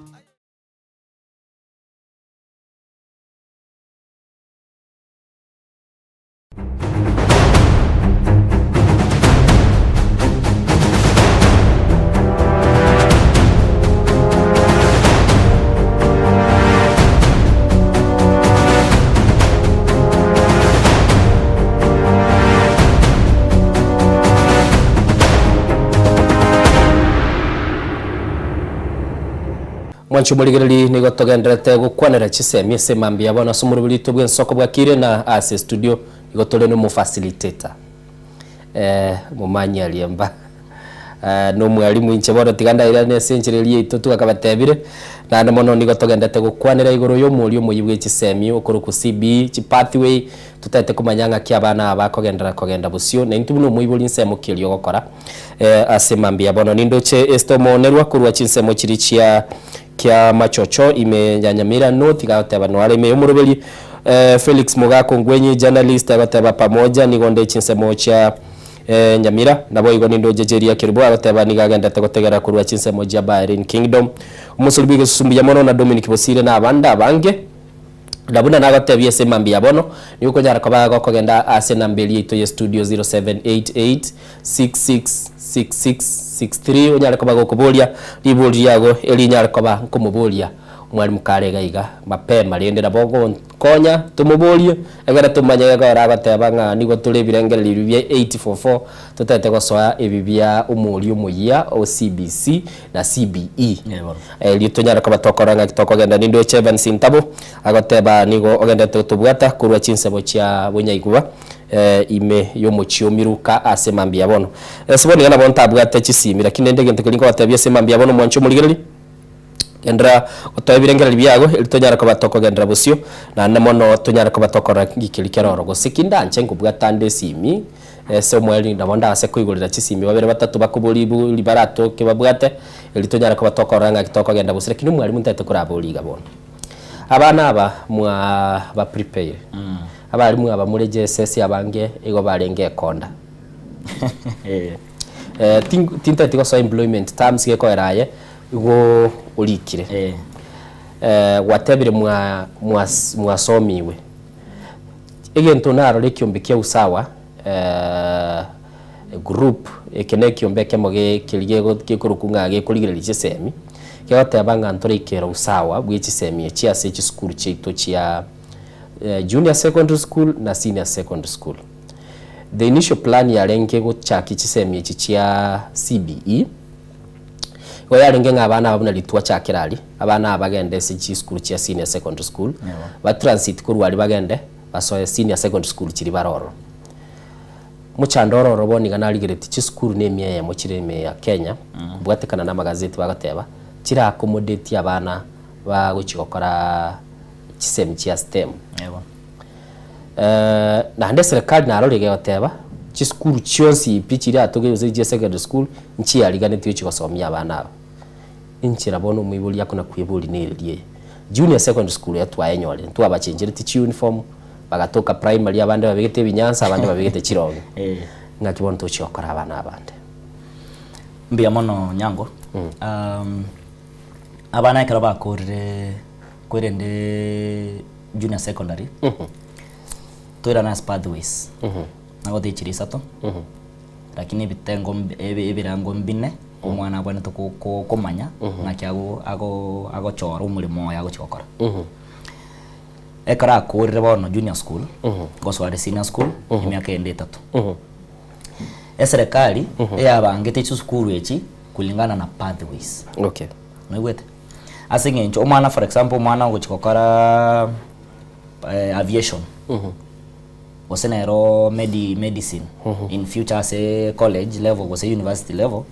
Mwancho muligereri nigo togenderete gukwanira chisemi ese mambia bona sumurubiri tubwe nsoko bwakire na ase studio nigo tole no mu facilitator mumanyi aliemba no mwalimu inche bodo tiganda ira ne senchererie itutu akabatebire na mono nigo togendete gukwanira igoro yo muri umuyibwe chisemi okoro ku CB chi pathway tutete kumanyanga kya bana abakogenda busio na intu no muyibuli nsemo kilyo gokora ase mambia bona nindoche esto monerwa kurwa chinsemo chirichia kia machocho imenyanyamira noti gateba no areme umurubeli Felix Mugako Ngwenyi journalist agateba pamoja nigonde chinsemo cha nyamira nabo igo nindo jejeria kirbo agateba nigagenda tegotegera kurwa chinsemo ja Bahrain Kingdom umusulubige susumbiya mono na Dominic Bosire na abanda abange ndabuna nagatebye semambia bono niko nyara kabaga kogenda ase nambeli ito ye studio 0788666663 onyara kabaga kubolia liboli yago eli nyara kaba kumubolia mwalimu karega iga mapema riendera bogo konya tumubolie egara tumanya ga ragateba nga nigo tulebirengera libye 844 tutete gosoa ebibya umuri umuya OCBC na CBE lito nyara kaba tokoranga kitokogenda nindo Chevan Sintabo agateba nigo ogenda tutubwata kurwa chinsebo cha bunyaiguba ime yo muchio miruka ase mambia bono seboni ngana bonta bwate chisimira kinende gente kulinko batabye semambia bono mwancho muligereri endra otobirengera libyago elitonyara ko batoko gendra busio na namono tonyara ko batokora gikilikero rogo sekindanche ngubwatande simi ese mweli ndabonda ase kuigurira chisimi babere batatu bakuburibu libarato kebabwate elitonyara ko batokora nga kitoko genda busire kinu mwalimu ntete kuraburiga bono abana aba mwa ba prepare abarimu aba muri JSS abange ego barenge konda tinta tiko so employment terms geko eraye go ulikire watebire mwasomiwe egento naro lekiombekia usawa group ekene kiombeke moge kilige gikurukunga gekuligire chisemi kyote abanga ntorikera usawa bwichisemi chia sechi school chito chia junior secondary school na senior secondary school. The initial plan ya renge go chaki chisemi chia CBE go ya renge ngabana babuna litwa chakirali abana abagende sechi school chia senior secondary school ba transit kurwali bagende basoye senior secondary school chiri baroro muchandoro roboni ganali gireti chi school name ya mochireme ya Kenya bwatekana na magazeti bagateba chira accommodate abana ba guchikokora chisemi chia STEM na hande serikali na arorege oteba chi school chionsi pichiri atogeuse je secondary school nchi yaligane tiyo chikosomia abana inchi rabono mwibuli yakona kwibuli niriye junior secondary school yatwaye nyole twabachenjere ti uniform bagatoka primary abande babigete binyansa abande babigete chirongo ngakibono to chokora abana abande mbia mono nyango abana ikara bakorire kwerende junior secondary toira na pathways nago thichiri sato lakini bitengo ebirango mbine umwana bwana to kumanya na kyago ago chora umurimo yago chokora ekara akorire bono junior school gosware senior school imyaka ende 3 serikali yabangete chu school echi kulingana na pathways okay mwete asingencho umwana for example umwana ugochikokora aviation osenero medicine in future say college level or say university level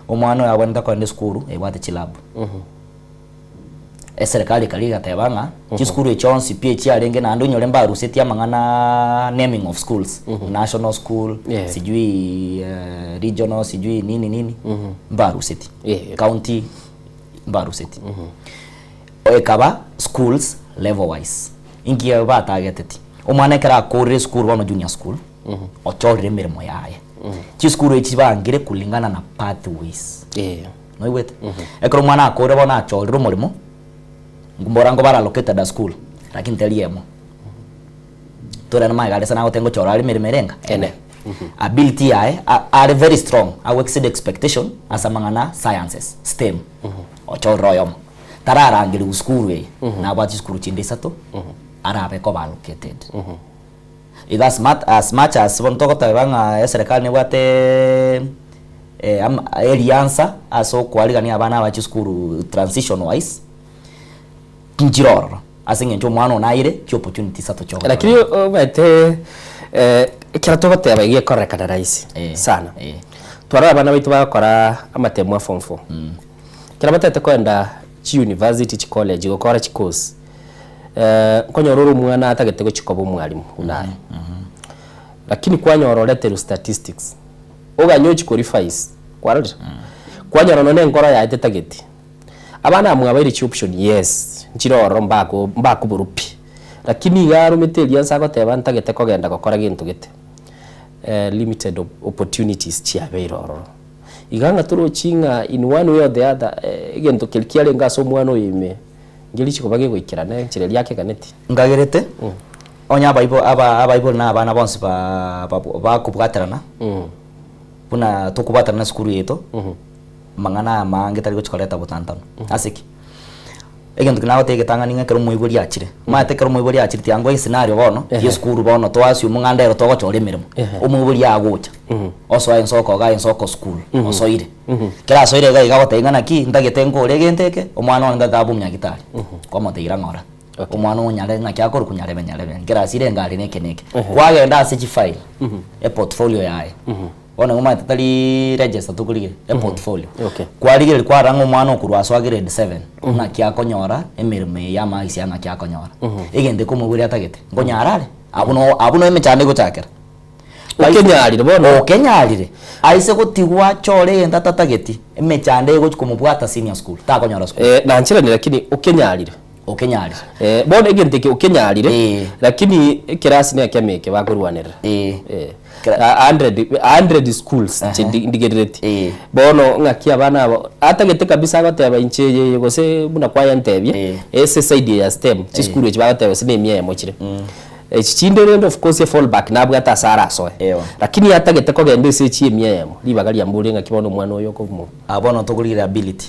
umwana yabonda kwende school ebwate chilab serikali kali gatebanga chiskuru chonsi pia chiarenge na ndonyo lemba ruseti amangana naming of schools national school sijui regional sijui nini mbaru city county mbaru city oekaba schools level wise ingia ba targeteti omwana kera kore school wana junior school ochorire mirimo yaye chiskuru echibangire kulingana na pathways no iwete ekro mwana akore bona achorire umurimo ngumborango bara located at school lakini teliemo tora na magare sana otengo chorari mirimerenga ene ability yae are very strong I exceed expectation asamangana sciences STEM ochoroyom tarara ngiri school we na abati school chinde sato arabe ko ba located it as much as bon toko tabanga serikali ne wate alianza aso kwaligania abana ba school transition wise kinjiroro asinge ncho mwana naire ki opportunity sato choko lakini bate kira togote abagiye koreka rais sana twara abana baitu bakora amatemo form 4 kira batete kwenda chi university chi college gukora chi course konyororo mwana atagetego chikobo mwalimu unaye lakini kwanyororete statistics oganyo chi qualifies kwarira kwanyororo ne ngora ya tetageti abana amwe chi option yes njiroro mbako burupi lakini garo metelia sako teba ntagete kogenda gukora gintu gite limited opportunities chia beiroro iganga turo chinga in one way or the other igento kelkiale ngaso mwana oyime ngeli chiko bage gwikirana nchireli yake kaneti ngagerete onya bible na abana bonse ba kubwaterana buna tukubaterana skuru yeto mangana mange tari gochikoleta butantano asiki egento kinawo tege tangani ngakero muiburi yachire mate kero muiburi yachire tiango scenario bono yeskuru bono twasi umungandero togochore mirimo umuburi yagucha oso ayi nsoko ga nsoko school oso ire kera so ire ga igabotengana ki ndagete ngore genteke omwana onda gabumya gitari komo teira ngora omwana onyare ngakyakoro kunyare benyare kera sire ngari nekeneke kwagenda ase file portfolio yae ona ngoma tatali register tukulire portfolio kwarigire kwarango mwana okurwaswa grade 7 na kyakonyora emirime ya maisi anga kyakonyora igende kumuburi atagete ngonyarare abuno emechande gochakera okenyarire bono okenyarire aise gotigwa chore enda tatageti emechande gochikumubwata senior school takonyora school nanchirani lakini okenyarire bono igente okenyarire lakini kirasi ne kyameke bakurwanira 100 schools ndigerete bono ngakia bana atagete kabisa gateba inche gose buna kwa yantebye ese side ya STEM chi school echi bagateba sine miye mochire chindere of course fallback nabwo atasara so lakini atagete ko gende ese chi miye mo libagalia mburi ngakibono mwana oyo ko mu abono togulira ability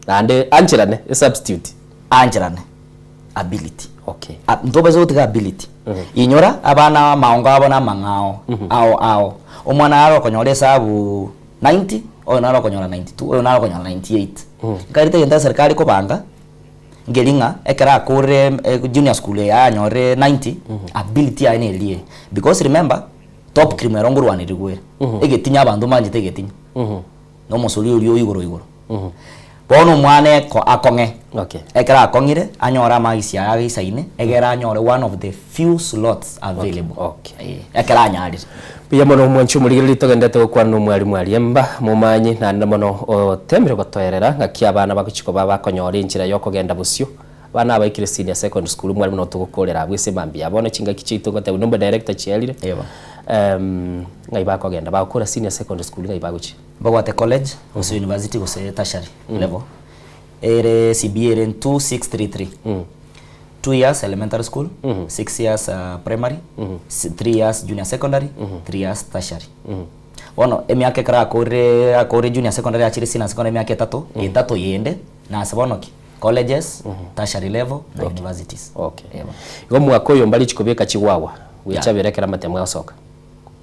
ande anchirane substitute anchirane ability ntobe zo tiga ability inyora abana maonga abana mangao ao omwana aro konyore sabu 90 oyo naro konyora 92 oyo naro konyora 98 ngarite yenda serikali ko banga ngelinga ekara kore junior school ya nyore 90 ability ya elie because remember top criminal ngurwani rigwe egetinya abandu manje tegetinya no musuli uri igoro bono mwane ko akonge ekara akongire anyora magisi ya gisaine egera anyore one of the few slots available ekara anyari pia mono mwanchu muligiri togendete kwa no mwali emba mumanyi na mono temire gotoerera ngakia abana bakuchiko bakonyora injira yoko genda busyo bana abaikire senior secondary school mwali no tugukorera bwese mambi abone chinga kichito gote number director chialire ngai bakogenda bakora senior secondary school ngai baguchi bagwate college ose university ose tertiary level ere CBA ere 2633 2 years elementary school 6 years primary 3 years junior secondary 3 years tertiary ono emiake kara akore junior secondary achiri sina secondary emiake tatu yende na sabonoki colleges tertiary level na universities ngo mwako yo mbali chikobeka chiwawa wichaberekera matemwa soka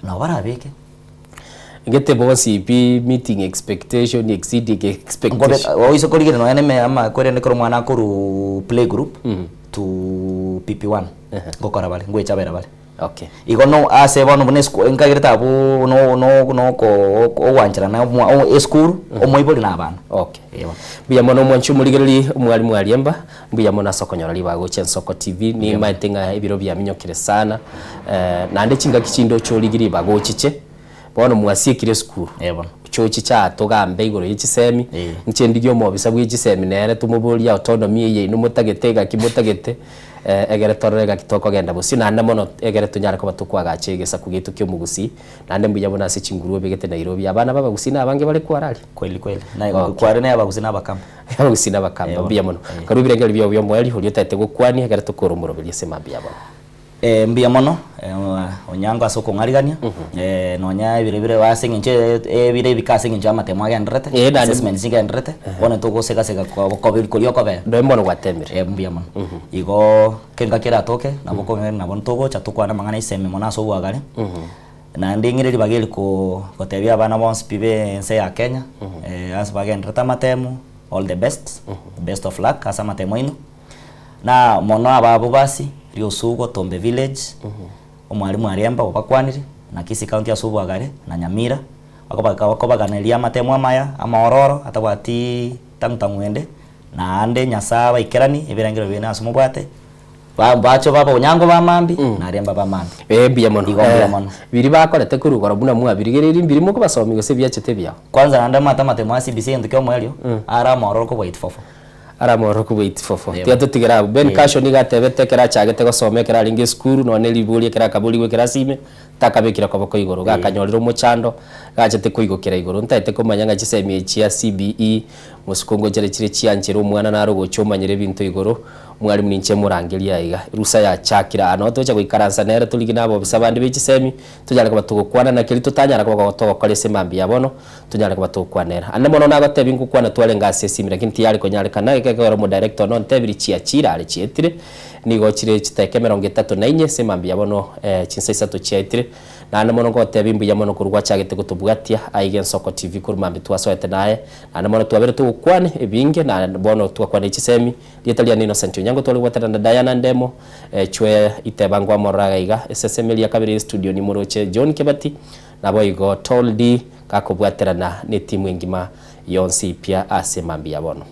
na warabeke ngete bosi bi meeting expectation exceeding expectation oiso koligere no ene ama kwere ko mwana ko play group to PP1 ngokora bale ngwe chabera bale Okay. Igo no ase bono bune school ngagireta bu no ko wanjira na o school o moiboli na bana. Okay. Buya mono mwanchu muligereri umwalimu aliemba buya mono sokonyora libago Nsoko TV ni maitenga ibiro bya minyokire sana na ande chinga kichindo cyo ligiri bago chiche bono mwasikire school. Cyo chicha togambe igoro y'ichisemi ncendigyo mo bisabwe y'ichisemi nere tumubuli autonomy ye numutagetega kimutagete egere torega kitoko genda busi nande mono egere tunyara ko batukwaga chegesa kugitu kyo mugusi nande mbuya bona se chinguru begete Nairobi abana baba gusina abange bale kwarali kweli na kware na abagusina bakamba abagusina bakamba mbuya mono karubire ngeli byo byo mwali holi tate gukwani egere tukorumuro bye mbuya mono mbuya mono onyango asoko ngarigania nonya bire wasinginche bire bikasinginche amatemo agendrete assessment sigendrete bona tugo seka ko bilkolio ko be ndo mono gwatemire mbuya mono igo kenga kira toke naboko na bon tugo chatukwana mangana iseme mona so wagale na ndingire libageli ko tebia bana bonse pibe ense ya Kenya as bagendrete amatemo all the best of luck asa matemo ino na mono ababo basi Rio Sugo Tombe Village omwalimu ariemba obakwanire na Kisi County asubwagare na Nyamira bakobaganiria matemo amaya amaororo atabati tangutangwende na ande nyasaba ikerani ebirangiro bina asumubwate bacho baba onyango bamambi na ariemba bamambi biya mono biri bakorete kurugora buna mwabirigereri mbiri muko basomi gose byachete bya kwanza anda matemo ya CBC ndike omwelio ara amaororo ko wait for aramoro ku wait for tia tutigera ben kasho ni gatebete kera chagete gosomekera ringi skuru none libuli kera kabuli gwekera sime takabekira kwa bako igoro gakanyorero muchando gachete kuigokera igoro ntaite kumanyanga chisemi chia CBE musukongo jere chire chianjero umwana naro gochomanyire bintu igoro mwalimu ninche murangelia iga rusa ya chakira anoto cha guikaransa nere tuligina abo bisabandi bichisemi tujana kwa tugukwana na kili tutanyara kwa gotoka kole semambi yabono tujana kwa tugukwanera ande mono na gotebi ngukwana twale ngase simi lakini tiyari konyale kana kekero mu director non tebiri chia chira ale chietire nigo chire chiteke 34 semambi yabono chinsaisa to chietire na ande mono gotebi mbu yamono kurwa chagete gutubwatia aigen Nsoko TV kurumambi twasoete naye ande mono twabere tugukwane ebinge na bono twakwane chisemi lietalia nino sentio nyango tole watana na Diana Ndemo chwe itebangwa moragaiga SSML ya kabiri studio ni Moroche John Kebati na boigo toldi kakobwaterana ni timu ngima yonsi pia asemambi yabono